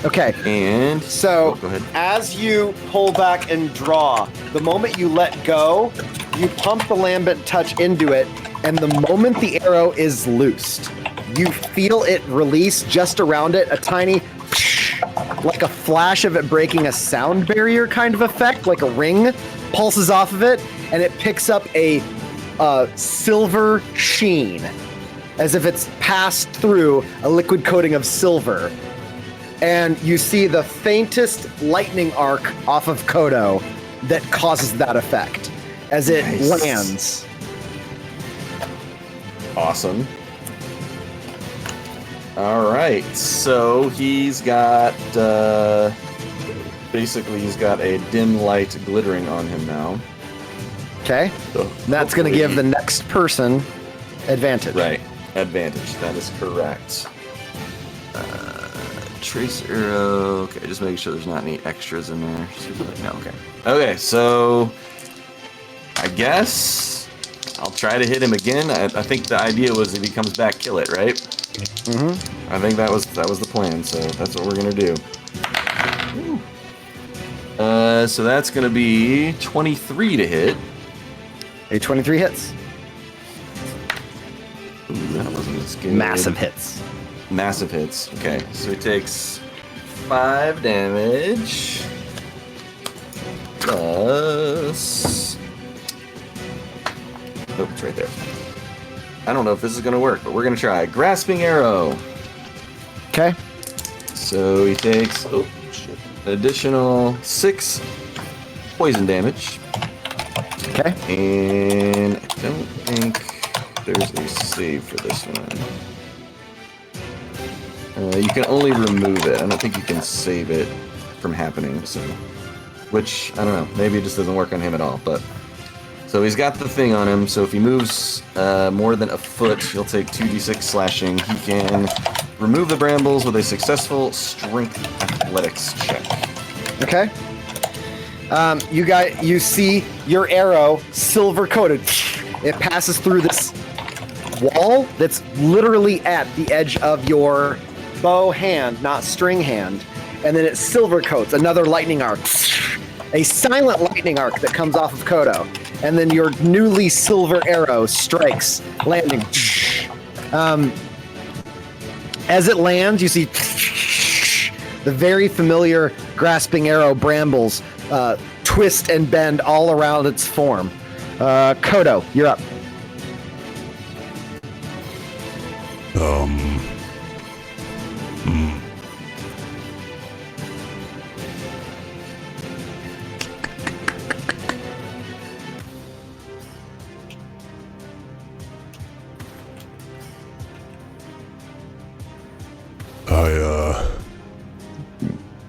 Okay. And... So, go ahead. as you pull back and draw, the moment you let go, you pump the Lambent Touch into it, and the moment the arrow is loosed, you feel it release just around it, a tiny, like a flash of it breaking a sound barrier kind of effect, like a ring pulses off of it, and it picks up a silver sheen, as if it's passed through a liquid coating of silver. And you see the faintest lightning arc off of Kodo that causes that effect as it lands. Awesome. All right, so he's got basically he's got a dim light glittering on him now. Okay, that's going to give the next person advantage. Right, advantage. That is correct. Trace arrow. Okay, just making sure there's not any extras in there. No, okay. Okay, so I guess I'll try to hit him again. I think the idea was if he comes back, kill it, right? Mm-hmm. I think that was the plan. So that's what we're gonna do. So that's gonna be 23 to hit. A 23 hits. Ooh, that wasn't as good. Massive hits. Massive hits. Okay, so he takes 5 damage. Plus. Oh, it's right there. I don't know if this is gonna work, but we're gonna try. Grasping arrow. Okay. So he takes an additional 6 poison damage. Okay. And I don't think there's a save for this one. You can only remove it. I don't think you can save it from happening. So, which I don't know. Maybe it just doesn't work on him at all. But so he's got the thing on him. So if he moves more than a foot, he'll take 2d6 slashing. He can remove the brambles with a successful strength athletics check. Okay. You see your arrow silver coated. It passes through this wall that's literally at the edge of your bow hand, not string hand, and then it silver coats another lightning arc, a silent lightning arc that comes off of Kodo, and then your newly silver arrow strikes, landing. As it lands, you see the very familiar grasping arrow brambles twist and bend all around its form. Kodo, you're up.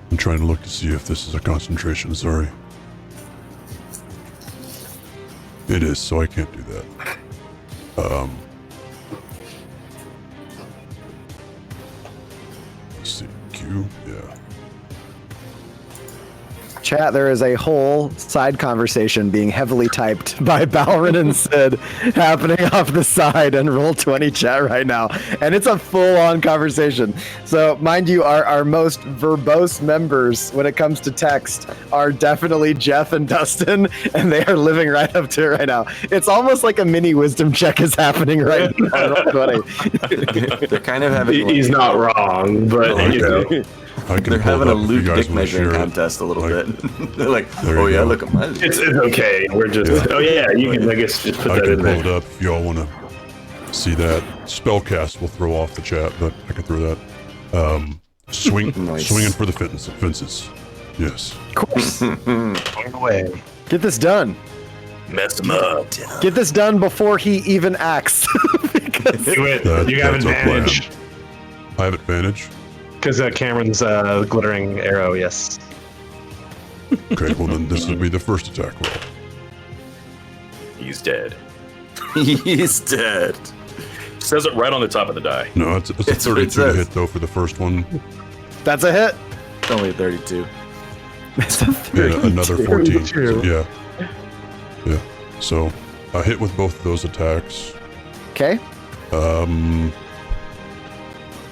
I'm trying to look to see if this is a concentration, sorry. It is, so I can't do that. Let's see, Q, yeah. Chat, there is a whole side conversation being heavily typed by Balrin and Sid happening off the side in Roll20 chat right now. And it's a full-on conversation. So, mind you, our most verbose members when it comes to text are definitely Jeff and Dustin, and they are living right up to it right now. It's almost like a mini wisdom check is happening right now in Roll20. They're kind of having... He's not wrong, but, you know... They're having a Luke dick measuring contest a little bit. They're like, oh yeah, look at my... It's okay. We're just... Oh yeah, you can, I guess, just put that in there. I can pull it up if y'all want to see that. Spellcast will throw off the chat, but I can throw that. Swinging for the fences. Yes. Of course. Going away. Get this done. Mess him up. Get this done before he even acts. Do it. You have advantage. I have advantage? Because Cameron's glittering arrow, yes. Okay, well then this will be the first attack roll. He's dead. He's dead. Says it right on the top of the die. No, it's a 32 to hit though for the first one. That's a hit. It's only a 32. It's a 32. Yeah, another 14. So, yeah. So I hit with both of those attacks. Okay.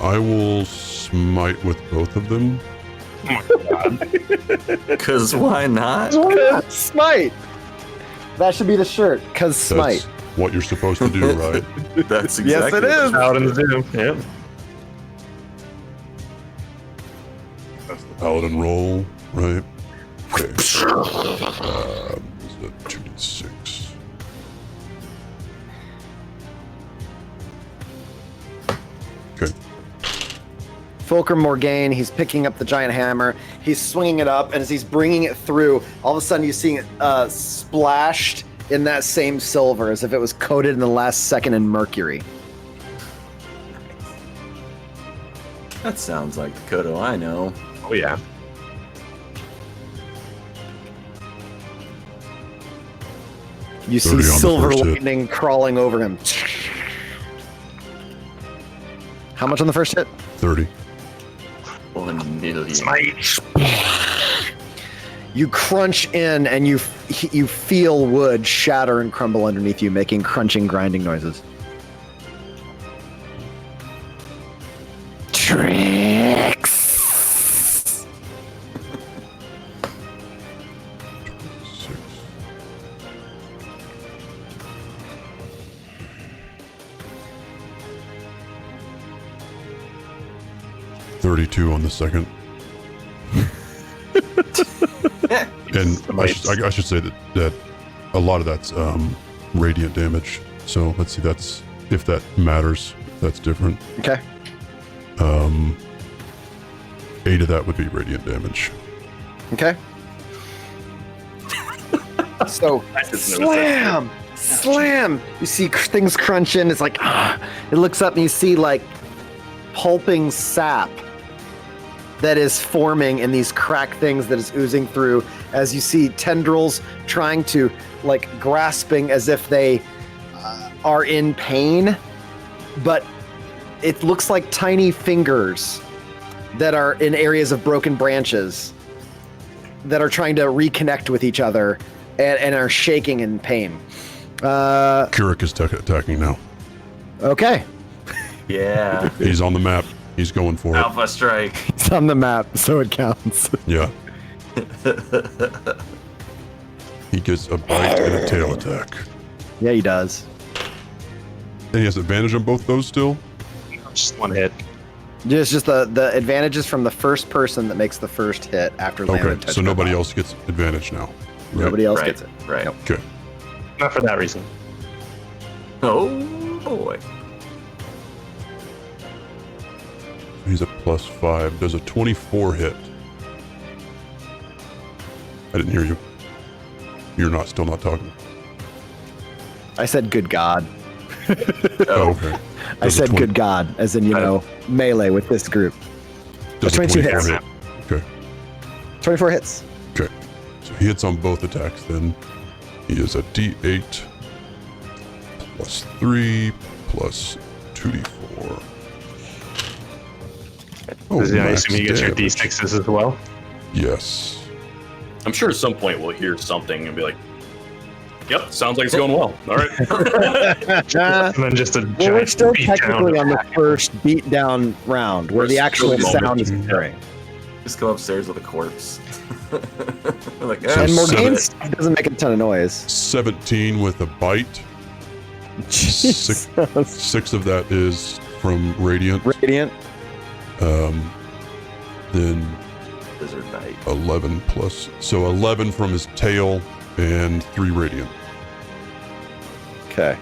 I will smite with both of them. Oh my god. Because why not? Smite. That should be the shirt. Because smite. That's what you're supposed to do, right? That's exactly yes, it is. Out in the zoom. Yep. That's the paladin roll, right? Okay. Is that 2d6? Okay. Fulcrum Morgaine, he's picking up the giant hammer. He's swinging it up, and as he's bringing it through, all of a sudden you see it splashed in that same silver, as if it was coated in the last second in mercury. That sounds like the Kodo I know. Oh yeah. You see silver lightning crawling over him. How much on the first hit? 30. 1 million. Smite. You crunch in, and you feel wood shatter and crumble underneath you, making crunching, grinding noises. 32 on the second. And I should say that a lot of that's radiant damage. So let's see, that's if that matters. That's different. Okay. 8 of that would be radiant damage. Okay. So slam. You see things crunching. It's like it looks up and you see like pulping sap that is forming in these cracked things that is oozing through as you see tendrils trying to like grasping as if they are in pain, but it looks like tiny fingers that are in areas of broken branches that are trying to reconnect with each other and are shaking in pain. Keurig is attacking now. Okay. Yeah. He's on the map. He's going for it. Alpha strike. It's on the map, so it counts. Yeah. He gets a bite and a tail attack. Yeah, he does. And he has advantage on both those still? Just one hit. Just the advantages from the first person that makes the first hit after landing. Okay, so nobody else gets advantage now. Right? Nobody else gets it. Right. Okay. Not for that reason. Oh boy. He's a +5. Does a 24 hit? I didn't hear you. You're still not talking. I said good God. Oh, okay. I said good God, as in, melee with this group. Does 22 hits. hit? Okay. 24 hits. Okay. So he hits on both attacks then. He is a D8 +3 plus 2d4. I max assume you get your damage. D6s as well? Yes. I'm sure at some point we'll hear something and be like, yep, sounds like it's going well. All right. And then just a Well, we're giant still beat technically down. on the first beatdown round, where the actual sound is occurring. Just go upstairs with a corpse. Like, So And Morgane's seven- stuff doesn't make a ton of noise. 17 with a bite. Jesus. 6 of that is from Radiant. Radiant. Then Lizard Knight. 11 plus. So 11 from his tail and 3 Radiant. Okay.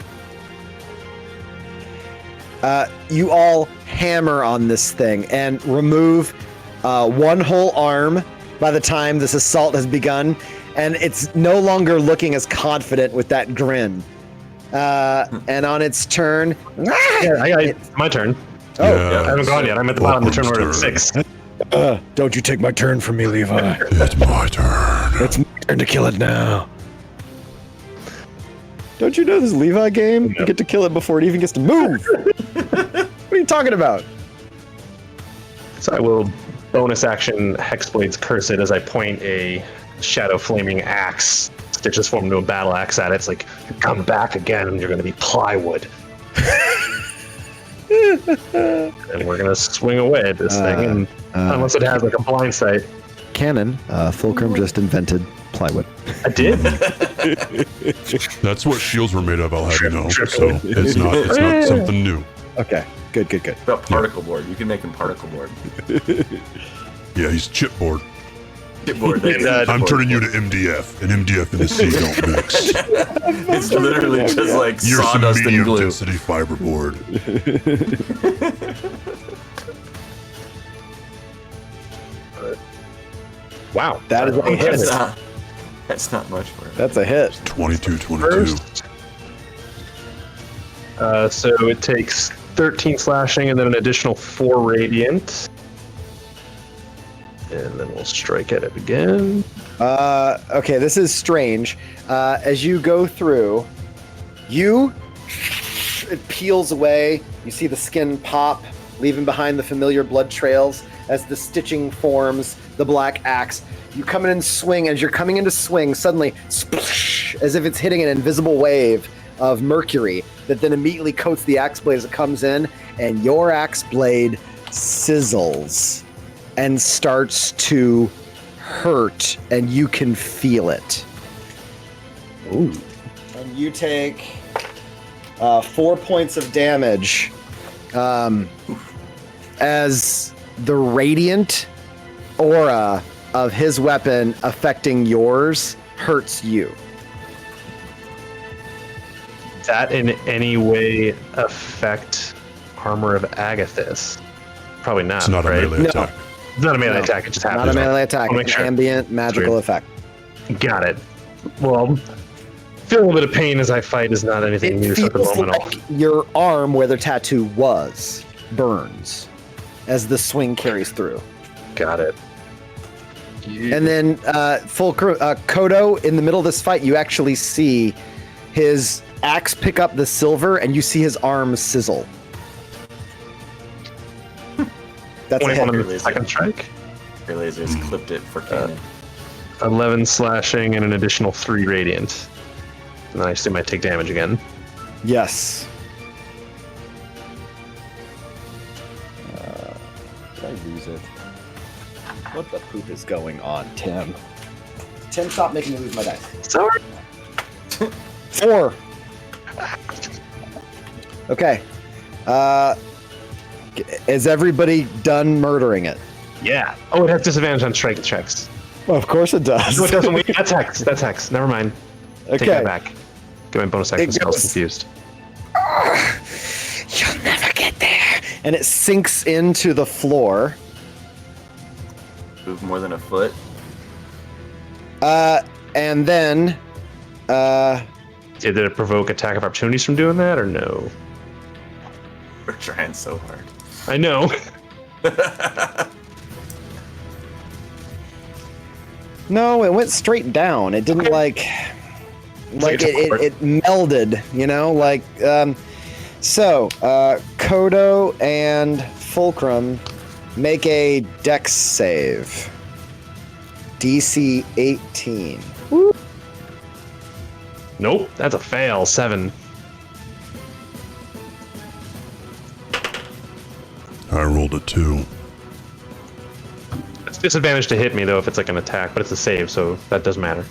You all hammer on this thing and remove one whole arm by the time this assault has begun, and it's no longer looking as confident with that grin. And on its turn, It's my turn. Oh, Yeah, I haven't gone yet. I'm at the bottom of the turn order at Fulcrum's 6. don't you take my turn from me, Levi. It's my turn. It's my turn to kill it now. Don't you know this Levi game? You get to kill it before it even gets to move. What are you talking about? So I will bonus action Hexblade's Curse It as I point a shadow flaming axe. Stitches form into a battle axe at it. It's like, you come back again and you're going to be plywood. And we're going to swing away at this thing. And unless it has like a blind sight. Canon, Fulcrum just invented plywood. I did? That's what shields were made of, I'll have you know. So it's not something new. Okay, good. About particle board. You can make him particle board. Yeah, he's chipboard. Chipboard. I'm turning you to MDF, and MDF and the sea don't mix. It's literally just like You're some sawdust and medium glue. density fiberboard. Wow. That is a hit. That's not much for it. That's a hit. 22. First. So it takes 13 slashing and then an additional 4 radiant. And then we'll strike at it again. Okay, this is strange. As you go through, it peels away. You see the skin pop, leaving behind the familiar blood trails as the stitching forms the black axe. You come in and swing. As you're coming in to swing, suddenly, splash, as if it's hitting an invisible wave of mercury that then immediately coats the axe blade as it comes in, and your axe blade sizzles and starts to hurt, and you can feel it. Ooh. And you take 4 points of damage as the radiant aura of his weapon affecting yours hurts you. Does that in any way affect armor of Agathis? Probably not. It's not a right? melee attack. It's not a melee attack. It just happens. Not a melee attack. I'll It's make an sure. ambient magical effect. Got it. Well, feeling a bit of pain as I fight is not anything new at the Feels moment. like your arm where the tattoo was burns as the swing carries through. Got it. And then Kodo, in the middle of this fight, you actually see his axe pick up the silver, and you see his arm sizzle. That's a 21 hit. on the second strike. Your lasers clipped it for cannon. 11 slashing and an additional 3 radiant. And then I assume I take damage again. Yes. Did I lose it? What the poop is going on, Tim? Tim, stop making me lose my dice. Sorry. 4. Okay. Is everybody done murdering it? Yeah. Oh, it has disadvantage on strike checks. Well, of course it does. No, it doesn't. Wait, that's hex. That's hex. Never mind. Take Okay. that back. Get my bonus action It spells goes- confused. You'll never get there. And it sinks into the floor. Move more than a foot. And then, Did it provoke attack of opportunities from doing that, or no? We're trying so hard. I know. no, it went straight down. It didn't like it melded, you know, like, so, Kodo and Fulcrum make a dex save. DC 18. Nope. That's a fail. 7. I rolled a 2. It's disadvantage to hit me though if it's like an attack, but it's a save, so that doesn't matter.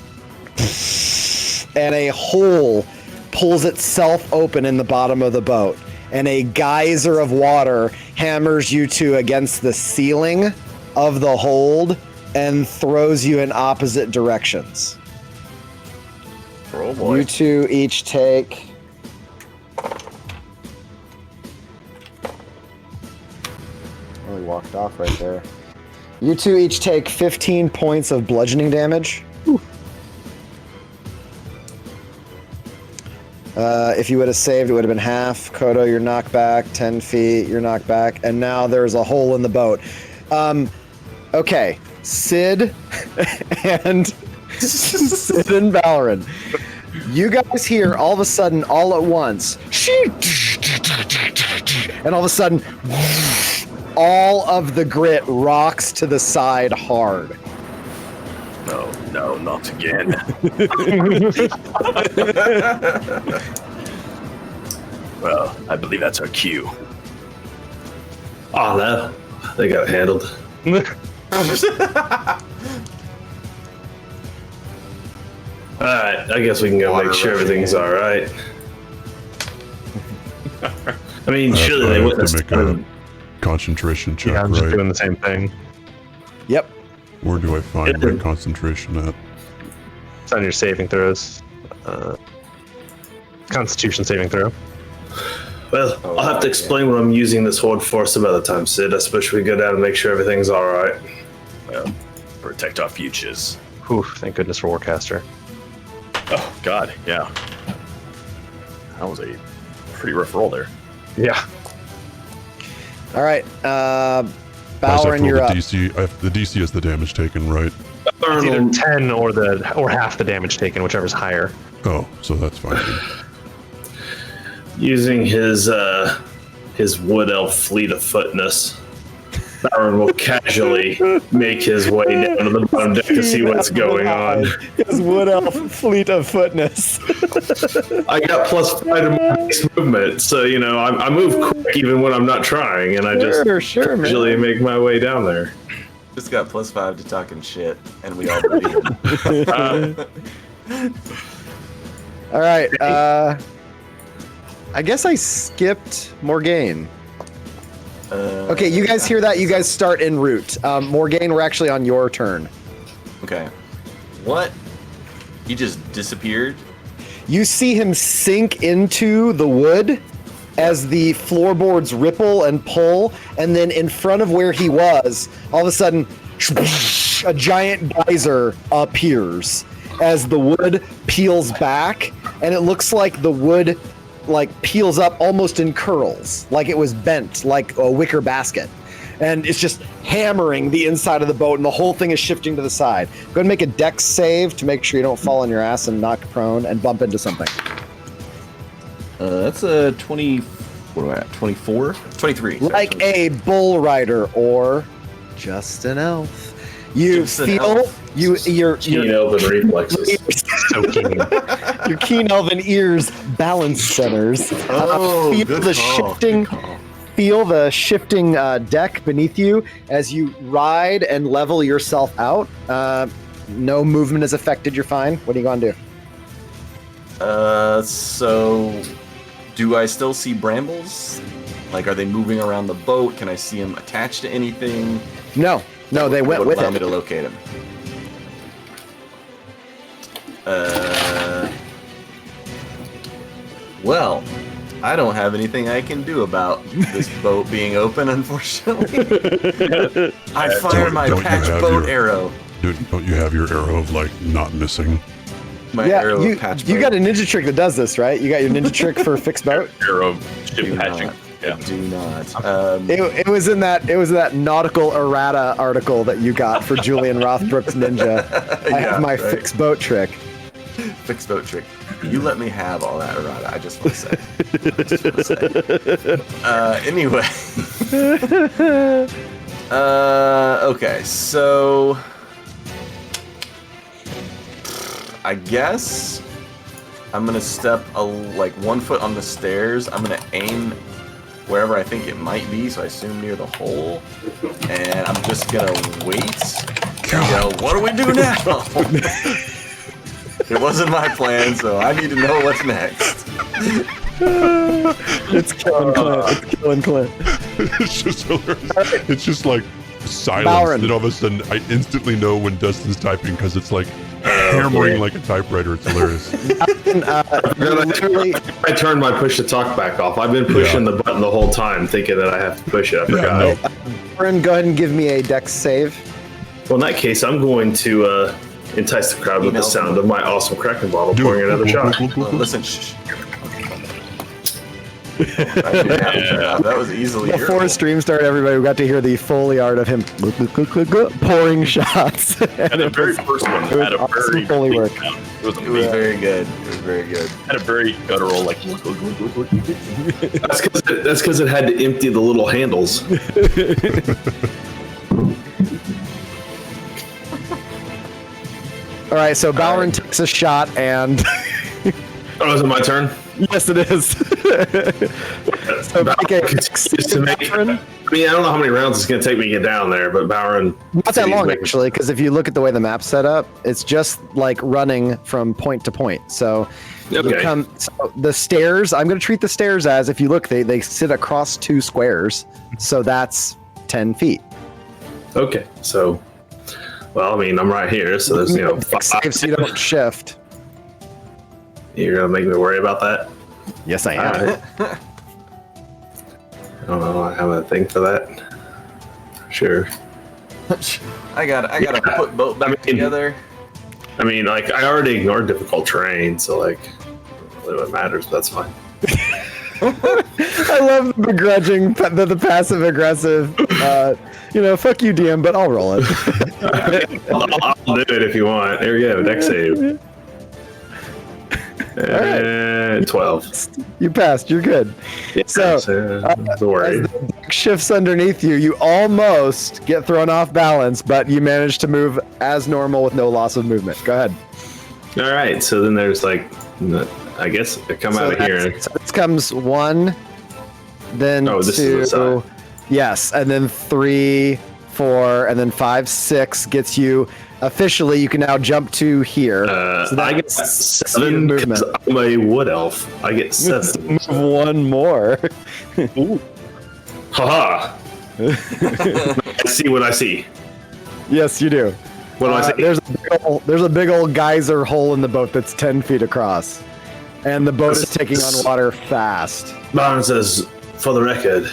And a hole pulls itself open in the bottom of the boat, and a geyser of water hammers you two against the ceiling of the hold and throws you in opposite directions. Oh boy. You two each take... Really walked off right there. You two each take 15 points of bludgeoning damage. If you would have saved, it would have been half. Kodo, you're knocked back. 10 feet, you're knocked back. And now there's a hole in the boat. Okay. Sid and Sid and Valorant. You guys hear all of a sudden, all at once, and all of a sudden, all of the grit rocks to the side hard. No, not again. Well, I believe that's our cue. Oh no, they got it handled. Alright, I guess we can go make sure everything's alright. I mean, surely they I have wouldn't to have make a concentration check, Yeah, I'm just right? doing the same thing. Yep. Where do I find my concentration at? It's on your saving throws. Constitution saving throw. Well, I'll have to explain what I'm using this horde for some other time, Sid. I suppose we go down and make sure everything's alright. Well, protect our futures. Whew, thank goodness for Warcaster. Oh, God, yeah. That was a pretty rough roll there. Yeah. All right. I just have to Balrin, roll you're the up. DC. The DC is the damage taken, right? It's either 10 or half the damage taken, whichever's higher. Oh, so that's fine. Using his wood elf fleet of footness, Baron will casually make his way down to the bottom deck to see what's going on. His wood elf fleet of footness. I got +5 to my base movement, so you know I move quick even when I'm not trying, and I just Sure, man. casually make my way down there. Just got +5 to talking shit, and we all believe it. All right. I guess I skipped Morgaine. Okay, you guys hear that? You guys start en route. Morgaine, we're actually on your turn. Okay. What? He just disappeared? You see him sink into the wood as the floorboards ripple and pull, and then in front of where he was, all of a sudden, a giant geyser appears as the wood peels back, and it looks like the wood peels up almost in curls, like it was bent like a wicker basket. And it's just hammering the inside of the boat, and the whole thing is shifting to the side. Go ahead and make a dex save to make sure you don't fall on your ass and knock prone and bump into something. That's a 20. What am I at? 24? 23. Like a bull rider or just an elf. You Just an feel elf. your Keen elven reflexes. your keen elven ears balance centers. Oh, Feel good the call, shifting. good call. Feel the shifting deck beneath you as you ride and level yourself out. No movement is affected. You're fine. What are you going to do? So do I still see brambles? Like, are they moving around the boat? Can I see them attached to anything? No, they went would with allow it. me to locate them. Well, I don't have anything I can do about this boat being open, unfortunately. I fired my Don't you patch have boat your- arrow. Don't you have your arrow of like not missing? My Yeah, arrow you of patch you boat. got a ninja trick that does this, right? You got your ninja trick for fixed boat. Arrow ship Do patching. not. Yeah. Do not. It was in that nautical errata article that you got for Julian Rothbrook's ninja. I have my right. fixed boat trick. Fixed boat trick. You let me have all that errata. I just want to say. Anyway. Okay, so I guess I'm gonna step like 1 foot on the stairs. I'm gonna aim wherever I think it might be, so I assume near the hole. And I'm just gonna wait. Go, what do we do now? It wasn't my plan, so I need to know what's next. It's killing Clint. It's killing Clint. It's just hilarious. It's just like silence. Bowron. And all of a sudden, I instantly know when Dustin's typing because it's like hammering like a typewriter. It's hilarious. I turned my push to talk back off. I've been pushing the button the whole time, thinking that I have to push it. I forgot. no. Aaron, go ahead and give me a dex save. Well, in that case, I'm going to entice the crowd with the sound of my awesome Kraken bottle Do pouring it. another shot. Listen, shh. That was easily Before hearable. stream started, everybody got to hear the Foley art of him pouring shots. And the very first one it was had a awesome very Foley work. It was It was amazing. very good. It was very good. Had a very guttural like. That's because it had to empty the little handles. All right, so Bowron takes a shot, and Oh, is it my turn? yes, it is. So make a Continues to make. I mean, I don't know how many rounds it's going to take me to get down there, but Bowron. Not that long, actually, because if you look at the way the map's set up, it's just like running from point to point. So, you Okay. so the stairs, I'm going to treat the stairs as, if you look, they sit across 2 squares. So that's 10 feet. Okay, so, well, I mean, I'm right here, so there's, Save so you don't shift. You're going to make me worry about that? Yes, I am. All right. I don't know, I have a thing for that. Sure. I gotta put boat back together. I mean, like, I already ignored difficult terrain, so, like, really what matters, but that's fine. I love the begrudging, the passive aggressive. Fuck you, DM, but I'll roll it. I'll do it if you want. There you go, dex save. And 12. You passed. You're good. So, don't worry. as the deck shifts underneath you, you almost get thrown off balance, but you manage to move as normal with no loss of movement. Go ahead. All right, so then there's like, I guess I come out of here. So this comes 1, then Oh, this 2. is the side. Yes, and then 3, 4, and then 5, 6 gets you. Officially, you can now jump to here. So I get 7 because I'm a wood elf. I get 7. Move 1 more. Haha! I see what I see. Yes, you do. What do I see? There's a big old geyser hole in the boat that's 10 feet across, and the boat is taking on water fast. Baron says, for the record,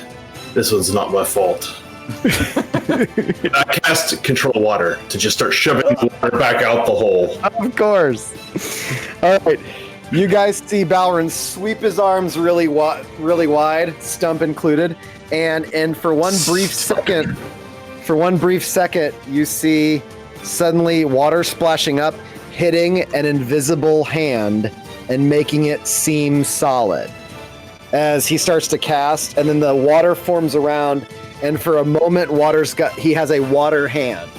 this one's not my fault. I cast control water to just start shoving the water back out the hole. Of course. All right. You guys see Balrin sweep his arms really wide, stump included, and for one brief second, you see suddenly water splashing up, hitting an invisible hand and making it seem solid. As he starts to cast, and then the water forms around, and for a moment, he has a water hand,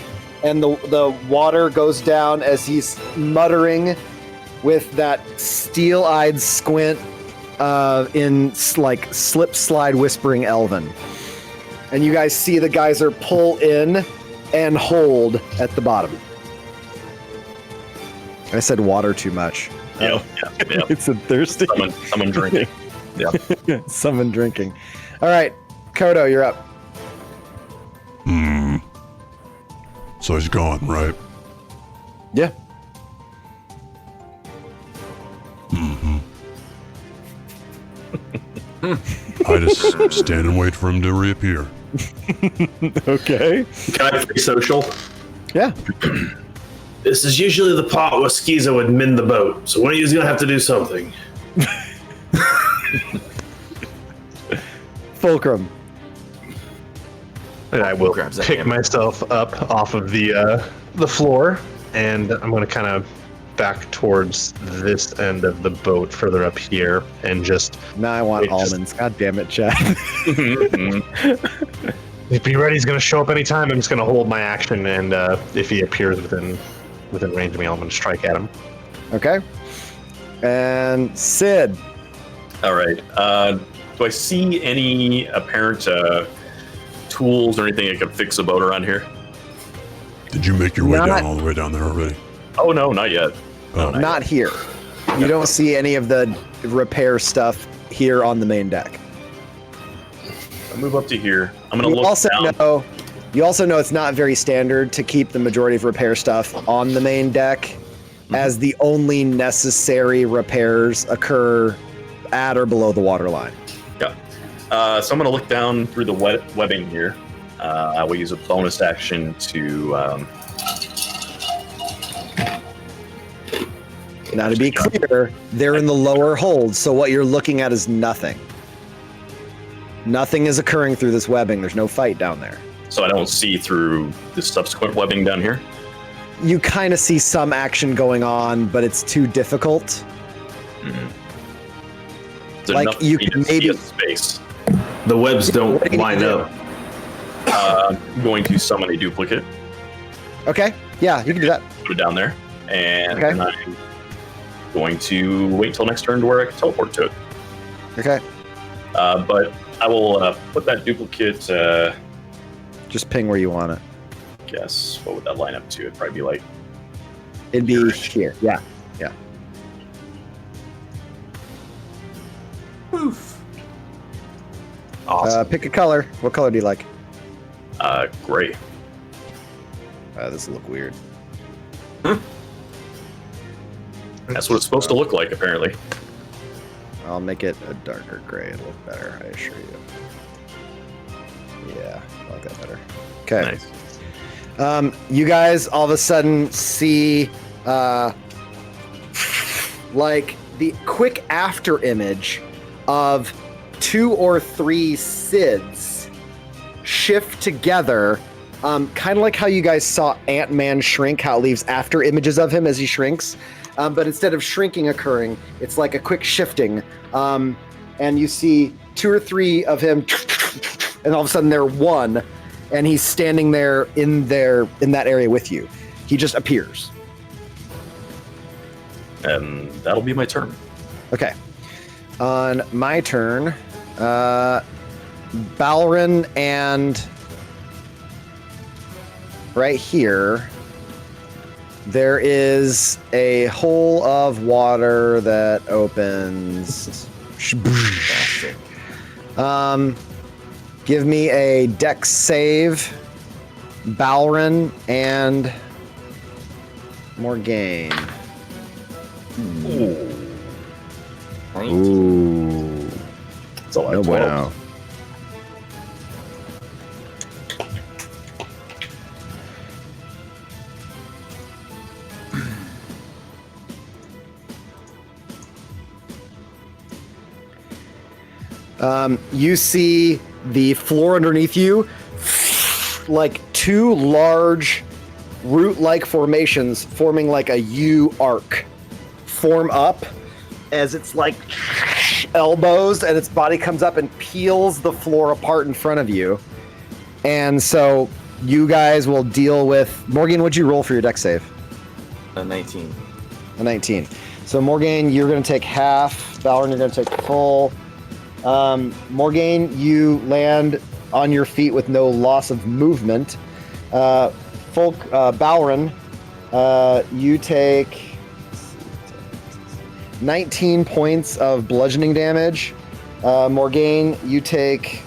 and the water goes down as he's muttering with that steel-eyed squint in like slip slide whispering Elven. And you guys see the geyser pull in and hold at the bottom. I said water too much. Yeah. It's a thirsty. Someone drinking. Yeah. Someone drinking. All right, Kodo, you're up. So he's gone, right? Yeah. I just stand and wait for him to reappear. Okay. Can I free social? Yeah. This is usually the part where Skeezer would mend the boat, so one of you is going to have to do something. Fulcrum. And I will pick myself up off of the floor, and I'm going to kind of back towards this end of the boat further up here, and just... Now I want almonds. God damn it, Chad. If he ready, he's going to show up anytime. I'm just going to hold my action, and if he appears within range of me, I'm going to strike at him. Okay. And Sid. All right. Do I see any apparent tools or anything that could fix a boat around here? Did you make your way down all the way down there already? Oh, no, not yet. Oh. Not here. You don't see any of the repair stuff here on the main deck. I'll move up to here. I'm going to look down. You also know it's not very standard to keep the majority of repair stuff on the main deck, as the only necessary repairs occur at or below the water line. Yeah. So I'm going to look down through the webbing here. I will use a bonus action to... Now, to be clear, they're in the lower hold, so what you're looking at is nothing. Nothing is occurring through this webbing. There's no fight down there. So I don't see through the subsequent webbing down here? You kind of see some action going on, but it's too difficult. Like, you can maybe... space. The webs don't line up. I'm going to summon a duplicate. Okay. Yeah, you can do that. Put it down there. And then I'm going to wait till next turn to where I can teleport to it. Okay. But I will put that duplicate... just ping where you want it. Guess, what would that line up to? It'd probably be like... It'd be here. Yeah. Yeah. Poof. Awesome. Pick a color. What color do you like? Gray. This will look weird. That's what it's supposed to look like, apparently. I'll make it a darker gray. It'll look better, I assure you. Yeah, I like that better. Okay. Nice. You guys all of a sudden see like the quick after image of 2 or 3 Sids shift together, kind of like how you guys saw Ant-Man shrink, how it leaves after images of him as he shrinks. But instead of shrinking occurring, it's like a quick shifting. And you see 2 or 3 of him, and all of a sudden they're one, and he's standing there in that area with you. He just appears. And that'll be my turn. Okay. On my turn, Balrin and right here, there is a hole of water that opens. Give me a dex save, Balrin and Morgaine. Ooh. That's all I No have. bueno. You see the floor underneath you, like two large root-like formations forming like a U arc, form up as it's like elbows, and its body comes up and peels the floor apart in front of you. And so you guys will deal with Morgan. What'd you roll for your dex save? A 19. A 19. So Morgaine, you're going to take half. Balrin, you're going to take full. Morgaine, you land on your feet with no loss of movement. Balrin, you take 19 points of bludgeoning damage. Morgaine, you take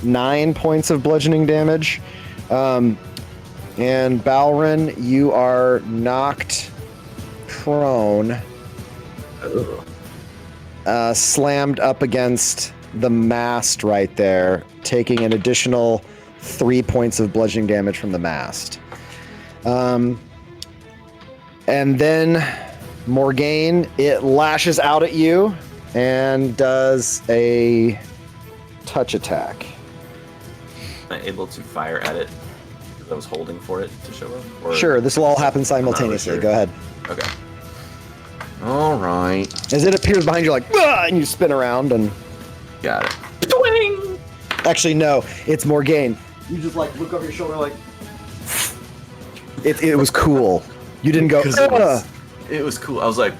9 points of bludgeoning damage. And Balrin, you are knocked prone. Slammed up against the mast right there, taking an additional 3 points of bludgeoning damage from the mast. And then Morgaine, it lashes out at you and does a touch attack. Am I able to fire at it because I was holding for it to show up? Or Sure, this will all happen simultaneously. Sure. Go ahead. Okay. All right. As it appears behind you, like, "Ah!" and you spin around and. Got it. Doing! Actually, no, it's Morgaine. You just like look over your shoulder, like. It was cool. You didn't go. It was cool. I was like.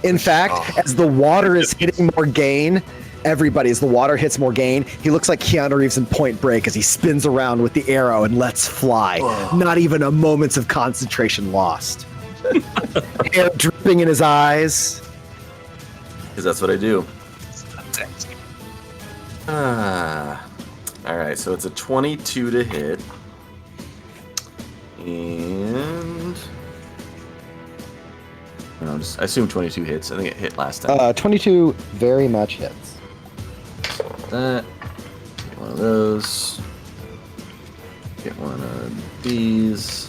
In fact, as the water is hitting Morgaine, as the water hits Morgaine, he looks like Keanu Reeves in Point Break as he spins around with the arrow and lets fly. Not even a moment's of concentration lost. Hair dripping in his eyes. Because that's what I do. Alright, so it's a 22 to hit. And... I assume 22 hits. I think it hit last time. 22 very much hits. That. Get one of those. Get one of these.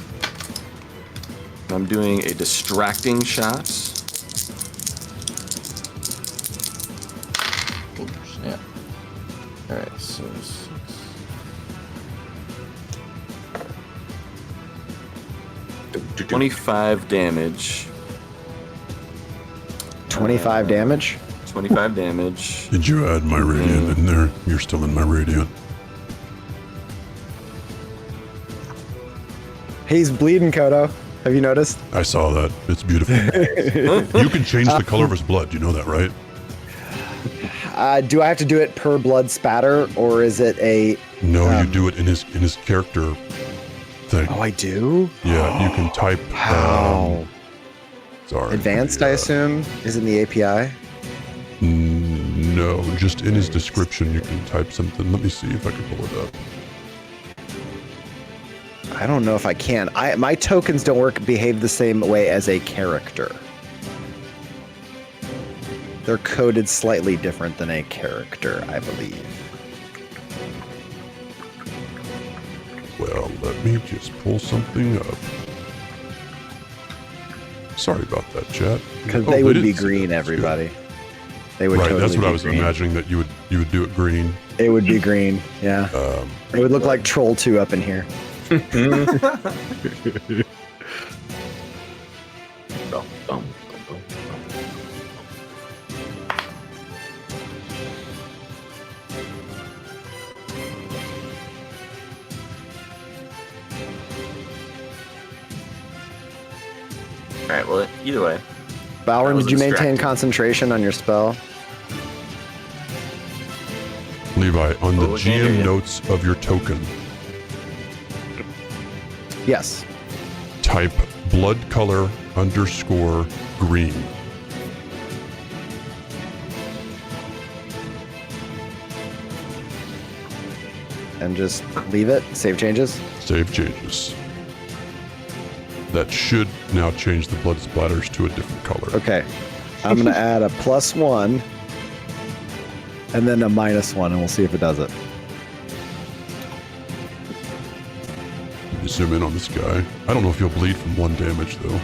I'm doing a distracting shot. Yeah. Alright, so 6. Do 25 damage. 25 damage? 25 damage. Did you add my radiant in there? You're still in my radiant. He's bleeding, Kodo. Have you noticed? I saw that. It's beautiful. You can change the color of his blood. You know that, right? Do I have to do it per blood spatter, or is it a... No, you do it in his character thing. Oh, I do? Yeah, you can type... How? Sorry. Advanced, I assume? Is it in the API? No, just in his description you can type something. Let me see if I can pull it up. I don't know if I can. My tokens don't behave the same way as a character. They're coded slightly different than a character, I believe. Well, let me just pull something up. Sorry about that, chat. Because they would be green, everybody. They would right, totally that's what be I was green. imagining, that you would do it green. It would be green, yeah. It would look like Troll 2 up in here. Alright, well, either way. Balrin, was did you maintain distracting. concentration on your spell? Levi, on the Oh, I can't hear GM you. notes of your token, Yes. type blood color _ green. and just leave it. Save changes. Save changes. That should now change the blood splatters to a different color. Okay. I'm going to add a +1 and then a -1, and we'll see if it does it. Let me zoom in on this guy. I don't know if he'll bleed from 1 damage, though.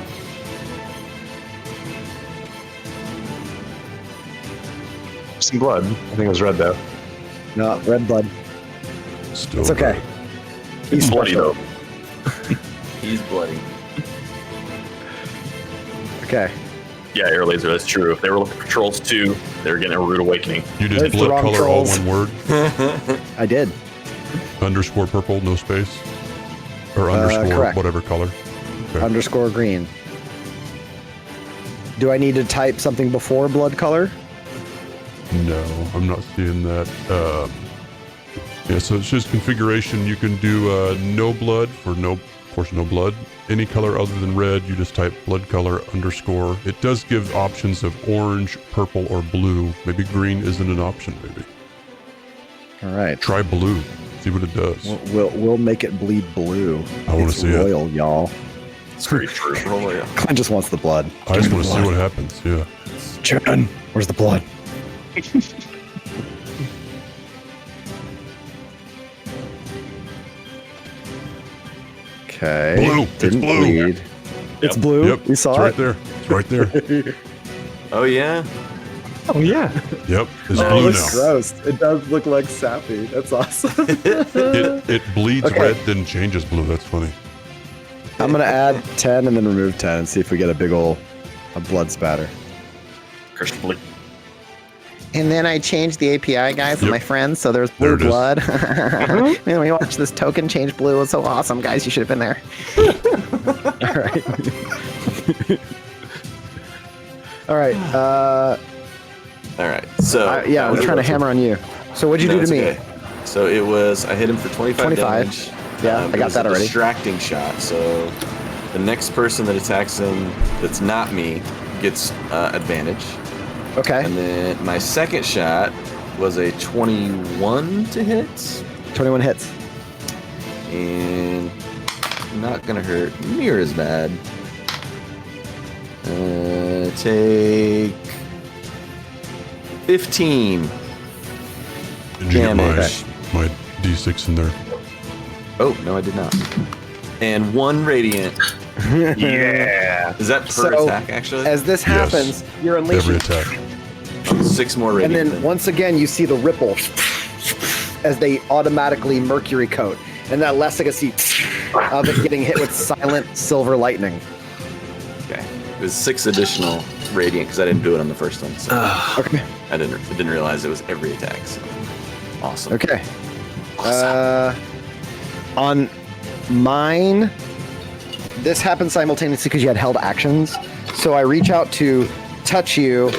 Some blood. I think it was red, though. No, red blood. Still it's okay. He's bloody, though. He's bloody. Okay. Yeah, Air Laser, that's true. If they were looking for trolls too, they were getting a rude awakening. You did blood color trolls. All one word? I did. Underscore purple, no space? Or underscore correct. whatever color? Okay. Underscore green. Do I need to type something before blood color? No, I'm not seeing that. Yeah, so it's just configuration. You can do no blood for no blood. Any color other than red, you just type blood color underscore. It does give options of orange, purple, or blue. Maybe green isn't an option, maybe. All right. Try blue. See what it does. We'll make it bleed blue. I want to see it. Royal, y'all. It's very true. Royal. Glenn just wants the blood. I just want to see what happens, yeah. Jen, where's the blood? Okay. Blue. Didn't It's blue. bleed. It's blue. Yep. You saw it's it right there. It's right there. Oh yeah. Oh yeah. Yep. It's Oh, it blue looks now. gross. It does look like sappy. That's awesome. It bleeds Okay. red, then changes blue. That's funny. I'm gonna add 10 and then remove 10 and see if we get a big ol' blood spatter. Christian Blake. And then I changed the API, guys, with my friends, so there's blue There it is. blood. Man, we watched this token change blue. It was so awesome, guys. You should have been there. All right. All right. All right. So Yeah, I was trying to hammer on you. So what'd you do to me? Okay. So it was I hit him for 25 damage. Yeah, I it got was that a already. Distracting shot. So the next person that attacks him that's not me gets advantage. Okay. And then my second shot was a 21 to hit. 21 hits. And not gonna hurt near as bad. Take 15 Did you damage. get my D6 in there? Oh, no, I did not. And 1 radiant. Yeah. Is that per So, attack, actually? As this happens, you're unleashing. Every attack. 6 more And radiant. then once again, you see the ripple as they automatically mercury coat. And that legacy of it getting hit with silent silver lightning. Okay. It was 6 additional radiant because I didn't do it on the first one. So Okay. I didn't realize it was every attack. So. Awesome. Okay. On mine, this happened simultaneously because you had held actions. So I reach out to touch you,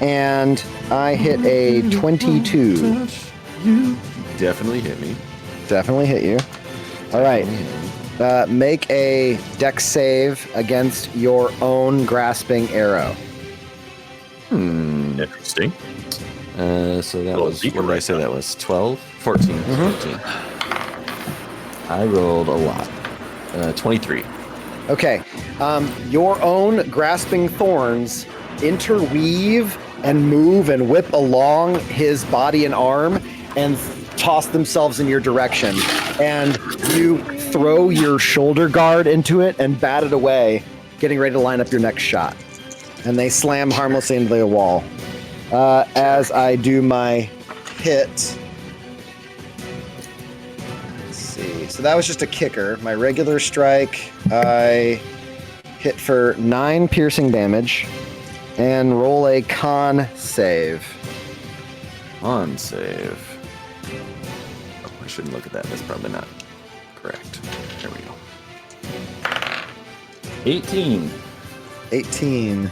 and I hit a 22. Definitely hit me. Definitely hit you. All right. Make a dex save against your own grasping arrow. Interesting. So that was, what did I say that was? 12? 14. 14. I rolled a lot. 23. Okay. Your own grasping thorns interweave and move and whip along his body and arm and toss themselves in your direction. And you throw your shoulder guard into it and bat it away, getting ready to line up your next shot. And they slam harmlessly into the wall. As I do my hit. Let's see. So that was just a kicker. My regular strike, I hit for 9 piercing damage and roll a con save. Con save. Oh, I shouldn't look at that. That's probably not correct. There we go. 18. 18.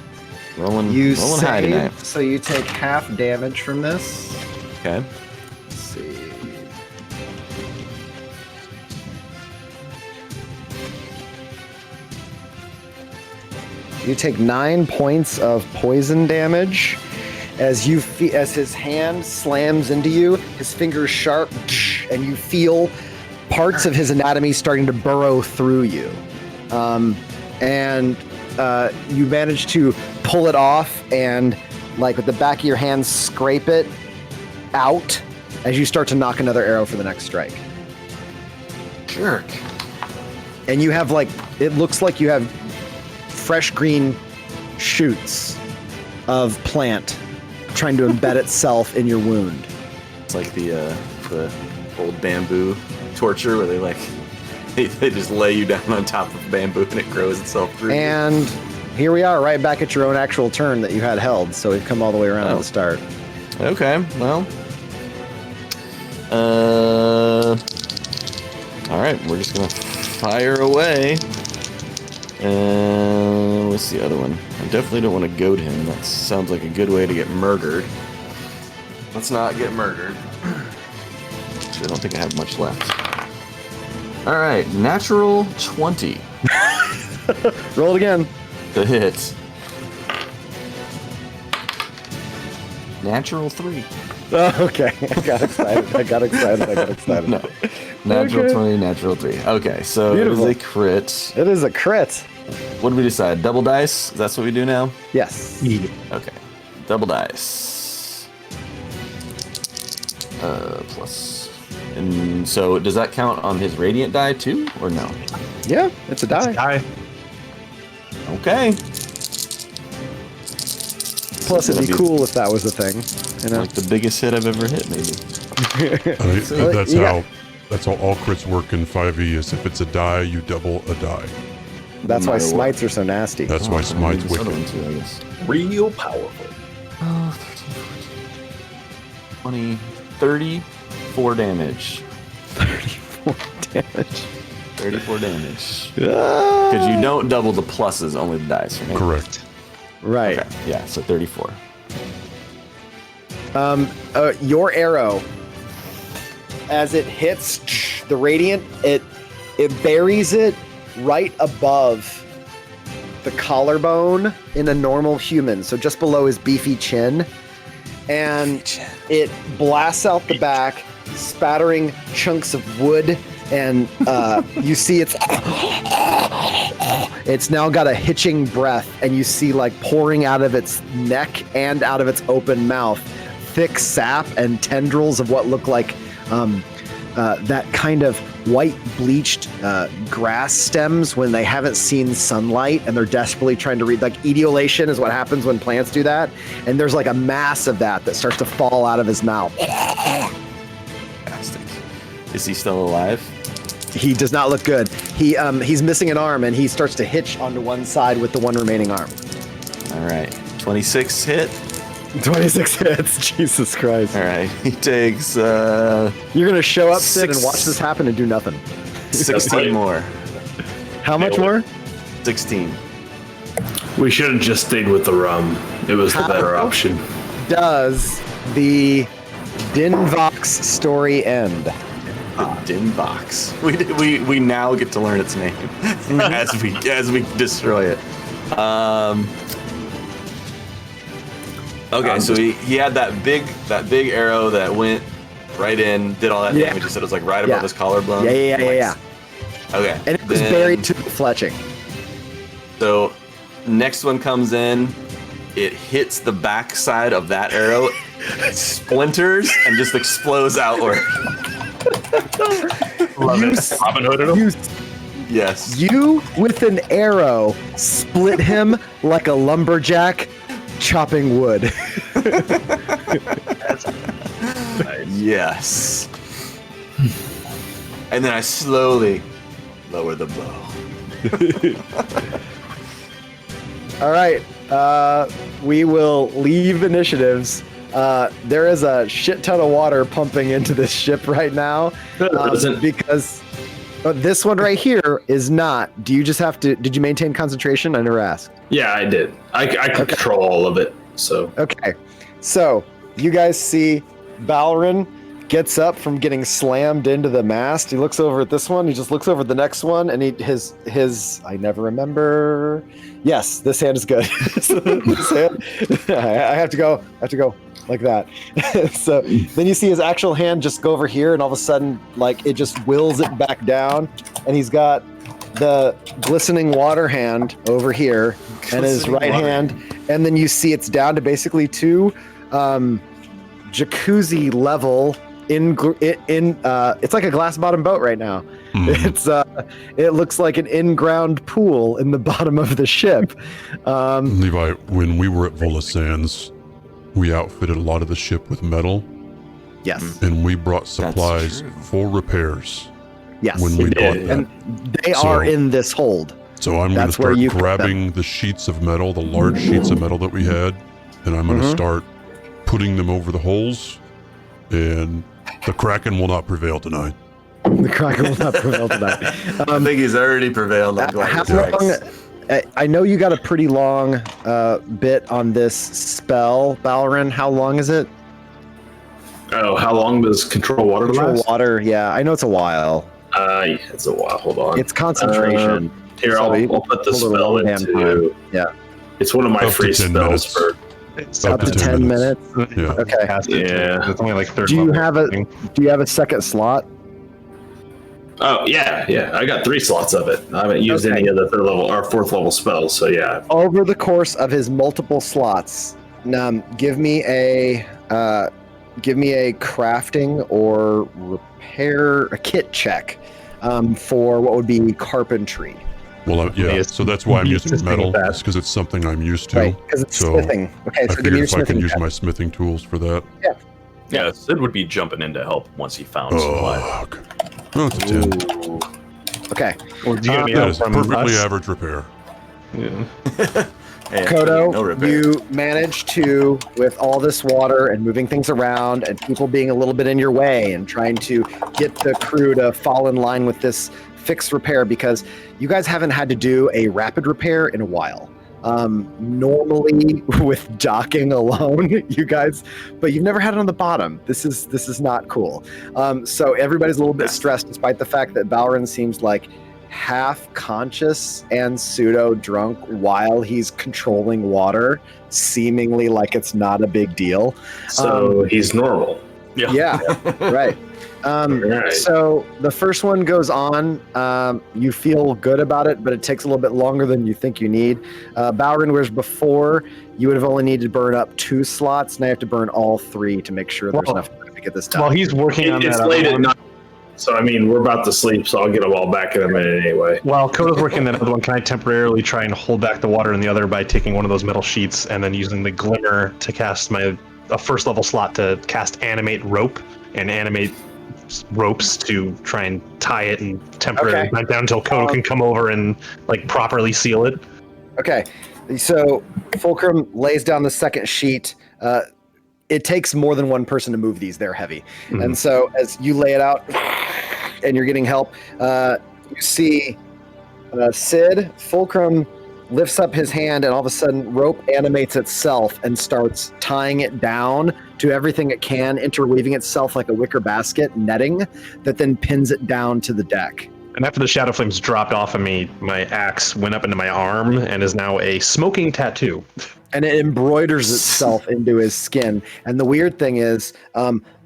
Rolling You high save, tonight. so you take half damage from this. Okay. Let's see. You take 9 points of poison damage as as his hand slams into you. His fingers sharp and you feel parts of his anatomy starting to burrow through you. And you manage to pull it off and, like, with the back of your hand, scrape it out as you start to knock another arrow for the next strike. Jerk. And you have, like, it looks like you have fresh green shoots of plant trying to embed itself in your wound. It's like the old bamboo torture where they just lay you down on top of bamboo and it grows itself through. And here we are, right back at your own actual turn that you had held. So we've come all the way around to the start. Okay, well. All right, we're just gonna fire away. What's the other one? I definitely don't want to goad him. That sounds like a good way to get murdered. Let's not get murdered. Actually, I don't think I have much left. All right, natural 20. Roll it again. The hit. Natural 3. Oh, okay. I got excited. No. Natural 20, natural 3. Okay, so Beautiful. It is a crit. It is a crit. What did we decide? Double dice? That's what we do now? Yes. Yeah. Okay. Double dice. Plus. And so does that count on his radiant die too, or no? Yeah, it's a die. Okay. Plus, it'd be cool if that was a thing. You know? Like the biggest hit I've ever hit, maybe. That's how all crits work in 5e. Is if it's a die, you double a die. That's why smites are so nasty. That's why smites wicked. Too, I guess. Real powerful. 20, 34 damage. 34 damage. 34 damage. Because you don't double the pluses, only the dice, right? Correct. Right. Okay. Yeah, so 34. Your arrow, as it hits the radiant, it buries it right above the collarbone in a normal human, so just below his beefy chin, and it blasts out the back, spattering chunks of wood, and you see it's now got a hitching breath, and you see, like, pouring out of its neck and out of its open mouth thick sap and tendrils of what look like that kind of white bleached grass stems when they haven't seen sunlight and they're desperately trying to read. Like, etiolation is what happens when plants do that, and there's like a mass of that starts to fall out of his mouth. Is he still alive? He does not look good. He's missing an arm, and he starts to hitch onto one side with the one remaining arm. All right, 26 hit. 26 hits. Jesus Christ. All right, he takes. You're gonna show up, Sid, and watch this happen and do nothing. 16 more. How much more? 16. We should have just stayed with the rum. It was the better option. Does the Dinvox story end? The Dinvox. We now get to learn its name as we destroy it. Okay, so he had that big arrow that went right in, did all that damage. You said it was like right above his collarbone. Yeah. Okay, and it was buried to the fletching. So next one comes in, it hits the back side of that arrow, splinters, and just explodes outward. Love it. Robin Hood. Yes. You, with an arrow, split him like a lumberjack chopping wood. Yes. And then I slowly lower the bow. All right. We will leave initiatives. There is a shit ton of water pumping into this ship right now. Because this one right here is not. Do you just have to? Did you maintain concentration? I never asked. Yeah, I did. I control all of it. So okay. So you guys see Balrin gets up from getting slammed into the mast. He looks over at this one. He just looks over at the next one, and his I never remember. Yes, this hand is good. So this hand, I have to go like that. So then you see his actual hand just go over here, and all of a sudden, like it just wills it back down, and he's got the glistening water hand over here, and his right hand, and then you see it's down to basically two jacuzzi level it's like a glass bottom boat right now. It looks like an in-ground pool in the bottom of the ship. Levi, when we were at Vola Sands, we outfitted a lot of the ship with metal. Yes. And we brought supplies for repairs. Yes. When we bought that. And they are in this hold. So I'm going to start grabbing the sheets of metal, the large sheets of metal that we had, and I'm going to start putting them over the holes, and the Kraken will not prevail tonight. The Kraken will not prevail tonight. I think he's already prevailed. How long? I know you got a pretty long bit on this spell, Balrin. How long is it? Oh, how long does control water last? Control water, yeah. I know it's a while. It's a while. Hold on. It's concentration. Here, I'll put the spell into. Yeah. It's one of my free spells for. Up to 10 minutes. Yeah. Okay. Yeah. It's only like third. Do you have a second slot? Oh yeah. I got 3 slots of it. I haven't used any of the 3rd level or 4th level spells, so yeah. Over the course of his multiple slots, give me a crafting or repair a kit check for what would be carpentry. Well, so that's why I'm using metal. It's because it's something I'm used to. Right, because it's smithing. Okay, so I figured if I can use my smithing tools for that. Yeah. Yeah, Sid would be jumping in to help once he found supplies. Oh, it's a 10. Okay. Well, do you have any that help is from perfectly us? average repair. Yeah. Kodo, you managed to, with all this water and moving things around and people being a little bit in your way and trying to get the crew to fall in line with this fixed repair, because you guys haven't had to do a rapid repair in a while. Normally with docking alone, you guys, but you've never had it on the bottom. This is not cool. So everybody's a little bit stressed, despite the fact that Balrin seems like half conscious and pseudo drunk while he's controlling water, seemingly like it's not a big deal. So he's normal. Yeah, right. So the first one goes on. You feel good about it, but it takes a little bit longer than you think you need. Balrin, whereas before you would have only needed to burn up 2 slots, now you have to burn all 3 to make sure there's enough time to get this done. While he's working on it's that, late at night. So, I mean, we're about to sleep, so I'll get them all back in a minute anyway. While Kodo's working on that other one, can I temporarily try and hold back the water in the other by taking one of those metal sheets and then using the glimmer to cast a 1st level slot to cast animate rope and animate ropes to try and tie it and temporarily back down until Kodo can come over and like properly seal it. Okay, so Fulcrum lays down the second sheet. It takes more than one person to move these. They're heavy. And so as you lay it out and you're getting help, you see Sid, Fulcrum lifts up his hand, and all of a sudden rope animates itself and starts tying it down to everything it can, interweaving itself like a wicker basket netting that then pins it down to the deck. And after the shadow flames dropped off of me, my axe went up into my arm and is now a smoking tattoo. And it embroiders itself into his skin. And the weird thing is,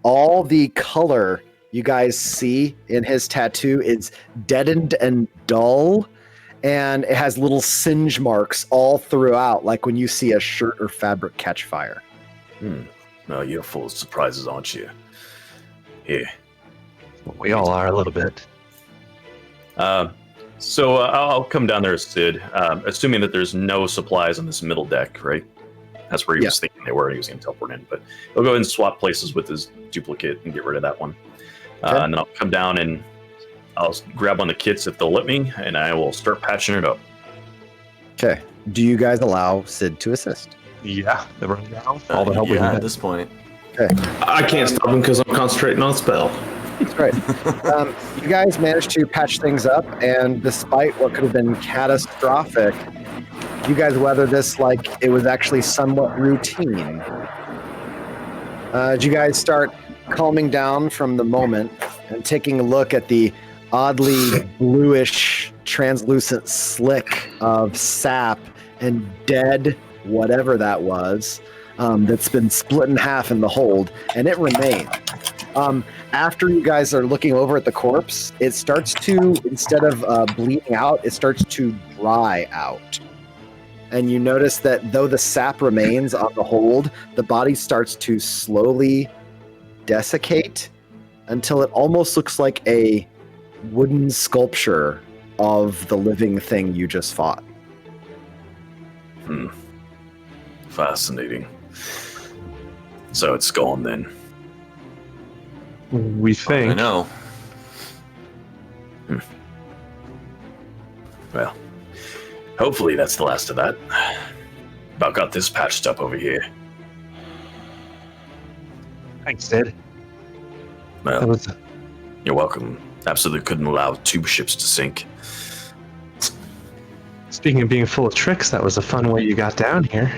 all the color you guys see in his tattoo is deadened and dull, and it has little singe marks all throughout, like when you see a shirt or fabric catch fire. No, you're full of surprises, aren't you? Here. We all are a little bit. So I'll come down there as Sid, assuming that there's no supplies on this middle deck, right? That's where he was thinking they were, and he was going to teleport in. But he'll go ahead and swap places with his duplicate and get rid of that one. And then I'll come down and I'll grab on the kits if they'll let me, and I will start patching it up. Okay. Do you guys allow Sid to assist? Yeah, they're running down. All the help we at can this point. Okay. I can't stop him because I'm concentrating on spell. That's right. You guys managed to patch things up, and despite what could have been catastrophic, you guys weathered this like it was actually somewhat routine. Did you guys start calming down from the moment and taking a look at the oddly bluish, translucent slick of sap and dead whatever that was, that's been split in half in the hold, and it remains. After you guys are looking over at the corpse, it starts to, instead of bleeding out, it starts to dry out. And you notice that though the sap remains on the hold, the body starts to slowly desiccate until it almost looks like a wooden sculpture of the living thing you just fought. Fascinating. So it's gone then. We think. I know. Well, hopefully that's the last of that. About got this patched up over here. Thanks, Ed. Well, you're welcome. Absolutely couldn't allow 2 ships to sink. Speaking of being full of tricks, that was a fun way you got down here.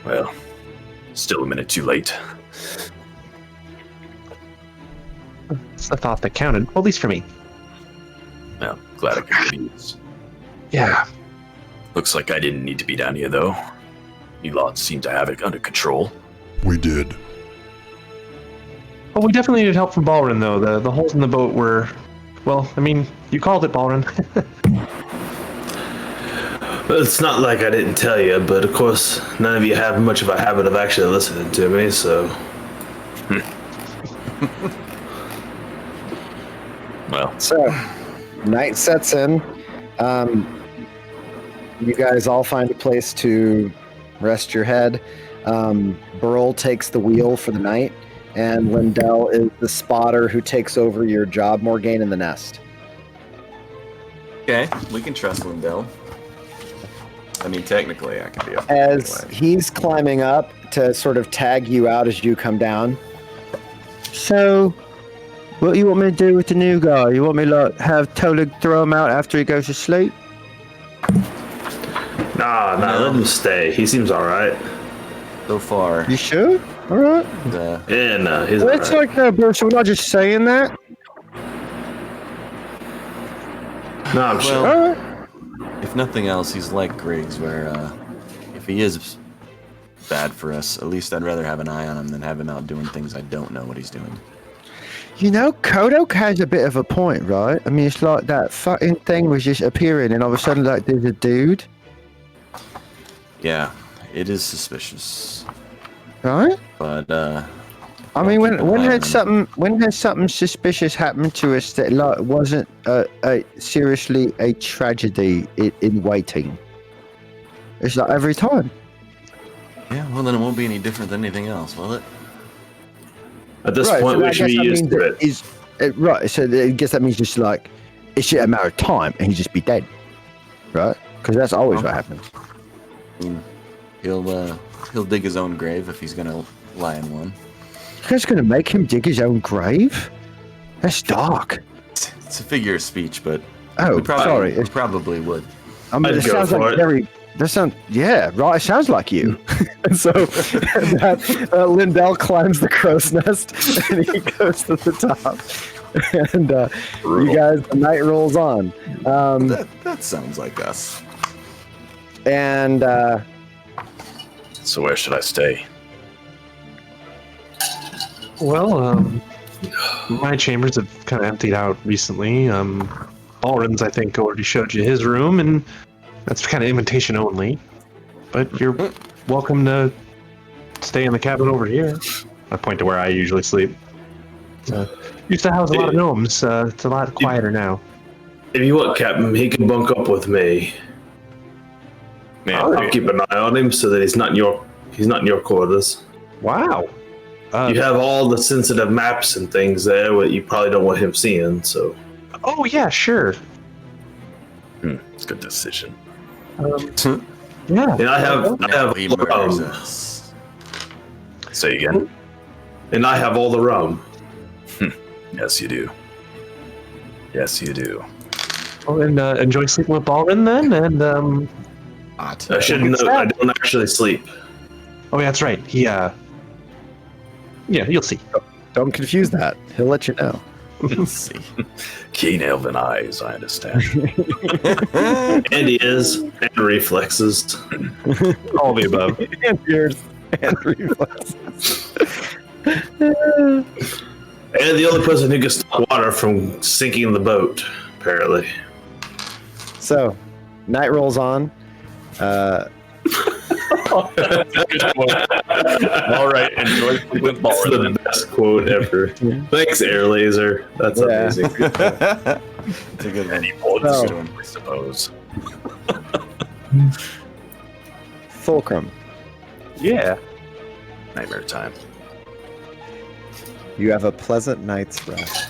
Well, still a minute too late. It's the thought that counted, well, at least for me. Well, glad I could be used. Yeah. Looks like I didn't need to be down here, though. You lot seem to have it under control. We did. Well, we definitely needed help from Balrin, though. The holes in the boat were... Well, I mean, you called it, Balrin. Well, it's not like I didn't tell you, but of course, none of you have much of a habit of actually listening to me, so... Well, so night sets in. You guys all find a place to rest your head. Burl takes the wheel for the night, and Lindell is the spotter who takes over your job, Morgaine, in the nest. Okay, we can trust Lindell. I mean, technically, I could be up. As he's climbing up to sort of tag you out as you come down. So, what you want me to do with the new guy? You want me to like, have Tolig throw him out after he goes to sleep? Nah, let him stay. He seems alright. So far. You sure? Alright. Yeah, no, he's well, it's alright. like, bro, so we're not just saying that? No, I'm sure. Well, if nothing else, he's like Griggs, where if he is bad for us, at least I'd rather have an eye on him than have him out doing things I don't know what he's doing. You know, Kodok has a bit of a point, right? I mean, it's like that fucking thing was just appearing, and all of a sudden, like, there's a dude. Yeah, it is suspicious. Right? But, I mean, when has something suspicious happened to us that like wasn't seriously a tragedy in waiting? It's like every time. Yeah, well then it won't be any different than anything else, will it? At this point, we should be used to it. Right, so I guess that means just like it's just a matter of time, and he'd just be dead, right? Because that's always what happens. He'll dig his own grave if he's gonna lie in one. You guys gonna make him dig his own grave? That's dark. It's a figure of speech, but we probably would. I mean, it sounds like very. Yeah, right. It sounds like you. And so Lindell climbs the crow's nest and he goes to the top. And you guys, the night rolls on. That sounds like us. And so where should I stay? Well, my chambers have kind of emptied out recently. Balrin's, I think, already showed you his room, and that's kind of invitation only. But you're welcome to stay in the cabin over here. I point to where I usually sleep. Used to house a lot of gnomes. It's a lot quieter now. If you want, Captain, he can bunk up with me. Man, I'll keep an eye on him so that he's not in your quarters. Wow. You have all the sensitive maps and things there, what you probably don't want him seeing. So. Oh yeah, sure. Good decision. Yeah. And I have he rum. Say again. And I have all the rum. Yes, you do. Yes, you do. Well, and enjoy sleeping with Balrin then, and I shouldn't know. I don't actually sleep. Oh, yeah, that's right. He, yeah, you'll see. Don't confuse that. He'll let you know. Let's see. Keen elven eyes, I understand. And he is, and reflexes. All the above. And ears and reflexes. And the only person who can stop water from sinking the boat, apparently. So, night rolls on. All right, enjoy with That's the best quote ever. Thanks, Air Laser. That's amazing. It's a good one. Any bullets No. to him, I suppose. Fulcrum, Yeah. Nightmare time. you have a pleasant night's rest.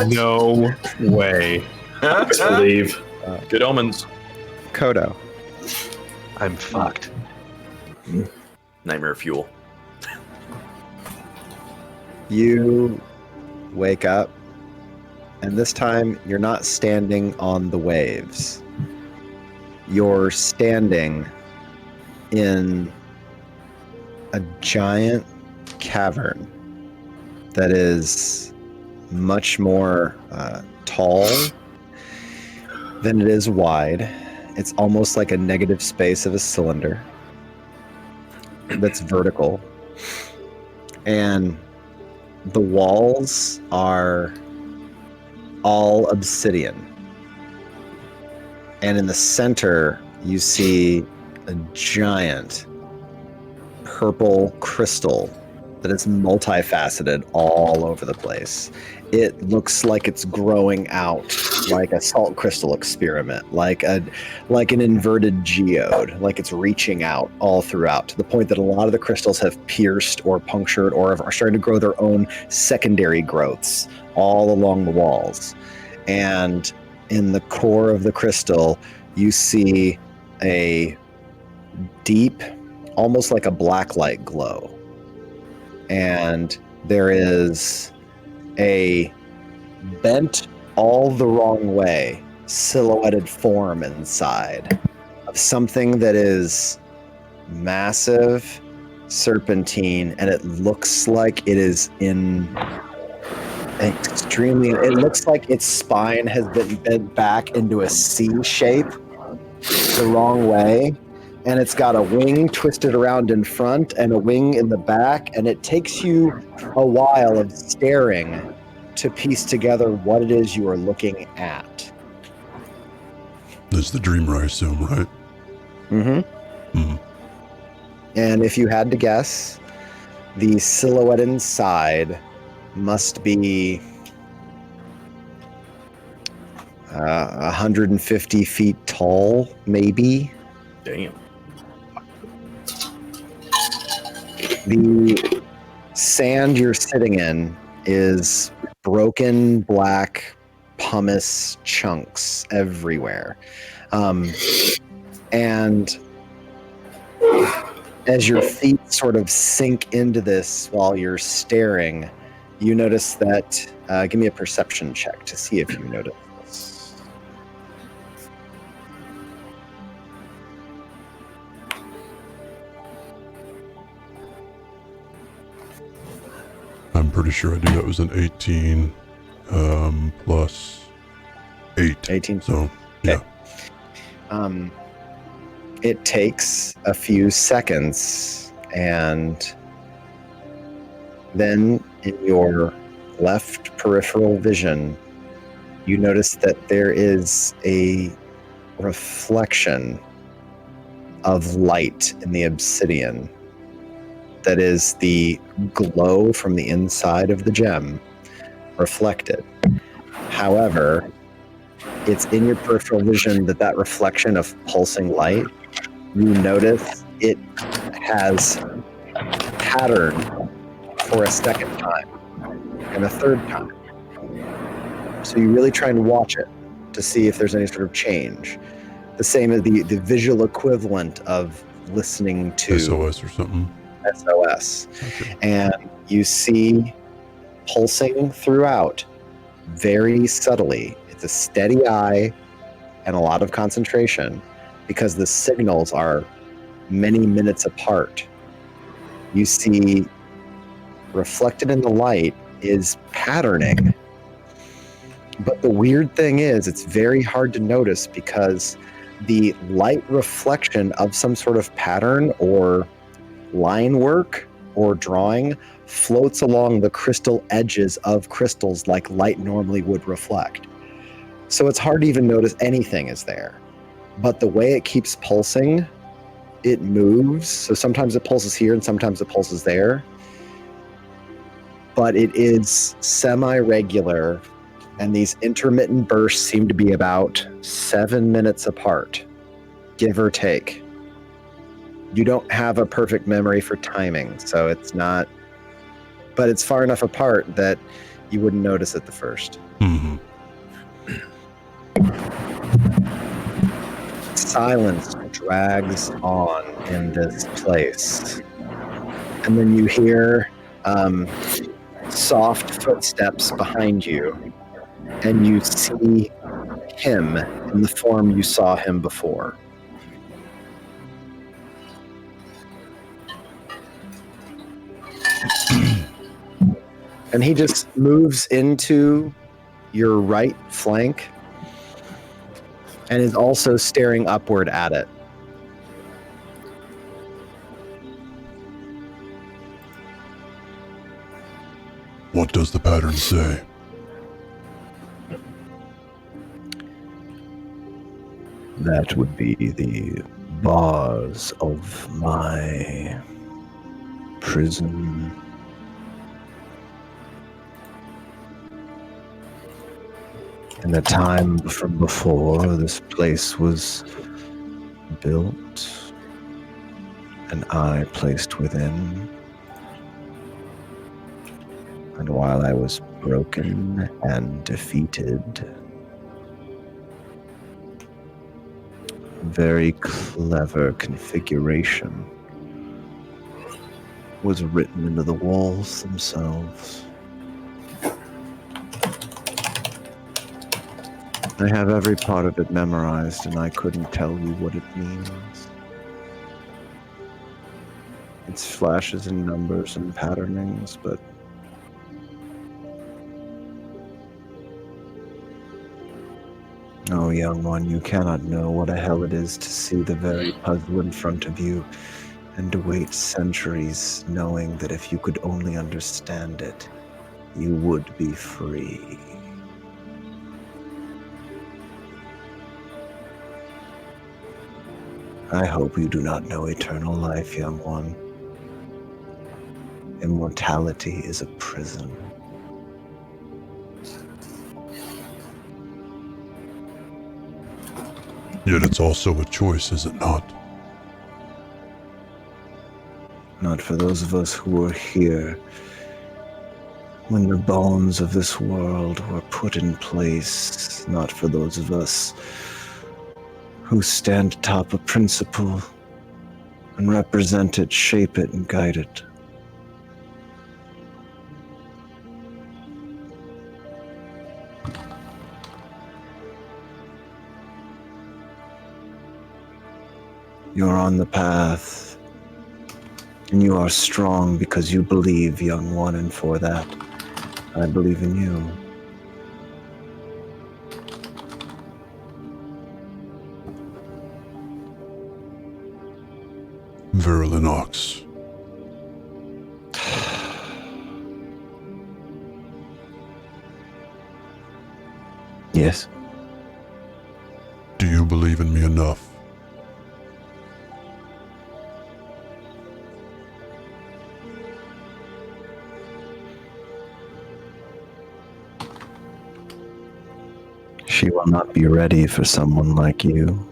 No way. Best believe. Good omens. Kodo, I'm fucked. Nightmare fuel. you wake up, and this time you're not standing on the waves. You're standing in a giant cavern that is much more tall than it is wide. It's almost like a negative space of a cylinder that's vertical. And the walls are all obsidian. And in the center, you see a giant purple crystal that is multifaceted all over the place. It looks like it's growing out like a salt crystal experiment, like an inverted geode, like it's reaching out all throughout to the point that a lot of the crystals have pierced or punctured or are starting to grow their own secondary growths all along the walls. And in the core of the crystal, you see a deep, almost like a blacklight glow. And there is a bent all the wrong way silhouetted form inside of something that is massive, serpentine, and it looks like it is in extremely, it looks like its spine has been bent back into a C shape the wrong way. And it's got a wing twisted around in front and a wing in the back, and it takes you a while of staring to piece together what it is you are looking at. That's the dreamer, I assume, right? Mm-hmm. Mm-hmm. And if you had to guess, the silhouette inside must be 150 feet tall, maybe. Damn. The sand you're sitting in is broken black pumice chunks everywhere. And as your feet sort of sink into this while you're staring, you notice that, give me a perception check to see if you notice this. I'm pretty sure I do. That was an 18 plus 8. 18. So, yeah. It takes a few seconds, and then in your left peripheral vision, you notice that there is a reflection of light in the obsidian that is the glow from the inside of the gem reflected. However, it's in your peripheral vision that reflection of pulsing light, you notice it has pattern for a second time and a third time. So you really try and watch it to see if there's any sort of change. The same as the visual equivalent of listening to SOS or something. SOS. Okay. And you see pulsing throughout very subtly. It's a steady eye and a lot of concentration because the signals are many minutes apart. You see reflected in the light is patterning. But the weird thing is, it's very hard to notice because the light reflection of some sort of pattern or line work or drawing floats along the crystal edges of crystals like light normally would reflect. So it's hard to even notice anything is there. But the way it keeps pulsing, it moves. So sometimes it pulses here and sometimes it pulses there. But it is semi-regular, and these intermittent bursts seem to be about 7 minutes apart, give or take. You don't have a perfect memory for timing, so it's not, but it's far enough apart that you wouldn't notice it the first. Mm-hmm. Silence drags on in this place. And then you hear soft footsteps behind you, and you see him in the form you saw him before. And he just moves into your right flank and is also staring upward at it. What does the pattern say? That would be the bars of my prison. In the time from before this place was built and I placed within, and while I was broken and defeated, very clever configuration was written into the walls themselves. I have every part of it memorized, and I couldn't tell you what it means. It's flashes and numbers and patternings, but oh, young one, you cannot know what a hell it is to see the very puzzle in front of you and to wait centuries knowing that if you could only understand it, you would be free. I hope you do not know eternal life, young one. Immortality is a prison. Yet it's also a choice, is it not? Not for those of us who were here when the bones of this world were put in place. Not for those of us who stand atop a principle and represent it, shape it, and guide it. You're on the path, and you are strong because you believe, young one, and for that, I believe in you. Virilinox. Yes. Do you believe in me enough? She will not be ready for someone like you.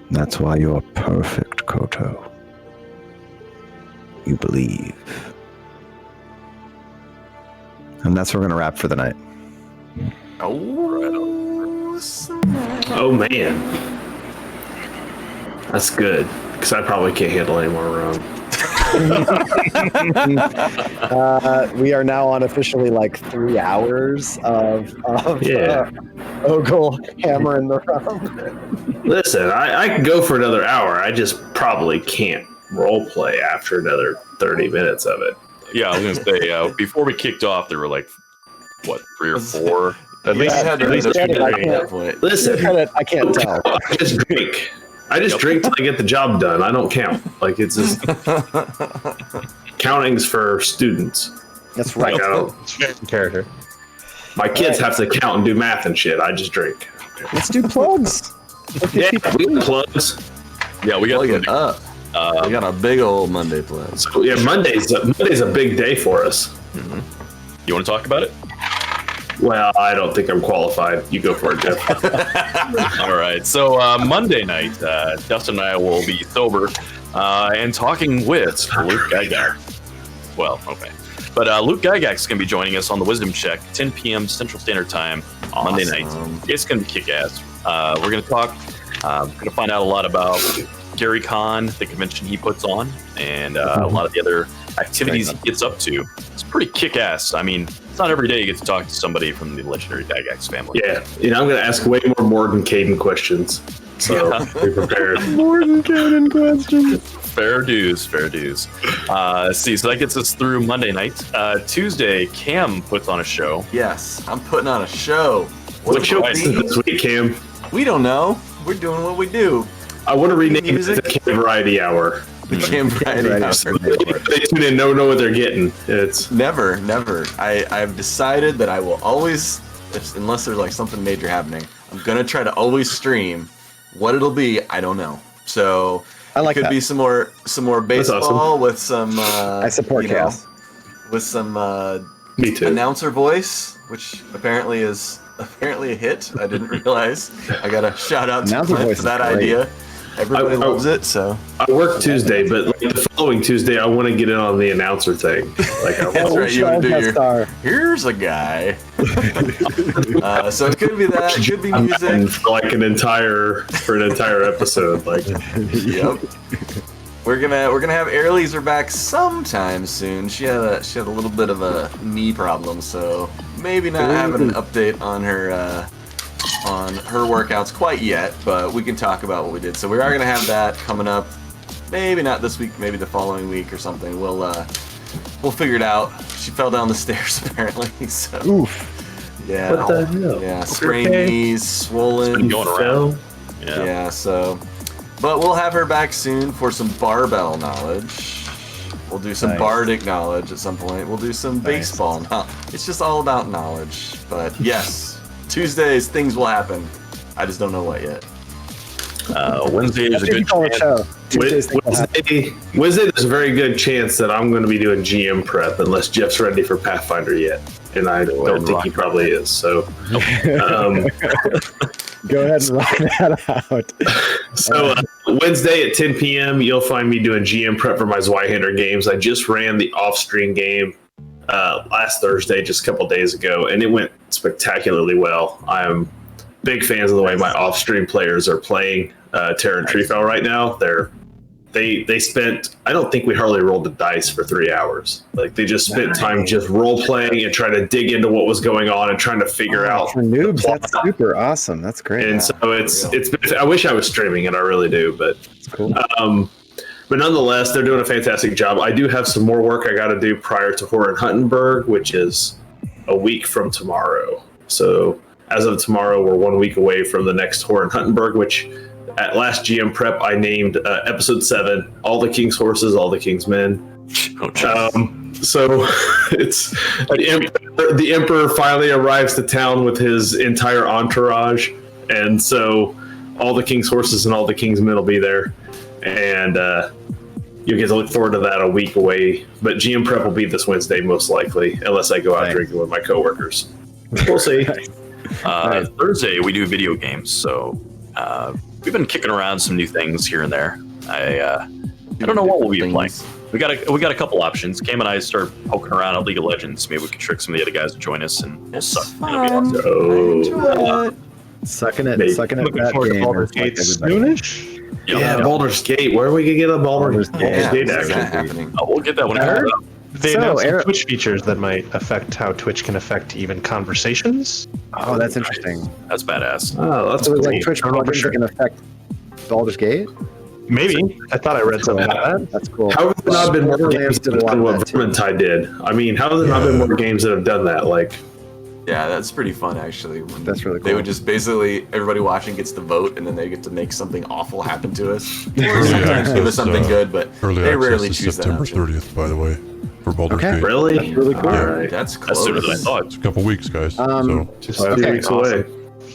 That's why you're perfect, Koto. You believe. And that's where we're going to wrap for the night. Oh, man. That's good, because I probably can't handle any more rum. We are now on officially like 3 hours of Ogle hammering the rum. Listen, I can go for another hour. I just probably can't role play after another 30 minutes of it. Yeah, I was gonna say before we kicked off, there were like what 3 or 4. At least I can't, listen, I can't tell. I just drink. I just drink till I get the job done. I don't count. Like it's just counting's for students. That's right. Like, I don't, It's very character. my kids have to count and do math and shit. I just drink. Let's do plugs. Yeah, we can plugs. Yeah, we got Plug it up. We got a big old Monday plug. So yeah, Monday's a big day for us. Mm-hmm. You want to talk about it? Well, I don't think I'm qualified. You go for it, Jeff. All right. So Monday night, Dustin and I will be sober and talking with Luke Gygax. Well, okay. But Luke Gygax is going to be joining us on the Wisdom Check, 10 p.m. Central Standard Time on Monday night. It's going to be kick-ass. We're going to talk. We're going to find out a lot about Gary Con, the convention he puts on, and a lot of the other activities he gets up to. It's pretty kick-ass. I mean, it's not every day you get to talk to somebody from the legendary Gygax family. Yeah, I'm going to ask way more Morgan Caden questions. So be prepared. Morgan Caden questions. Fair dues. See, so that gets us through Monday night. Tuesday, Cam puts on a show. Yes, I'm putting on a show. What show is this week, Cam? We don't know. We're doing what we do. I want to rename it the Cam Variety Hour. The Cam Variety Hour. They tune in, know what they're getting. It's never. I've decided that I will always, unless there's like something major happening, I'm gonna try to always stream. What it'll be, I don't know. So I like could that. be some more baseball awesome. with some. I support chaos. With some Me too. announcer voice, which apparently is a hit. I didn't realize. I got a shout out to Announcer Clint voice for that is great. idea. Everybody loves it. So I work Tuesday, but like the following Tuesday, I want to get in on the announcer thing. Like that's right. You want to do your. Star. Here's a guy. So it could be that. It could be music. For like an entire episode. Like, Yep. We're gonna have Airleaser back sometime soon. She had a little bit of a knee problem, so maybe not having an update on her workouts quite yet. But we can talk about what we did. So we are gonna have that coming up. Maybe not this week, maybe the following week or something. We'll figure it out. She fell down the stairs apparently. So. Oof. Yeah. What the hell? Yeah. Sprained knees, swollen. It's been going around. Yeah. So. But we'll have her back soon for some barbell knowledge. We'll do some bardic knowledge at some point. We'll do some baseball knowledge. It's just all about knowledge. But yes, Tuesdays things will happen. I just don't know what yet. Wednesday is a good chance. Wednesday, there's a very good chance that I'm going to be doing GM prep unless Jeff's ready for Pathfinder yet. And I don't think he probably is. So, go ahead and rock that out. So Wednesday at 10 p.m., you'll find me doing GM prep for my Zweihander games. I just ran the off-stream game last Thursday, just a couple days ago, and it went spectacularly well. I'm big fans of the way my off-stream players are playing Terran and Treefell right now. They spent, I don't think we hardly rolled the dice for 3 hours. Like they just spent time just role playing and trying to dig into what was going on and trying to figure out. For noobs, that's super awesome. That's great. And so it's I wish I was streaming it. I really do, but it's cool. But nonetheless, they're doing a fantastic job. I do have some more work I got to do prior to Horan Huttenberg, which is a week from tomorrow. So as of tomorrow, we're 1 week away from the next Horan Huttenberg, which at last GM prep, I named episode 7, All the King's Horses, All the King's Men. So it's the Emperor finally arrives to town with his entire entourage. And so all the King's Horses and all the King's Men will be there. And you get to look forward to that a week away. But GM prep will be this Wednesday, most likely, unless I go out drinking with my coworkers. We'll see. Thursday, we do video games. So we've been kicking around some new things here and there. I don't know what we'll be playing. We got a couple options. Cam and I start poking around at League of Legends. Maybe we can trick some of the other guys to join us and we'll suck. It'll be awesome. Sucking it at Looking forward to that game. Baldur's Gate soonish. Yeah, Baldur's Gate. Where are we gonna get a Baldur's Gate happening? Oh, we'll get that when it comes up. They announced some Twitch features that might affect how Twitch can affect even conversations. Oh, that's interesting. That's badass. Oh, that's so cool. like Twitch plugins that can affect Baldur's Gate. Maybe. I thought I read something about that. That's cool. How have there not been more games did a lot than of what that too. Vermintide did? I mean, how have there not been more games that have done that? Like, Yeah, that's pretty fun actually. When That's really They cool. would just basically everybody watching gets to vote, and then they get to make something awful happen to us. Or Early sometimes give us access, something good, but Early they access rarely is choose that September option. 30th, by the way, for Baldur's Okay. Gate. really? That's really cool. All right. That's That's close. sooner than I thought. It's a couple weeks, guys. Just Okay. 3 weeks away.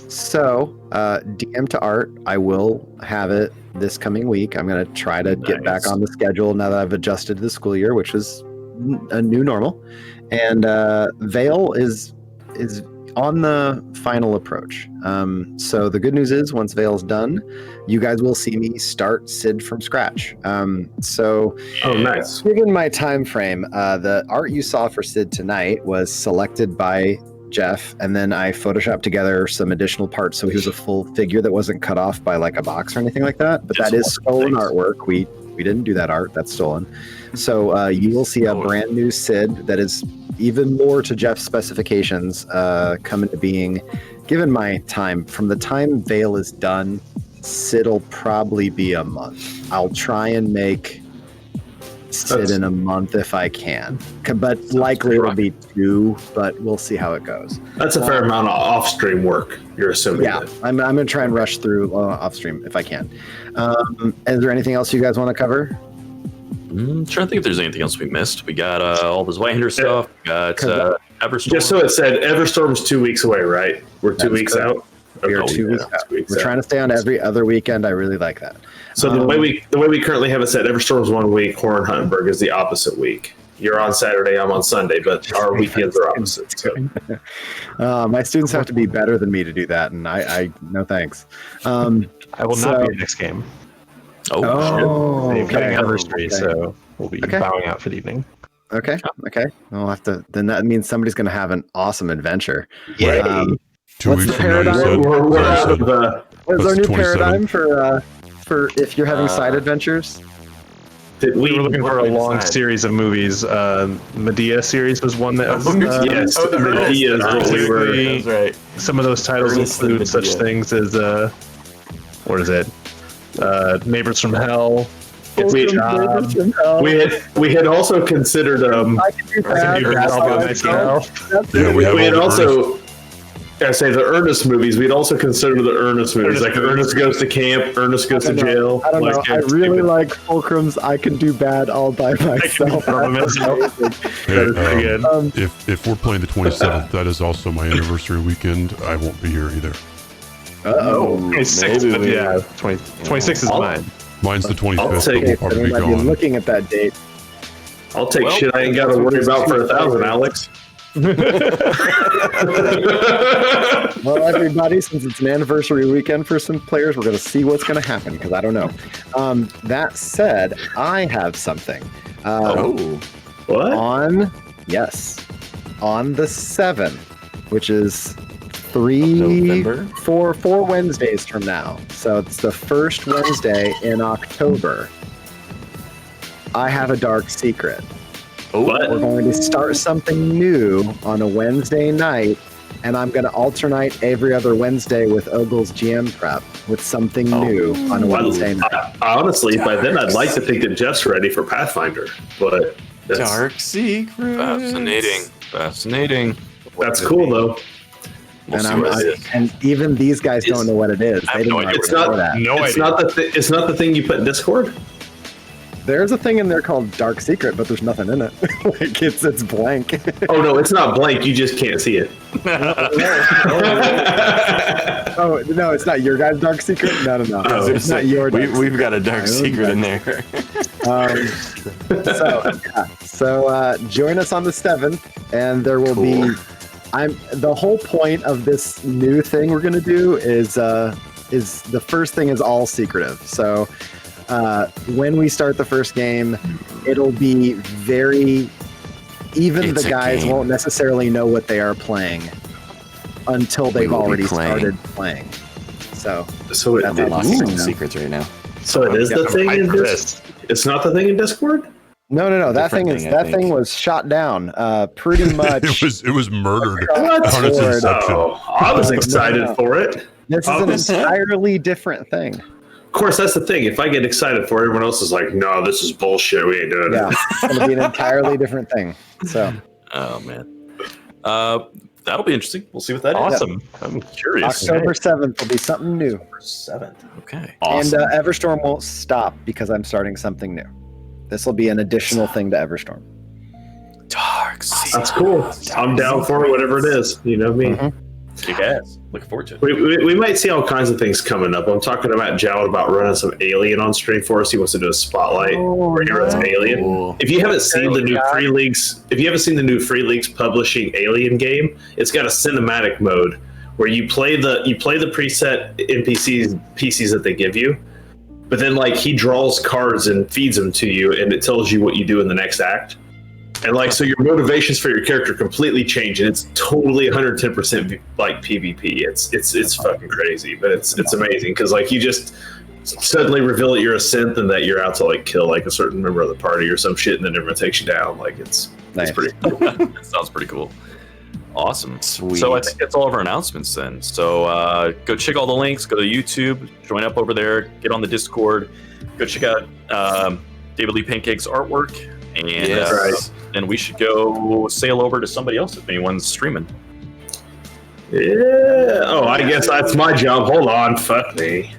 So, DM to Art, I will have it this coming week. I'm going to try to get back on the schedule now that I've adjusted to the school year, which was a new normal. And Vale is on the final approach. So the good news is, once Vale's done, you guys will see me start Sid from scratch. So, Oh, nice. given my time frame, the art you saw for Sid tonight was selected by Jeff, and then I photoshopped together some additional parts so he was a full figure that wasn't cut off by like a box or anything like that. But that is stolen artwork. We didn't do that art. That's stolen. So you will see a brand new Sid that is even more to Jeff's specifications come into being. Given my time, from the time Vale is done, Sid'll probably be a month. I'll try and make Sid in a month if I can, but likely it'll be 2, but we'll see how it goes. That's a fair amount of off-stream work, you're assuming. Yeah, I'm going to try and rush through off stream if I can. Is there anything else you guys want to cover? Trying to think if there's anything else we missed. We got all this Whitehander stuff. We got Everstorm. Just so it said, Everstorm's 2 weeks away, right? We're 2 weeks out. We are Okay. 2 weeks out. We're trying to stay on every other weekend. I really like that. So the way we currently have it set, Everstorm's 1 week, Horn Huntenberg is the opposite week. You're on Saturday, I'm on Sunday, but our weekends are opposite. So. My students have to be better than me to do that, and I no thanks. I will not be at next game. Oh, They've got an okay. anniversary, Okay. so we'll be Okay. bowing out for the evening. Okay. We'll have to. Then that means somebody's going to have an awesome adventure. Yay. 2 what's weeks the from now, you paradigm? said? We're I out of said- the. What's our That's new 27. paradigm for if you're having side adventures? We were looking for a long series of movies. Medea series was one that was. Yes, Medea is what we were. That's right. Some of those titles Ernest and include such Medea. things as what is it? Neighbors from Hell. Get We- the Job. We had also considered I can do that. Yeah, we have we had all the also I say the Ernest movies. We'd also consider the Ernest movies, like Ernest Goes to Camp, Ernest Goes to Jail. I don't know. Like, I really like Fulcrum's I Can Do Bad All by Myself. Hey, if we're playing the 27th, that is also my anniversary weekend. I won't be here either. Oh, 26, but yeah, 26 is mine. Mine's the 25th, I'll but take we'll it. probably I be might be gone. looking at that date. I'll take Well, shit I ain't got to worry about for 1,000, Alex. Well, everybody, since it's an anniversary weekend for some players, we're going to see what's going to happen because I don't know. That said, I have something. What? On the 7th, which is four Wednesdays from now. So it's the first Wednesday in October. I have a dark secret. What? We're going to start something new on a Wednesday night, and I'm going to alternate every other Wednesday with Ogle's GM prep with something new on a Wednesday night. Honestly, by then I'd like to think that Jeff's ready for Pathfinder, but that's, Dark secret. Fascinating. that's cool though. And even these guys don't know what it is. They didn't know It's before not. that. It's not the thing you put in Discord. There's a thing in there called Dark Secret, but there's nothing in it. Like it's blank. Oh no, it's not blank. You just can't see it. Oh no, it's not your guys' Dark Secret. No. It's not your. Dark We've got a dark secret in there. So join us on the 7th, and there will be. The whole point of this new thing we're gonna do is the first thing is all secretive. So when we start the first game, it'll be very. Even the guys won't necessarily know what they are playing until they've already started playing. So it lost some secrets right now. So it is the thing in Discord. It's not the thing in Discord. No. That thing was shot down. Pretty much. it was murdered What? on its inception. Oh, I was excited for it. This is an entirely different thing. Of course, that's the thing. If I get excited for it, everyone else is like, "No, this is bullshit. We ain't doing Yeah, it." it's going to be an entirely different thing. So, Oh man, that'll be interesting. We'll see what that is. Awesome. I'm curious. October 7th will be something new. 7th. Okay. Awesome. And Everstorm won't stop because I'm starting something new. This will be an additional thing to Everstorm. Dark Seas. That's cool. I'm down for it, whatever it is. You know me. Mm-hmm. Kick ass. Looking forward to it. We might see all kinds of things coming up. I'm talking about Jowd about running some Alien on stream for us. He wants to do a spotlight where he runs Alien. If you haven't seen the new Free Leagues, publishing Alien game, it's got a cinematic mode where you play the preset PCs that they give you, but then like he draws cards and feeds them to you, and it tells you what you do in the next act. And like, so your motivations for your character completely change, and it's totally 110% like PvP. It's fucking crazy, but it's amazing because like you just suddenly reveal that you're a synth and that you're out to like kill like a certain member of the party or some shit, and then everyone takes you down. Like it's pretty cool. That sounds pretty cool. Awesome. Sweet. So I think that's all of our announcements then. So go check all the links. Go to YouTube. Join up over there. Get on the Discord. Go check out David Lee Pancake's artwork. And then we should go sail over to somebody else if anyone's streaming. Yeah. Oh, I guess that's my job. Hold on. Fuck me.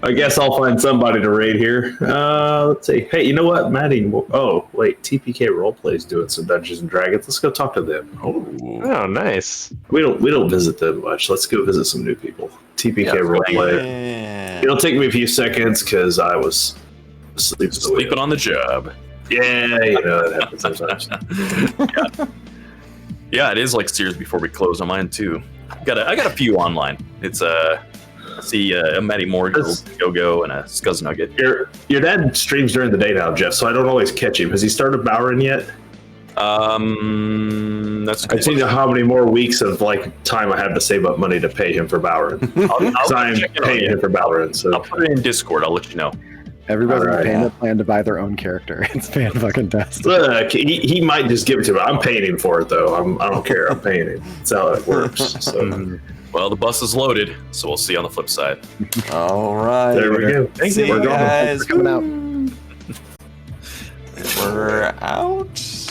I guess I'll find somebody to raid here. Let's see. Hey, you know what, Maddie? Oh, wait. TPK Roleplay's doing some Dungeons and Dragons. Let's go talk to them. Oh, nice. We don't visit them much. Let's go visit some new people. TPK Roleplay. Yeah. It'll take me a few seconds because I was sleeping on the job. Yeah, you know that happens sometimes. Yeah, it is like Sears before we close on mine too. I got a few online. It's I see a Matty Moore, Go and a Scuzz Nugget. Your dad streams during the day now, Jeff, so I don't always catch him. Has he started Bowering yet? That's. I see how many more weeks of like time I have to save up money to pay him for Bowering. Because I'm paying him for Bowering. So I'll put it in Discord. I'll let you know. Everybody's All right. paying a plan to buy their own character. It's fan-fucking-tastic. Look, he might just give it to me. I'm paying him for it, though. I don't care. I'm paying him. That's how it works. So. Well, the bus is loaded, so we'll see you on the flip side. All right. There we go. See you guys. We're coming out. We're out.